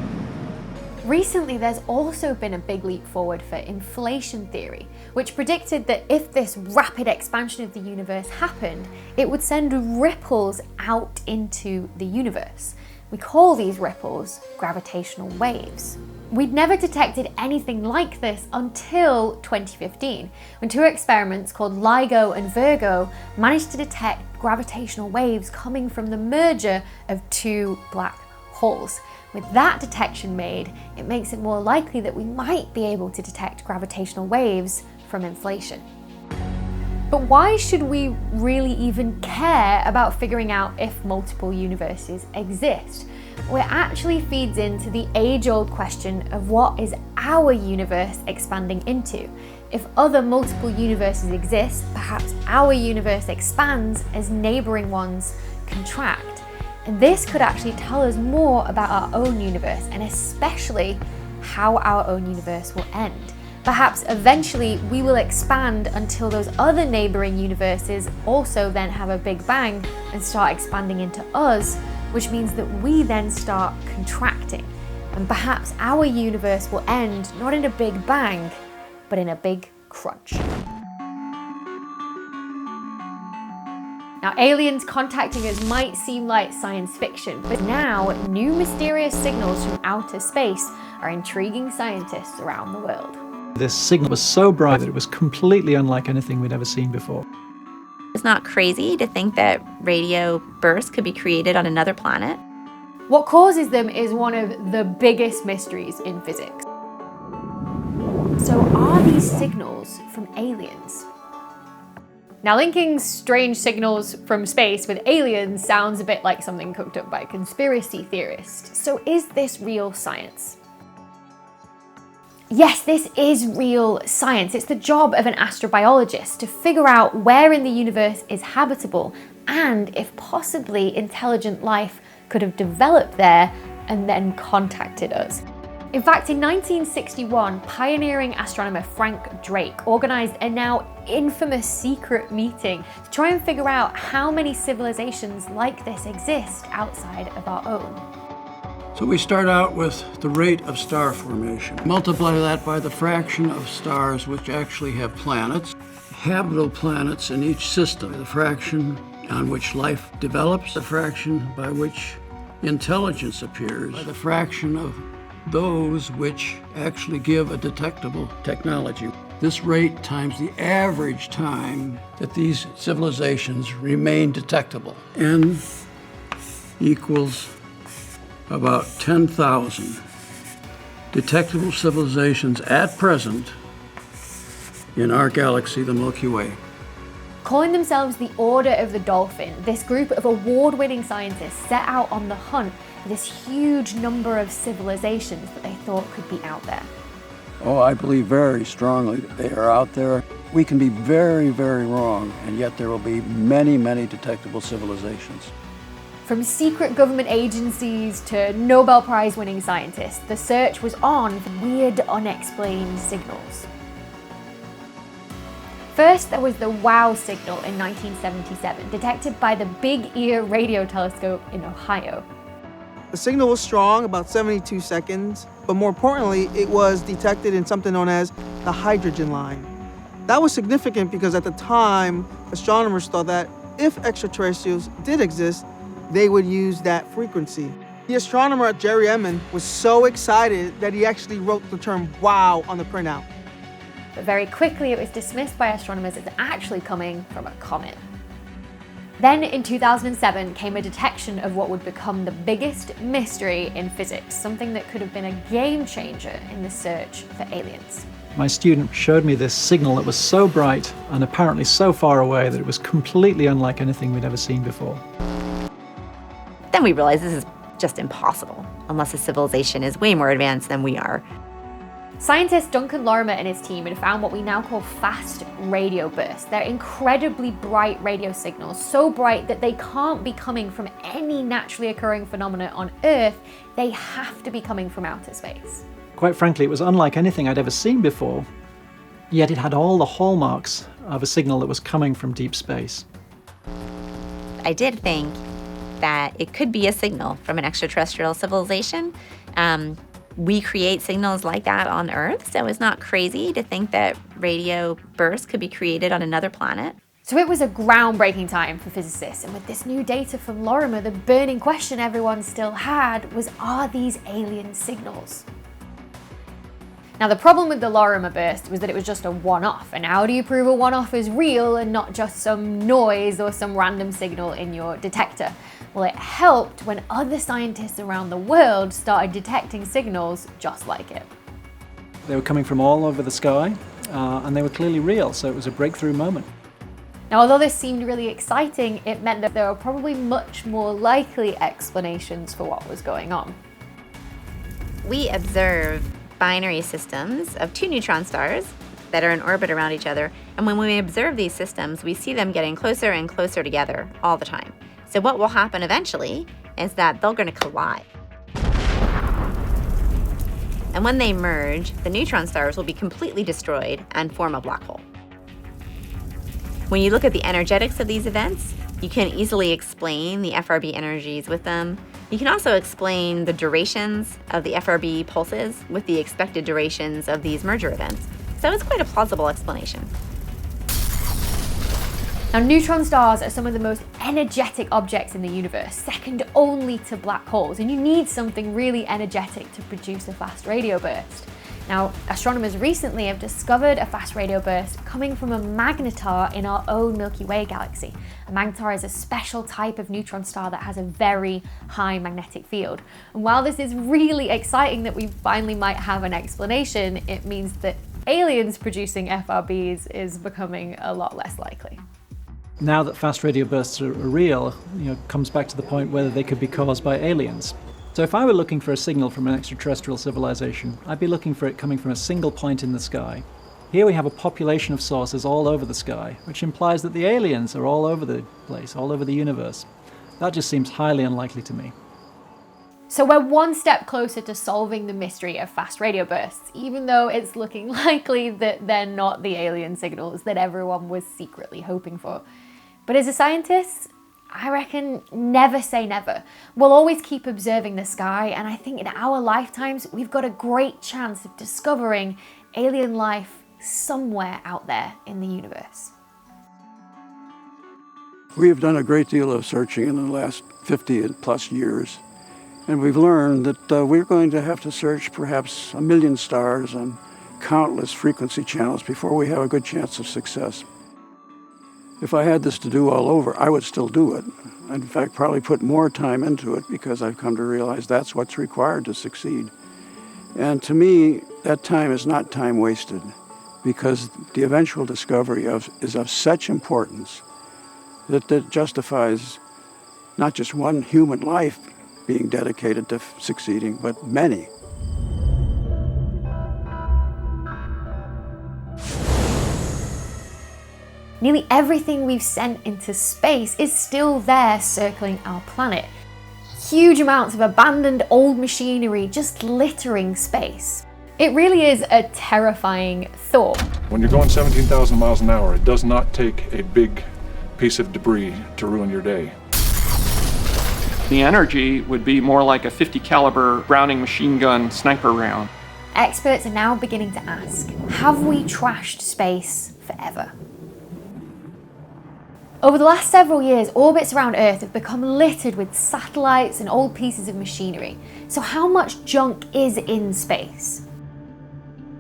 Recently, there's also been a big leap forward for inflation theory, which predicted that if this rapid expansion of the universe happened, it would send ripples out into the universe. We call these ripples gravitational waves. We'd never detected anything like this until 2015, when two experiments called LIGO and Virgo managed to detect gravitational waves coming from the merger of two black holes. With that detection made, it makes it more likely that we might be able to detect gravitational waves from inflation. But why should we really even care about figuring out if multiple universes exist? Well, it actually feeds into the age-old question of what is our universe expanding into? If other multiple universes exist, perhaps our universe expands as neighboring ones contract. And this could actually tell us more about our own universe, and especially how our own universe will end. Perhaps eventually we will expand until those other neighboring universes also then have a big bang and start expanding into us, which means that we then start contracting. And perhaps our universe will end not in a big bang, but in a big crunch. Now, aliens contacting us might seem like science fiction, but now new mysterious signals from outer space are intriguing scientists around the world. This signal was so bright that it was completely unlike anything we'd ever seen before. It's not crazy to think that radio bursts could be created on another planet. What causes them is one of the biggest mysteries in physics. So are these signals from aliens? Now, linking strange signals from space with aliens sounds a bit like something cooked up by conspiracy theorists. So is this real science? Yes, this is real science. It's the job of an astrobiologist to figure out where in the universe is habitable and if possibly intelligent life could have developed there and then contacted us. In fact, in 1961, pioneering astronomer Frank Drake organized a now infamous secret meeting to try and figure out how many civilizations like this exist outside of our own. So we start out with the rate of star formation. Multiply that by the fraction of stars which actually have planets, habitable planets in each system, the fraction on which life develops, the fraction by which intelligence appears, by the fraction of those which actually give a detectable technology. This rate times the average time that these civilizations remain detectable. N equals about 10,000 detectable civilizations at present in our galaxy, the Milky Way. Calling themselves the Order of the Dolphin, this group of award-winning scientists set out on the hunt for this huge number of civilizations that they thought could be out there. Oh, I believe very strongly that they are out there. We can be very, very wrong, and yet there will be many, many detectable civilizations. From secret government agencies to Nobel Prize winning scientists, the search was on for weird, unexplained signals. First, there was the WOW signal in 1977, detected by the Big Ear radio telescope in Ohio. The signal was strong, about 72 seconds, but more importantly, it was detected in something known as the hydrogen line. That was significant because at the time, astronomers thought that if extraterrestrials did exist, they would use that frequency. The astronomer Jerry Emmon was so excited that he actually wrote the term WOW on the printout. But very quickly it was dismissed by astronomers as actually coming from a comet. Then in 2007 came a detection of what would become the biggest mystery in physics, something that could have been a game changer in the search for aliens. My student showed me this signal that was so bright and apparently so far away that it was completely unlike anything we'd ever seen before. Then we realized this is just impossible, unless a civilization is way more advanced than we are. Scientist Duncan Lorimer and his team had found what we now call fast radio bursts. They're incredibly bright radio signals, so bright that they can't be coming from any naturally occurring phenomena on Earth. They have to be coming from outer space. Quite frankly, it was unlike anything I'd ever seen before, yet it had all the hallmarks of a signal that was coming from deep space. I did think that it could be a signal from an extraterrestrial civilization. We create signals like that on Earth, so it's not crazy to think that radio bursts could be created on another planet. So it was a groundbreaking time for physicists, and with this new data from Lorimer, the burning question everyone still had was, are these alien signals? Now, the problem with the Lorimer burst was that it was just a one-off, and how do you prove a one-off is real and not just some noise or some random signal in your detector? Well, it helped when other scientists around the world started detecting signals just like it. They were coming from all over the sky, and they were clearly real, so it was a breakthrough moment. Now, although this seemed really exciting, it meant that there were probably much more likely explanations for what was going on. We observe binary systems of two neutron stars that are in orbit around each other, and when we observe these systems, we see them getting closer and closer together all the time. So what will happen eventually is that they're going to collide. And when they merge, the neutron stars will be completely destroyed and form a black hole. When you look at the energetics of these events, you can easily explain the FRB energies with them. You can also explain the durations of the FRB pulses with the expected durations of these merger events. So it's quite a plausible explanation. Now, neutron stars are some of the most energetic objects in the universe, second only to black holes, and you need something really energetic to produce a fast radio burst. Now, astronomers recently have discovered a fast radio burst coming from a magnetar in our own Milky Way galaxy. A magnetar is a special type of neutron star that has a very high magnetic field. And while this is really exciting that we finally might have an explanation, it means that aliens producing FRBs is becoming a lot less likely. Now that fast radio bursts are real, it comes back to the point whether they could be caused by aliens. So if I were looking for a signal from an extraterrestrial civilization, I'd be looking for it coming from a single point in the sky. Here we have a population of sources all over the sky, which implies that the aliens are all over the place, all over the universe. That just seems highly unlikely to me. So we're one step closer to solving the mystery of fast radio bursts, even though it's looking likely that they're not the alien signals that everyone was secretly hoping for. But as a scientist, I reckon never say never. We'll always keep observing the sky, and I think in our lifetimes, we've got a great chance of discovering alien life somewhere out there in the universe. We have done a great deal of searching in the last 50 plus years, and we've learned that we're going to have to search perhaps 1 million stars and countless frequency channels before we have a good chance of success. If I had this to do all over, I would still do it. I'd in fact probably put more time into it because I've come to realize that's what's required to succeed. And to me, that time is not time wasted because the eventual discovery is of such importance that it justifies not just one human life being dedicated to succeeding, but many. Nearly everything we've sent into space is still there circling our planet. Huge amounts of abandoned old machinery just littering space. It really is a terrifying thought. When you're going 17,000 miles an hour, it does not take a big piece of debris to ruin your day. The energy would be more like a 50 caliber Browning machine gun sniper round. Experts are now beginning to ask, have we trashed space forever? Over the last several years, orbits around Earth have become littered with satellites and old pieces of machinery. So how much junk is in space?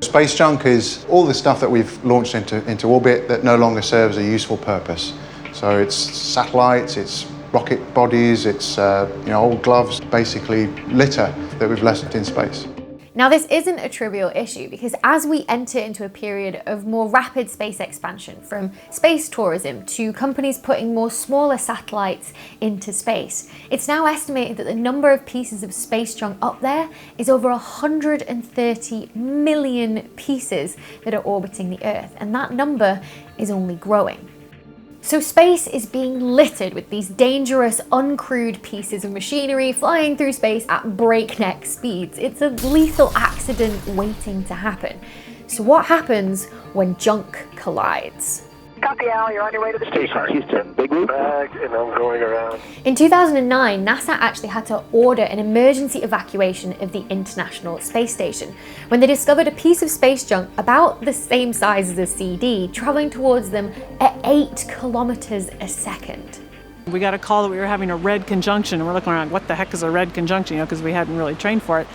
Space junk is all the stuff that we've launched into orbit that no longer serves a useful purpose. So it's satellites, it's rocket bodies, it's old gloves, basically litter that we've left in space. Now, this isn't a trivial issue because as we enter into a period of more rapid space expansion, from space tourism to companies putting more smaller satellites into space, it's now estimated that the number of pieces of space junk up there is over 130 million pieces that are orbiting the Earth, and that number is only growing. So space is being littered with these dangerous, uncrewed pieces of machinery flying through space at breakneck speeds. It's a lethal accident waiting to happen. So what happens when junk collides? Copy, Al, you're on your way to the station. Houston, big loop bag, and I'm going around. In 2009, NASA actually had to order an emergency evacuation of the International Space Station when they discovered a piece of space junk about the same size as a CD traveling towards them at 8 kilometers a second. We got a call that we were having a red conjunction, and we're looking around, what the heck is a red conjunction, because we hadn't really trained for it.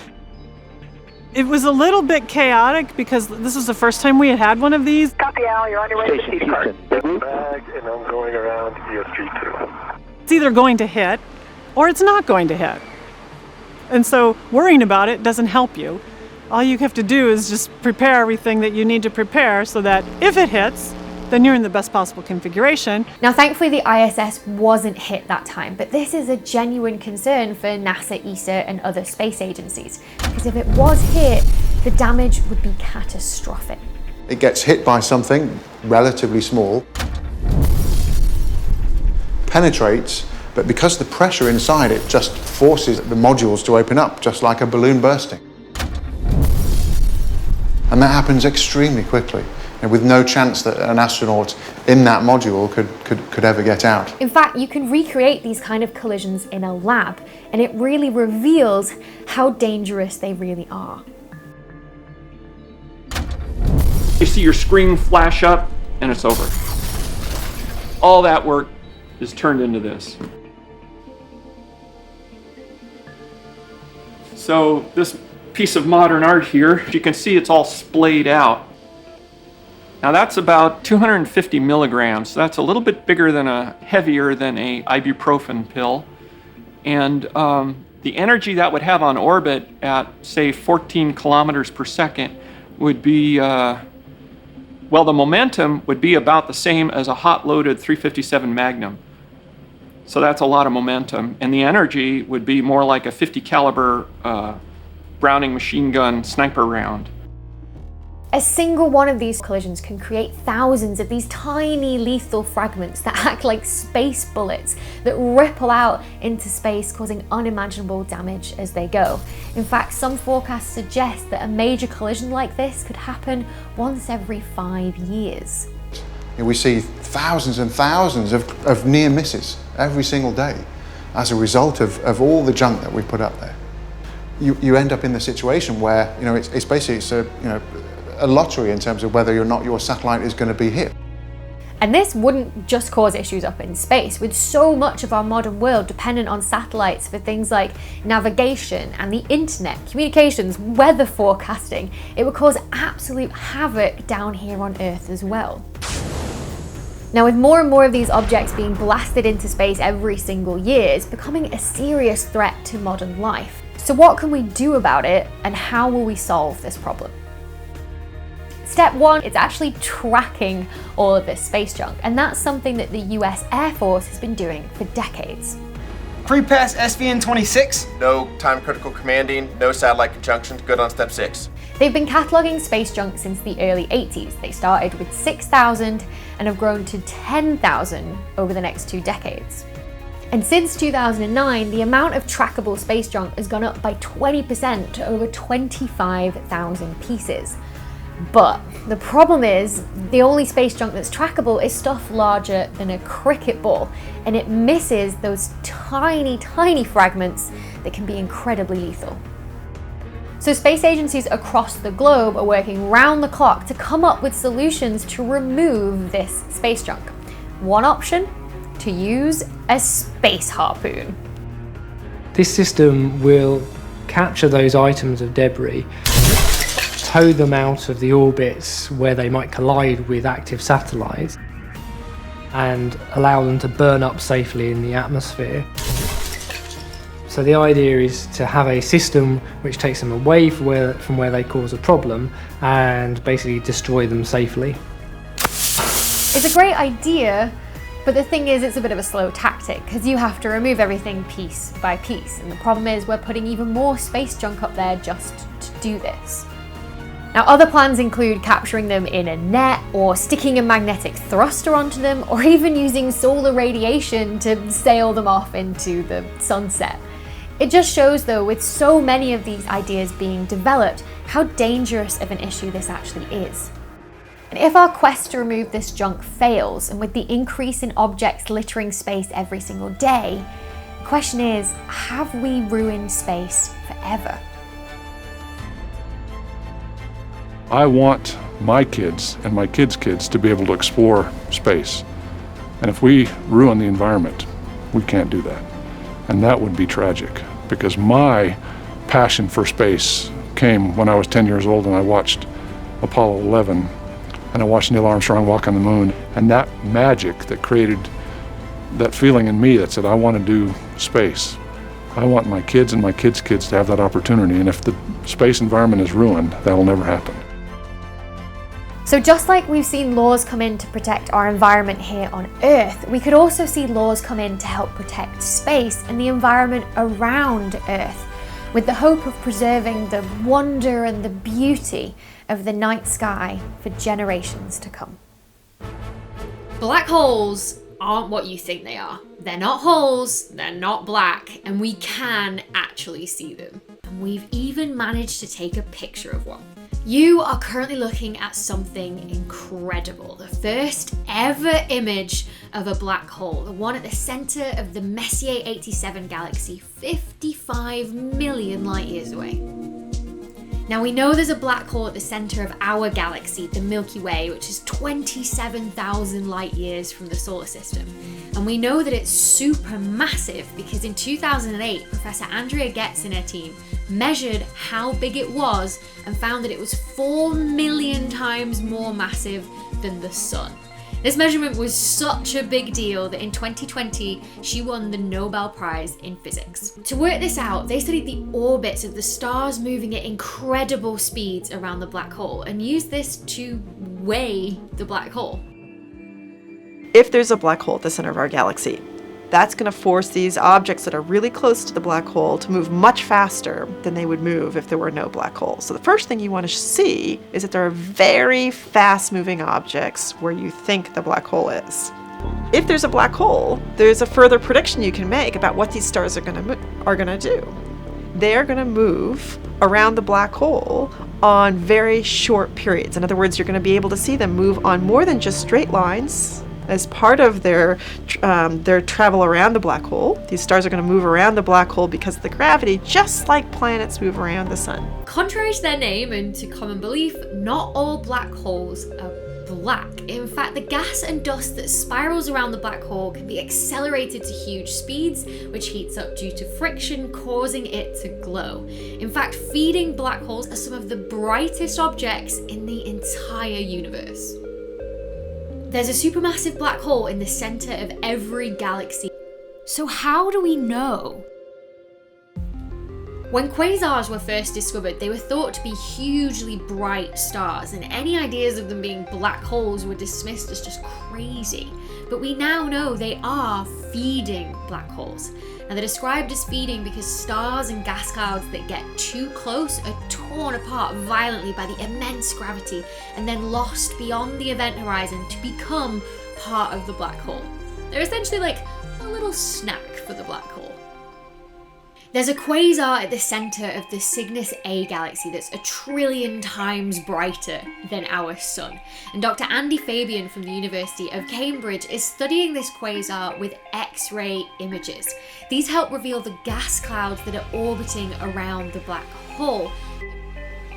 It was a little bit chaotic because this was the first time we had had one of these. Copy, Al, you're on your way to the station. Houston, big loop bag, and I'm going around ESG2. It's either going to hit or it's not going to hit. And so worrying about it doesn't help you. All you have to do is just prepare everything that you need to prepare so that if it hits, then you're in the best possible configuration. Now, thankfully, the ISS wasn't hit that time, but this is a genuine concern for NASA, ESA, and other space agencies, because if it was hit, the damage would be catastrophic. It gets hit by something relatively small, penetrates, but because the pressure inside it just forces the modules to open up, just like a balloon bursting. And that happens extremely quickly, and with no chance that an astronaut in that module could ever get out. In fact, you can recreate these kind of collisions in a lab, and it really reveals how dangerous they really are. You see your screen flash up, and it's over. All that work is turned into this. So this piece of modern art here, you can see it's all splayed out. Now that's about 250 milligrams. So that's a little bit bigger than heavier than a ibuprofen pill. And the energy that would have on orbit at, say, 14 kilometers per second would be, well, the momentum would be about the same as a hot-loaded 357 Magnum. So that's a lot of momentum. And the energy would be more like a 50 caliber Browning machine gun sniper round. A single one of these collisions can create thousands of these tiny lethal fragments that act like space bullets that ripple out into space, causing unimaginable damage as they go. In fact, some forecasts suggest that a major collision like this could happen once every 5 years. We see thousands and thousands of near misses every single day as a result of all the junk that we put up there. You end up in the situation where it's basically a lottery in terms of whether or not your satellite is going to be hit. And this wouldn't just cause issues up in space. With so much of our modern world dependent on satellites for things like navigation and the internet, communications, weather forecasting, it would cause absolute havoc down here on Earth as well. Now, with more and more of these objects being blasted into space every single year, it's becoming a serious threat to modern life. So what can we do about it, and how will we solve this problem? Step one is actually tracking all of this space junk, and that's something that the US Air Force has been doing for decades. Pre-pass SVN 26. No time-critical commanding, no satellite conjunction, good on step 6. They've been cataloguing space junk since the early 80s. They started with 6,000 and have grown to 10,000 over the next 2 decades. And since 2009, the amount of trackable space junk has gone up by 20% to over 25,000 pieces. But the problem is, the only space junk that's trackable is stuff larger than a cricket ball, and it misses those tiny, tiny fragments that can be incredibly lethal. So space agencies across the globe are working round the clock to come up with solutions to remove this space junk. One option? To use a space harpoon. This system will capture those items of debris, tow them out of the orbits where they might collide with active satellites, and allow them to burn up safely in the atmosphere. So the idea is to have a system which takes them away from where they cause a problem and basically destroy them safely. It's a great idea, but the thing is, it's a bit of a slow tactic because you have to remove everything piece by piece. And the problem is we're putting even more space junk up there just to do this. Now, other plans include capturing them in a net or sticking a magnetic thruster onto them, or even using solar radiation to sail them off into the sunset. It just shows, though, with so many of these ideas being developed, how dangerous of an issue this actually is. And if our quest to remove this junk fails, and with the increase in objects littering space every single day, the question is, have we ruined space forever? I want my kids and my kids' kids to be able to explore space. And if we ruin the environment, we can't do that. And that would be tragic, because my passion for space came when I was 10 years old and I watched Apollo 11 and I watched Neil Armstrong walk on the moon. And that magic that created that feeling in me that said, I want to do space, I want my kids and my kids' kids to have that opportunity, and if the space environment is ruined, that'll never happen. So just like we've seen laws come in to protect our environment here on Earth, we could also see laws come in to help protect space and the environment around Earth, with the hope of preserving the wonder and the beauty of the night sky for generations to come. Black holes aren't what you think they are. They're not holes, they're not black, and we can actually see them. And we've even managed to take a picture of one. You are currently looking at something incredible. The first ever image of a black hole, the one at the center of the Messier 87 galaxy, 55 million light years away. Now we know there's a black hole at the center of our galaxy, the Milky Way, which is 27,000 light years from the solar system. And we know that it's super massive because in 2008, Professor Andrea Getz and her team measured how big it was and found that it was 4 million times more massive than the sun. This measurement was such a big deal that in 2020, she won the Nobel Prize in Physics. To work this out, they studied the orbits of the stars moving at incredible speeds around the black hole and used this to weigh the black hole. If there's a black hole at the center of our galaxy, that's going to force these objects that are really close to the black hole to move much faster than they would move if there were no black hole. So the first thing you want to see is that there are very fast-moving objects where you think the black hole is. If there's a black hole, there's a further prediction you can make about what these stars are going to do. They're going to move around the black hole on very short periods. In other words, you're going to be able to see them move on more than just straight lines. As part of their travel around the black hole, these stars are going to move around the black hole because of the gravity, just like planets move around the sun. Contrary to their name and to common belief, not all black holes are black. In fact, the gas and dust that spirals around the black hole can be accelerated to huge speeds, which heats up due to friction, causing it to glow. In fact, feeding black holes are some of the brightest objects in the entire universe. There's a supermassive black hole in the center of every galaxy. So how do we know? When quasars were first discovered, they were thought to be hugely bright stars, and any ideas of them being black holes were dismissed as just crazy. But we now know they are feeding black holes. Now they're described as feeding because stars and gas clouds that get too close are torn apart violently by the immense gravity and then lost beyond the event horizon to become part of the black hole. They're essentially like a little snack for the black hole. There's a quasar at the center of the Cygnus A galaxy that's 1 trillion times brighter than our sun. And Dr. Andy Fabian from the University of Cambridge is studying this quasar with X-ray images. These help reveal the gas clouds that are orbiting around the black hole.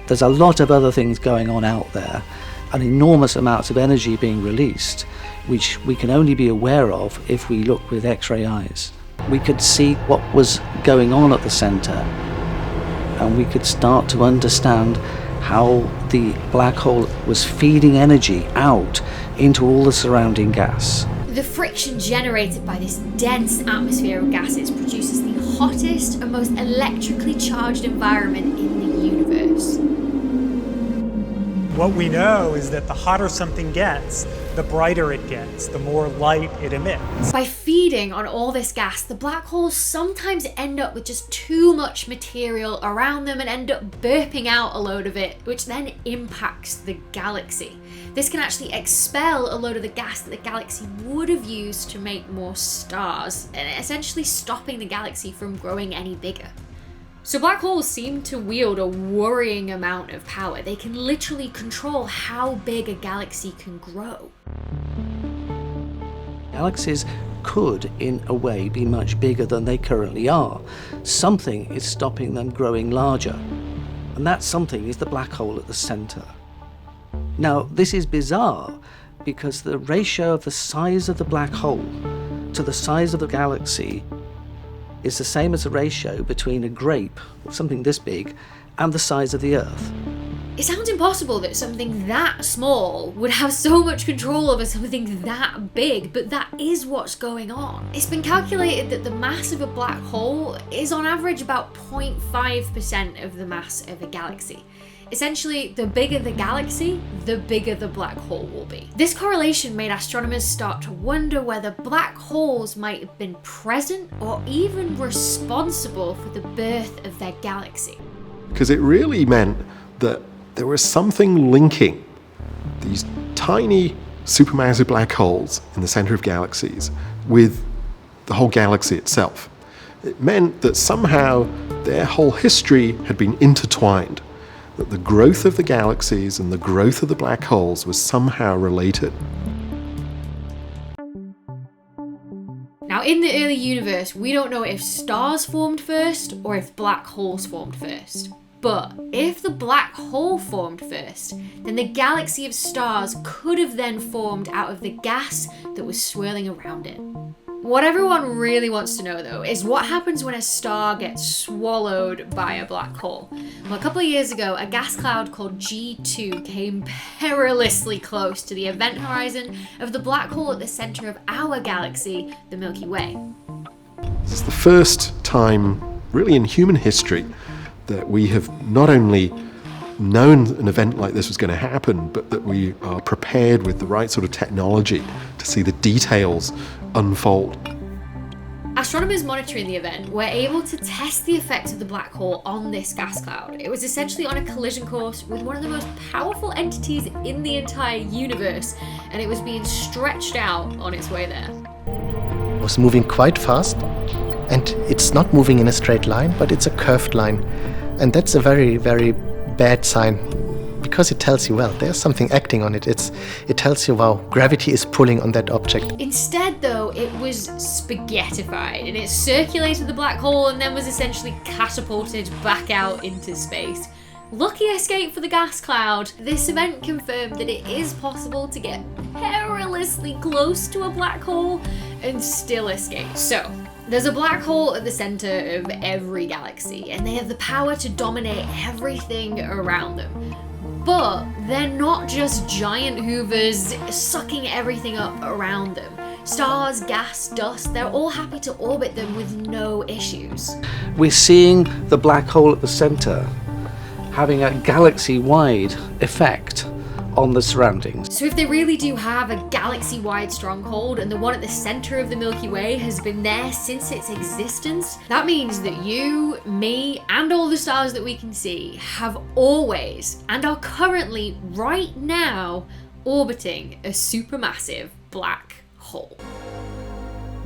There's a lot of other things going on out there, and enormous amounts of energy being released, which we can only be aware of if we look with X-ray eyes. We could see what was going on at the center, and we could start to understand how the black hole was feeding energy out into all the surrounding gas. The friction generated by this dense atmosphere of gases produces the hottest and most electrically charged environment in the universe. What we know is that the hotter something gets, the brighter it gets, the more light it emits. By feeding on all this gas, the black holes sometimes end up with just too much material around them and end up burping out a load of it, which then impacts the galaxy. This can actually expel a load of the gas that the galaxy would have used to make more stars, and essentially stopping the galaxy from growing any bigger. So black holes seem to wield a worrying amount of power. They can literally control how big a galaxy can grow. Galaxies could, in a way, be much bigger than they currently are. Something is stopping them growing larger, and that something is the black hole at the center. Now, this is bizarre because the ratio of the size of the black hole to the size of the galaxy is the same as the ratio between a grape, something this big, and the size of the Earth. It sounds impossible that something that small would have so much control over something that big, but that is what's going on. It's been calculated that the mass of a black hole is on average about 0.5% of the mass of a galaxy. Essentially, the bigger the galaxy, the bigger the black hole will be. This correlation made astronomers start to wonder whether black holes might have been present or even responsible for the birth of their galaxy. Because it really meant that there was something linking these tiny supermassive black holes in the center of galaxies with the whole galaxy itself. It meant that somehow their whole history had been intertwined, that the growth of the galaxies and the growth of the black holes was somehow related. Now, in the early universe, we don't know if stars formed first or if black holes formed first. But if the black hole formed first, then the galaxy of stars could have then formed out of the gas that was swirling around it. What everyone really wants to know, though, is what happens when a star gets swallowed by a black hole. Well, a couple of years ago, a gas cloud called G2 came perilously close to the event horizon of the black hole at the center of our galaxy, the Milky Way. It's the first time, really in human history, that we have not only known an event like this was going to happen, but that we are prepared with the right sort of technology to see the details unfold. Astronomers monitoring the event were able to test the effects of the black hole on this gas cloud. It was essentially on a collision course with one of the most powerful entities in the entire universe, and it was being stretched out on its way there. It was moving quite fast, and it's not moving in a straight line, but it's a curved line. And that's a very, very bad sign, because it tells you, well, there's something acting on it. It tells you, wow, gravity is pulling on that object. Instead, though, it was spaghettified, and it circulated the black hole and then was essentially catapulted back out into space. Lucky escape for the gas cloud. This event confirmed that it is possible to get perilously close to a black hole and still escape. So, there's a black hole at the center of every galaxy, and they have the power to dominate everything around them. But they're not just giant hoovers sucking everything up around them. Stars, gas, dust, they're all happy to orbit them with no issues. We're seeing the black hole at the center having a galaxy-wide effect on the surroundings. So if they really do have a galaxy-wide stronghold, and the one at the center of the Milky Way has been there since its existence, that means that you, me, and all the stars that we can see have always, and are currently, right now, orbiting a supermassive black hole.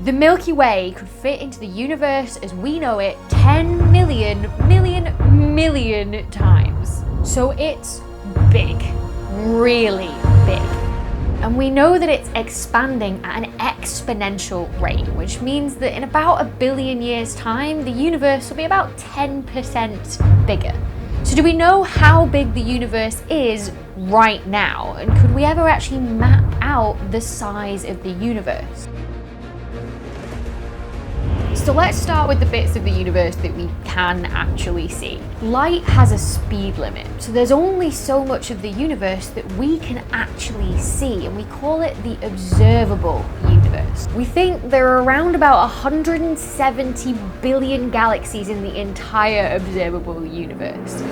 The Milky Way could fit into the universe as we know it 10 million times. So it's big. Really big. And we know that it's expanding at an exponential rate, which means that in about 1 billion years' time, the universe will be about 10% bigger. So do we know how big the universe is right now? And could we ever actually map out the size of the universe? So let's start with the bits of the universe that we can actually see. Light has a speed limit, so there's only so much of the universe that we can actually see, and we call it the observable universe. We think there are around about 170 billion galaxies in the entire observable universe.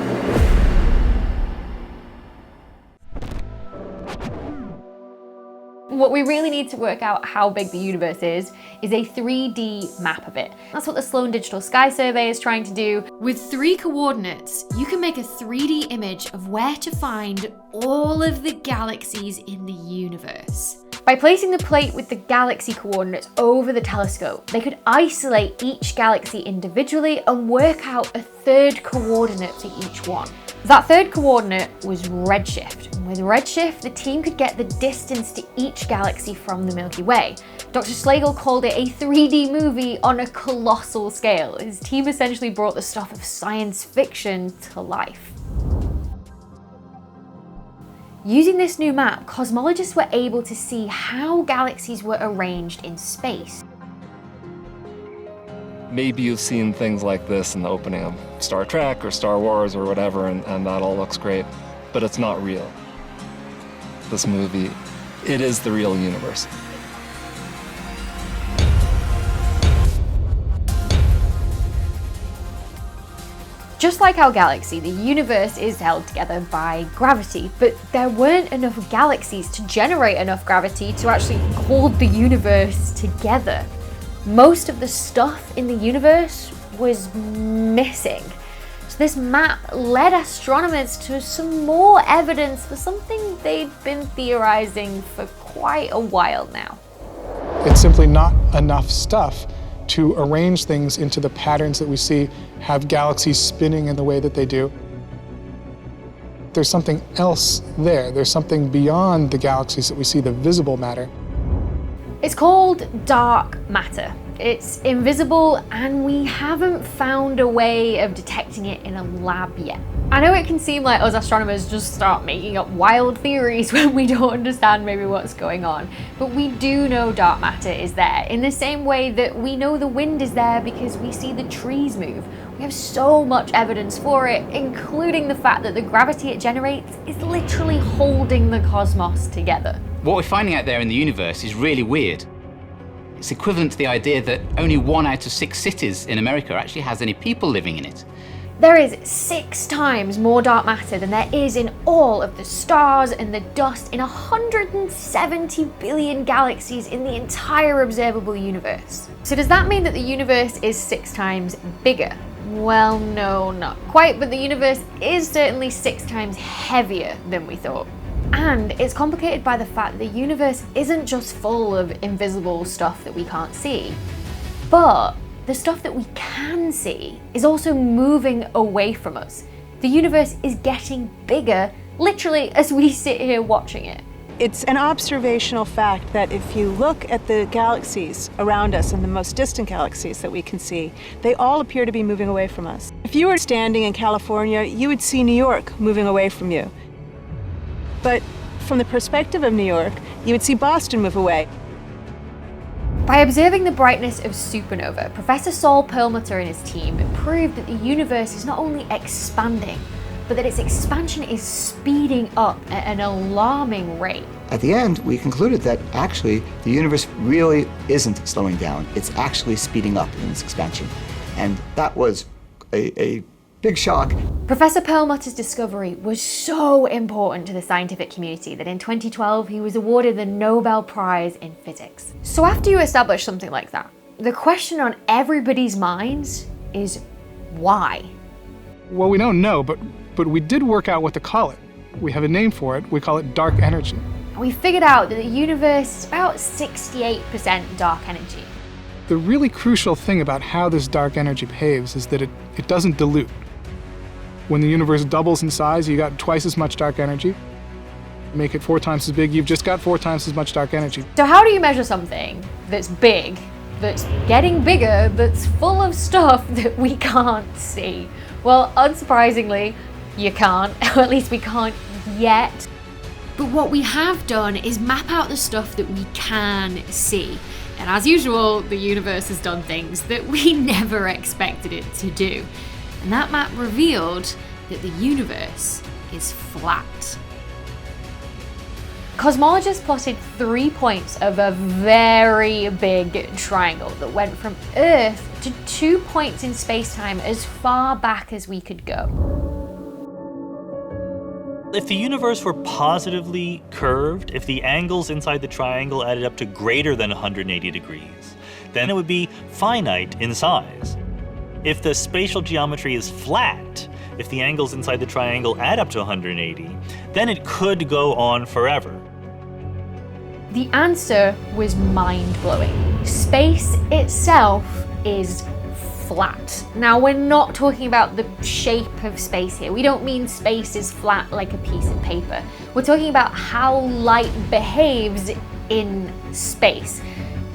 What we really need to work out how big the universe is a 3D map of it. That's what the Sloan Digital Sky Survey is trying to do. With 3 coordinates, you can make a 3D image of where to find all of the galaxies in the universe. By placing the plate with the galaxy coordinates over the telescope, they could isolate each galaxy individually and work out a 3rd coordinate for each one. That 3rd coordinate was redshift. And with redshift, the team could get the distance to each galaxy from the Milky Way. Dr. Slagle called it a 3D movie on a colossal scale. His team essentially brought the stuff of science fiction to life. Using this new map, cosmologists were able to see how galaxies were arranged in space. Maybe you've seen things like this in the opening of Star Trek or Star Wars or whatever, and that all looks great. but it's not real. This movie, it is the real universe. Just like our galaxy, the universe is held together by gravity, but there weren't enough galaxies to generate enough gravity to actually hold the universe together. Most of the stuff in the universe was missing. So this map led astronomers to some more evidence for something they'd been theorizing for quite a while now. It's simply not enough stuff to arrange things into the patterns that we see, have galaxies spinning in the way that they do. There's something else there. There's something beyond the galaxies that we see, the visible matter. It's called dark matter. It's invisible, and we haven't found a way of detecting it in a lab yet. I know it can seem like us astronomers just start making up wild theories when we don't understand maybe what's going on, but we do know dark matter is there, in the same way that we know the wind is there because we see the trees move. We have so much evidence for it, including the fact that the gravity it generates is literally holding the cosmos together. What we're finding out there in the universe is really weird. It's equivalent to the idea that only 1 out of 6 cities in America actually has any people living in it. There is 6 times more dark matter than there is in all of the stars and the dust in 170 billion galaxies in the entire observable universe. So does that mean that the universe is 6 times bigger? Well, no, not quite, but the universe is certainly 6 times heavier than we thought. And it's complicated by the fact that the universe isn't just full of invisible stuff that we can't see, but the stuff that we can see is also moving away from us. The universe is getting bigger, literally, as we sit here watching it. It's an observational fact that if you look at the galaxies around us and the most distant galaxies that we can see, they all appear to be moving away from us. If you were standing in California, you would see New York moving away from you. But from the perspective of New York, you would see Boston move away. By observing the brightness of supernova, Professor Saul Perlmutter and his team proved that the universe is not only expanding, but that its expansion is speeding up at an alarming rate. At the end, we concluded that actually the universe really isn't slowing down. It's actually speeding up in its expansion. And that was a big shock. Professor Perlmutter's discovery was so important to the scientific community that in 2012 he was awarded the Nobel Prize in Physics. So after you establish something like that, the question on everybody's minds is why? Well, we don't know, but we did work out what to call it. We have a name for it. We call it dark energy. We figured out that the universe is about 68% dark energy. The really crucial thing about how this dark energy behaves is that it doesn't dilute. When the universe doubles in size, you got twice as much dark energy. Make it 4 times as big, you've just got 4 times as much dark energy. So how do you measure something that's big, that's getting bigger, that's full of stuff that we can't see? Well, unsurprisingly, you can't, or at least we can't yet. But what we have done is map out the stuff that we can see. And as usual, the universe has done things that we never expected it to do. And that map revealed that the universe is flat. Cosmologists plotted 3 points of a very big triangle that went from Earth to 2 points in space-time as far back as we could go. If the universe were positively curved, if the angles inside the triangle added up to greater than 180 degrees, then it would be finite in size. If the spatial geometry is flat, if the angles inside the triangle add up to 180, then it could go on forever. The answer was mind-blowing. Space itself is flat. Now, we're not talking about the shape of space here. We don't mean space is flat like a piece of paper. We're talking about how light behaves in space.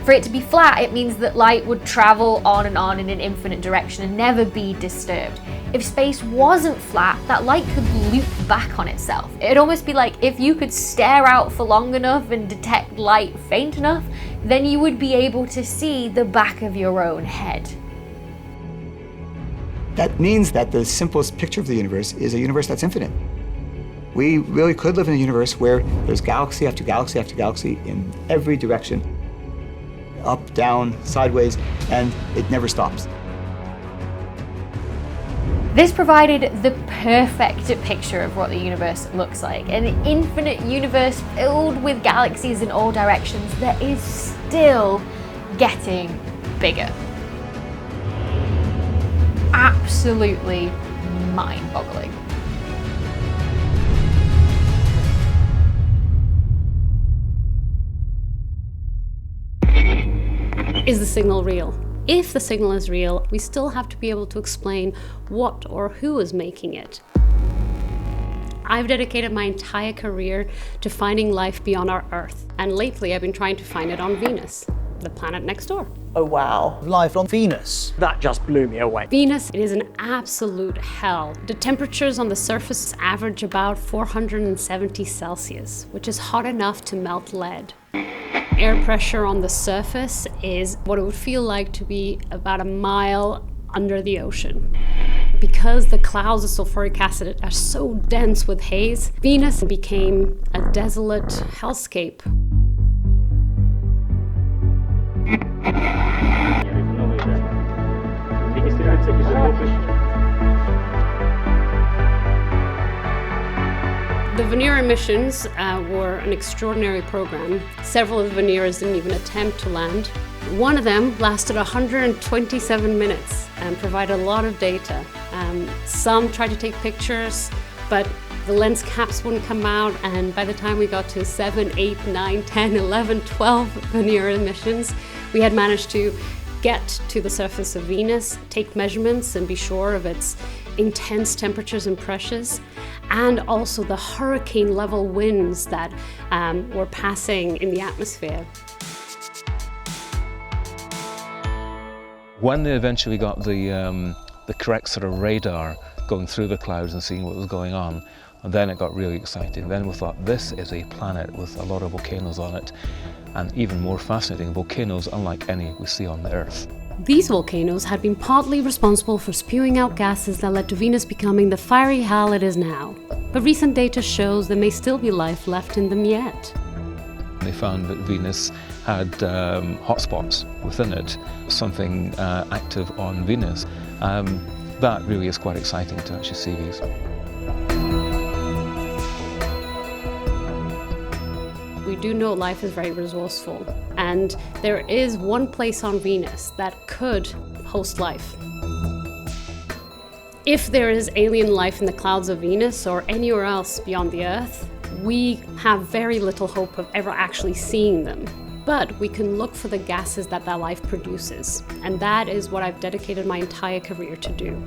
For it to be flat, it means that light would travel on and on in an infinite direction and never be disturbed. If space wasn't flat, that light could loop back on itself. It'd almost be like if you could stare out for long enough and detect light faint enough, then you would be able to see the back of your own head. That means that the simplest picture of the universe is a universe that's infinite. We really could live in a universe where there's galaxy after galaxy after galaxy in every direction, up, down, sideways, and it never stops. This provided the perfect picture of what the universe looks like. An infinite universe filled with galaxies in all directions that is still getting bigger. Absolutely mind-boggling. Is the signal real? If the signal is real, we still have to be able to explain what or who is making it. I've dedicated my entire career to finding life beyond our Earth, and lately I've been trying to find it on Venus, the planet next door. Oh wow, life on Venus. That just blew me away. Venus is an absolute hell. The temperatures on the surface average about 470 Celsius, which is hot enough to melt lead. Air pressure on the surface is what it would feel like to be about a mile under the ocean. Because the clouds of sulfuric acid are so dense with haze, Venus became a desolate hellscape. The Veneer missions were an extraordinary program. Several of the Veneers didn't even attempt to land. One of them lasted 127 minutes and provided a lot of data. Some tried to take pictures, but the lens caps wouldn't come out, and by the time we got to 7, 8, 9, 10, 11, 12 Veneer missions, we had managed to get to the surface of Venus, take measurements and be sure of its intense temperatures and pressures, and also the hurricane level winds that were passing in the atmosphere. When they eventually got the correct sort of radar going through the clouds and seeing what was going on, and then it got really exciting. Then we thought, this is a planet with a lot of volcanoes on it, and even more fascinating, volcanoes unlike any we see on the Earth. These volcanoes had been partly responsible for spewing out gases that led to Venus becoming the fiery hell it is now. But recent data shows there may still be life left in them yet. They found that Venus had hotspots within it, something active on Venus. That really is quite exciting to actually see these. We do know life is very resourceful, and there is one place on Venus that could host life. If there is alien life in the clouds of Venus or anywhere else beyond the Earth, we have very little hope of ever actually seeing them. But we can look for the gases that life produces, and that is what I've dedicated my entire career to do.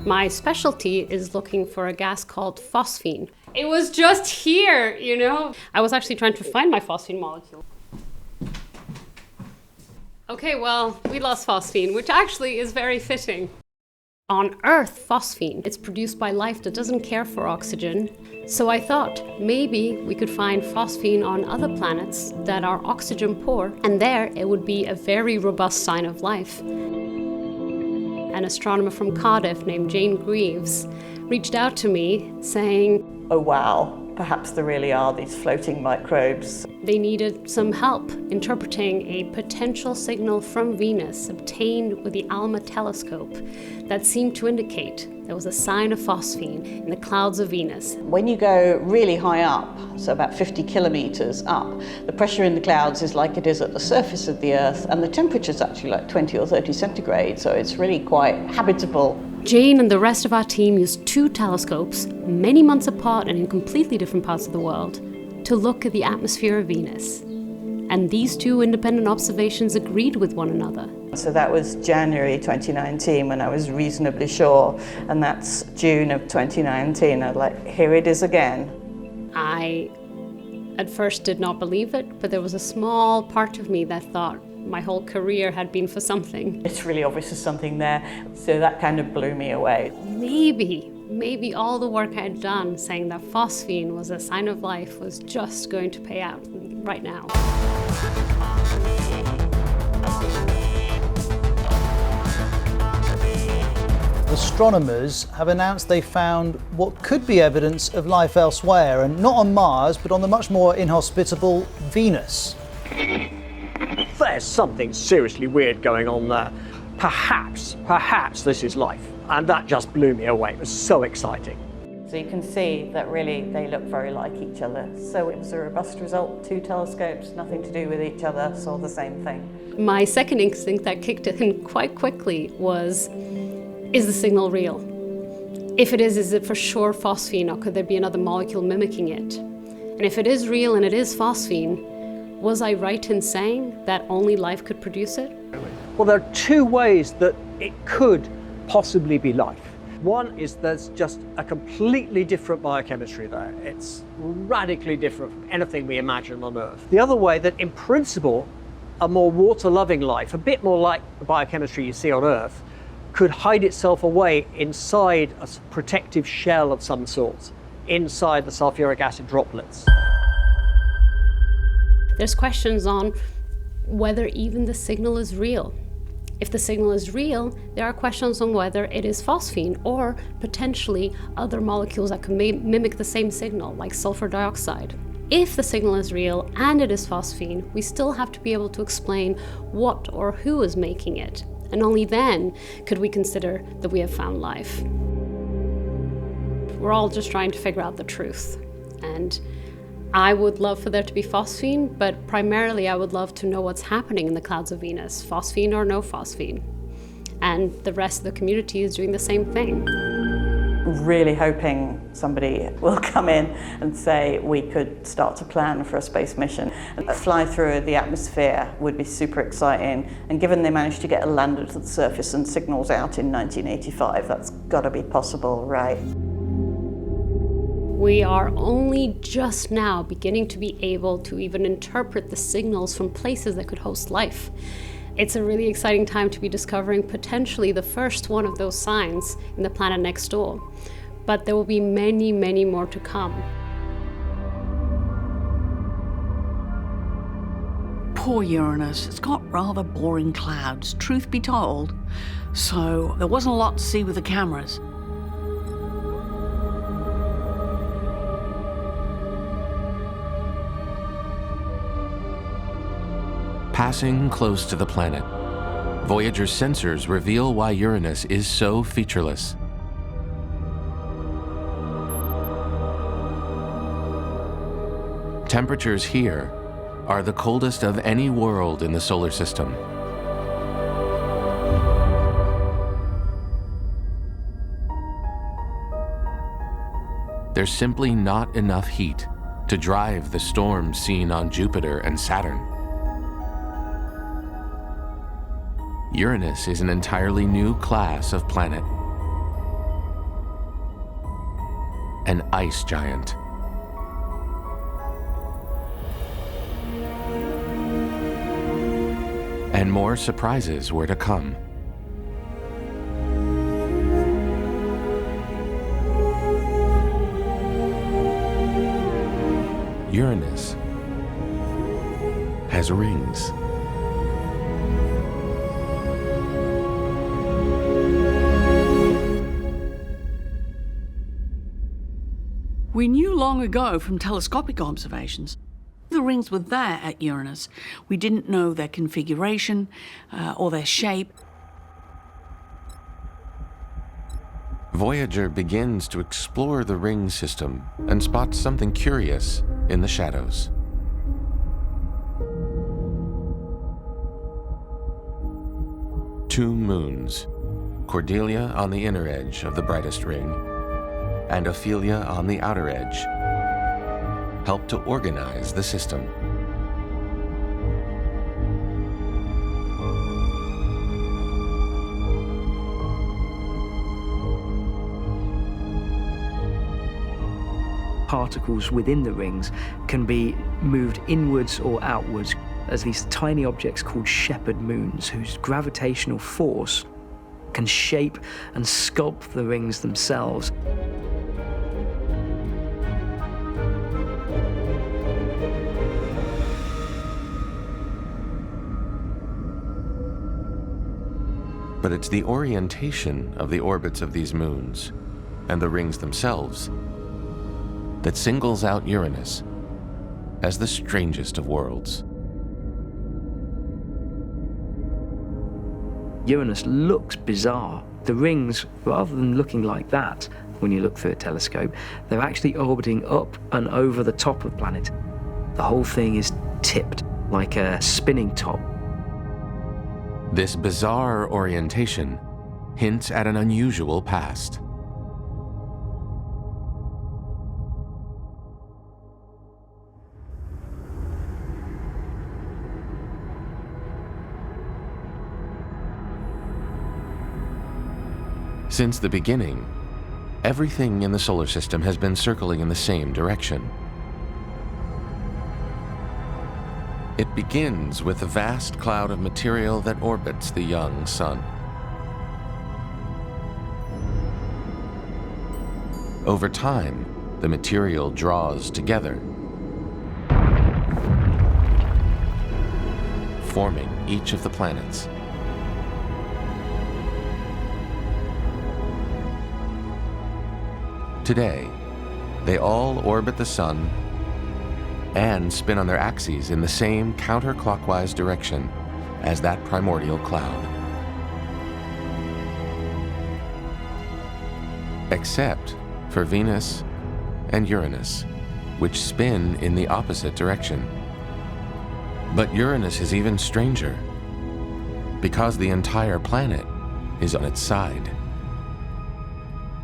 My specialty is looking for a gas called phosphine. It was just here, you know? I was actually trying to find my phosphine molecule. Okay, well, we lost phosphine, which actually is very fitting. On Earth, phosphine, it's produced by life that doesn't care for oxygen. So I thought maybe we could find phosphine on other planets that are oxygen poor, and there it would be a very robust sign of life. An astronomer from Cardiff named Jane Greaves reached out to me saying, oh wow, perhaps there really are these floating microbes. They needed some help interpreting a potential signal from Venus obtained with the ALMA telescope that seemed to indicate there was a sign of phosphine in the clouds of Venus. When you go really high up, so about 50 kilometers up, the pressure in the clouds is like it is at the surface of the Earth, and the temperature is actually like 20 or 30 centigrade, so it's really quite habitable. Jane and the rest of our team used 2 telescopes, many months apart and in completely different parts of the world, to look at the atmosphere of Venus. And these 2 independent observations agreed with one another. So that was January 2019 when I was reasonably sure, and that's June of 2019. I was like, here it is again. I at first did not believe it, but there was a small part of me that thought my whole career had been for something. It's really obvious there's something there, so that kind of blew me away. Maybe all the work I'd done saying that phosphine was a sign of life was just going to pay out right now. Astronomers have announced they found what could be evidence of life elsewhere, and not on Mars, but on the much more inhospitable Venus. There's something seriously weird going on there. Perhaps this is life. And that just blew me away. It was so exciting. So you can see that really they look very like each other. So it was a robust result. 2 telescopes, nothing to do with each other, saw the same thing. My second instinct that kicked in quite quickly was, is the signal real? If it is it for sure phosphine, or could there be another molecule mimicking it? And if it is real and it is phosphine, was I right in saying that only life could produce it? Well, there are 2 ways that it could possibly be life. One is there's just a completely different biochemistry there. It's radically different from anything we imagine on Earth. The other way, that in principle, a more water-loving life, a bit more like the biochemistry you see on Earth, could hide itself away inside a protective shell of some sort, inside the sulfuric acid droplets. There's questions on whether even the signal is real. If the signal is real, there are questions on whether it is phosphine or potentially other molecules that can mimic the same signal, like sulfur dioxide. If the signal is real and it is phosphine, we still have to be able to explain what or who is making it. And only then could we consider that we have found life. We're all just trying to figure out the truth. And I would love for there to be phosphine, but primarily I would love to know what's happening in the clouds of Venus, phosphine or no phosphine. And the rest of the community is doing the same thing. Really hoping somebody will come in and say we could start to plan for a space mission. A fly through the atmosphere would be super exciting, and given they managed to get a lander to the surface and signals out in 1985, that's got to be possible, right? We are only just now beginning to be able to even interpret the signals from places that could host life. It's a really exciting time to be discovering potentially the first one of those signs in the planet next door. But there will be many, many more to come. Poor Uranus. It's got rather boring clouds, truth be told. So there wasn't a lot to see with the cameras. Passing close to the planet, Voyager's sensors reveal why Uranus is so featureless. Temperatures here are the coldest of any world in the solar system. There's simply not enough heat to drive the storms seen on Jupiter and Saturn. Uranus is an entirely new class of planet. An ice giant. And more surprises were to come. Uranus has rings. We knew long ago from telescopic observations the rings were there at Uranus. We didn't know their configuration or their shape. Voyager begins to explore the ring system and spots something curious in the shadows. Two moons, Cordelia on the inner edge of the brightest ring, and Ophelia on the outer edge, help to organize the system. Particles within the rings can be moved inwards or outwards as these tiny objects called shepherd moons, whose gravitational force can shape and sculpt the rings themselves. But it's the orientation of the orbits of these moons and the rings themselves that singles out Uranus as the strangest of worlds. Uranus looks bizarre. The rings, rather than looking like that when you look through a telescope, they're actually orbiting up and over the top of the planet. The whole thing is tipped like a spinning top. This bizarre orientation hints at an unusual past. Since the beginning, everything in the solar system has been circling in the same direction. It begins with a vast cloud of material that orbits the young sun. Over time, the material draws together, forming each of the planets. Today, they all orbit the sun and spin on their axes in the same counterclockwise direction as that primordial cloud. Except for Venus and Uranus, which spin in the opposite direction. But Uranus is even stranger, because the entire planet is on its side.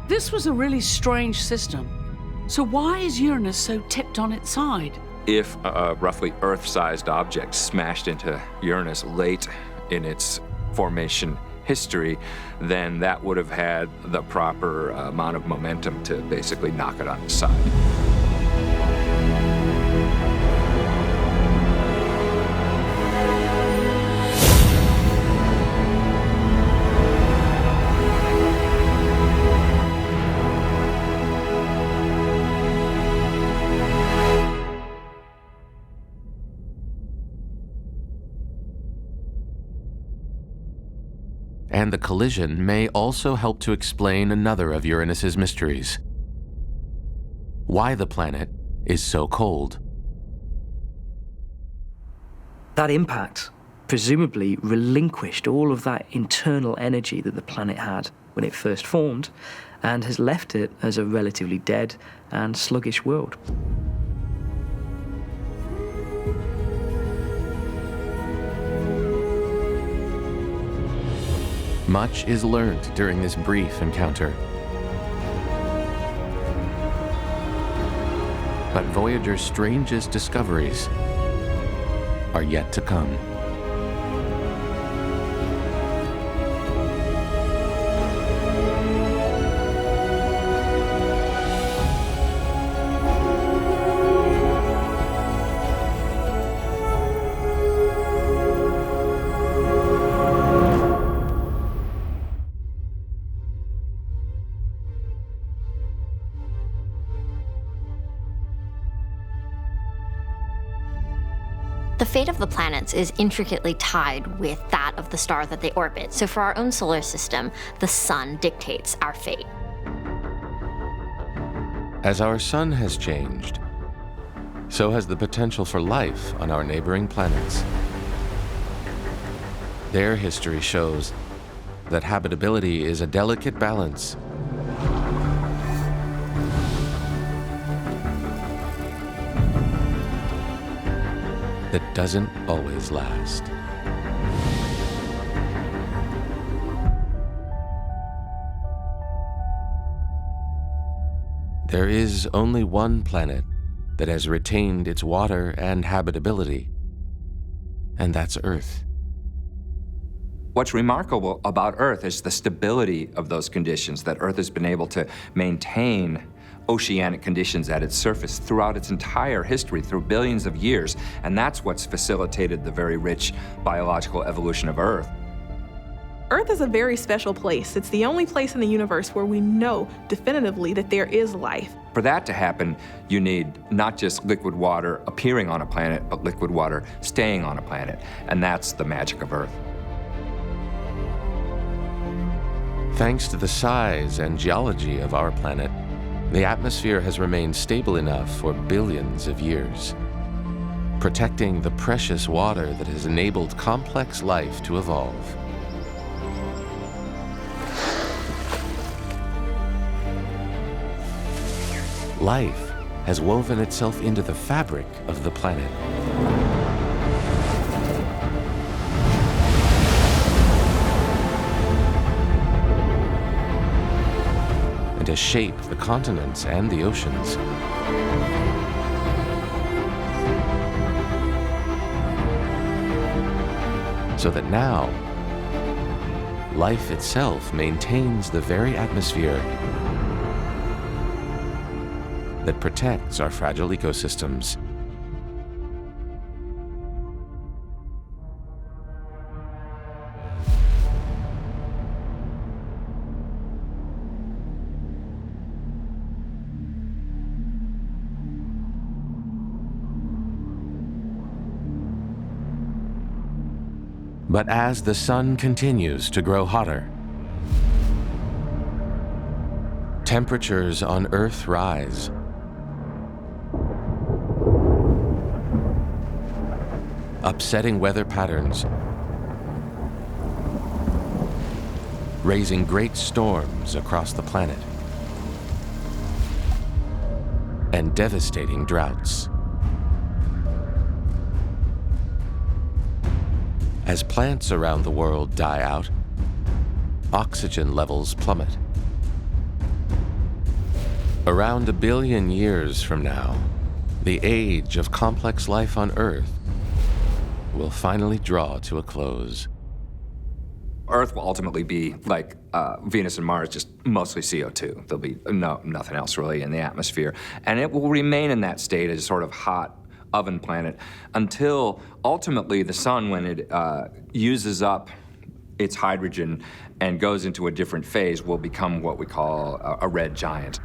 This was a really strange system. So why is Uranus so tipped on its side? If a roughly Earth-sized object smashed into Uranus late in its formation history, then that would have had the proper amount of momentum to basically knock it on its side. And the collision may also help to explain another of Uranus's mysteries: why the planet is so cold. That impact presumably relinquished all of that internal energy that the planet had when it first formed, and has left it as a relatively dead and sluggish world. Much is learned during this brief encounter. But Voyager's strangest discoveries are yet to come. The fate of the planets is intricately tied with that of the star that they orbit. So for our own solar system, the sun dictates our fate. As our sun has changed, so has the potential for life on our neighboring planets. Their history shows that habitability is a delicate balance. That doesn't always last. There is only one planet that has retained its water and habitability, and that's Earth. What's remarkable about Earth is the stability of those conditions, that Earth has been able to maintain oceanic conditions at its surface throughout its entire history, through billions of years, and that's what's facilitated the very rich biological evolution of Earth. Earth is a very special place. It's the only place in the universe where we know definitively that there is life. For that to happen, you need not just liquid water appearing on a planet, but liquid water staying on a planet, and that's the magic of Earth. thanks to the size and geology of our planet, the atmosphere has remained stable enough for billions of years, protecting the precious water that has enabled complex life to evolve. Life has woven itself into the fabric of the planet. And has shaped the continents and the oceans. So that now, life itself maintains the very atmosphere that protects our fragile ecosystems. But as the sun continues to grow hotter, temperatures on Earth rise. Upsetting weather patterns, raising great storms across the planet, and devastating droughts. As plants around the world die out, oxygen levels plummet. Around 1 billion years from now, the age of complex life on Earth will finally draw to a close. Earth will ultimately be like Venus and Mars, just mostly CO2. There'll be nothing else really in the atmosphere. And it will remain in that state as sort of hot oven planet until ultimately the sun, when it uses up its hydrogen and goes into a different phase, will become what we call a red giant.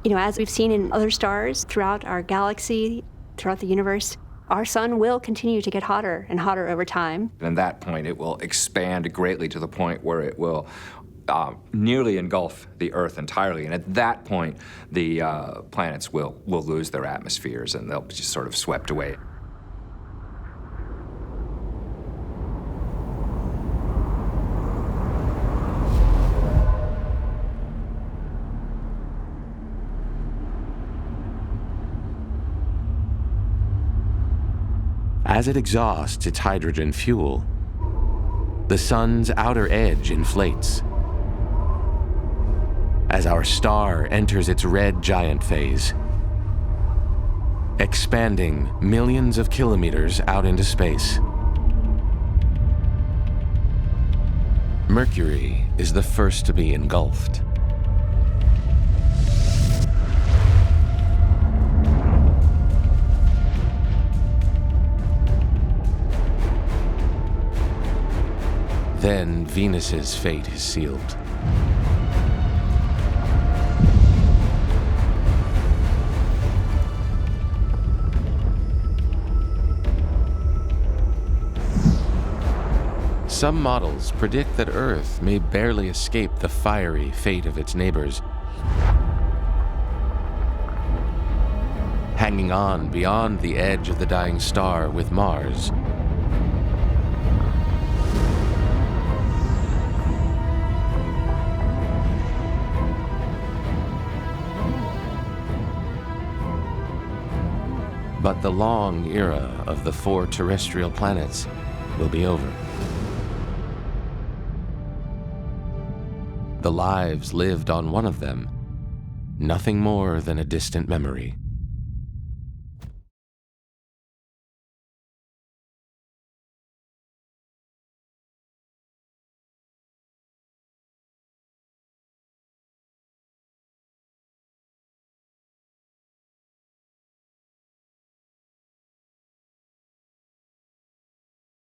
You know, as we've seen in other stars throughout our galaxy, throughout the universe, our sun will continue to get hotter and hotter over time. And at that point, it will expand greatly to the point where it will nearly engulf the Earth entirely. And at that point, the planets will lose their atmospheres and they'll be just sort of swept away. As it exhausts its hydrogen fuel, the sun's outer edge inflates. As our star enters its red giant phase, expanding millions of kilometers out into space. Mercury is the first to be engulfed. Then Venus's fate is sealed. Some models predict that Earth may barely escape the fiery fate of its neighbors, hanging on beyond the edge of the dying star with Mars. But the long era of the 4 terrestrial planets will be over. The lives lived on one of them, nothing more than a distant memory.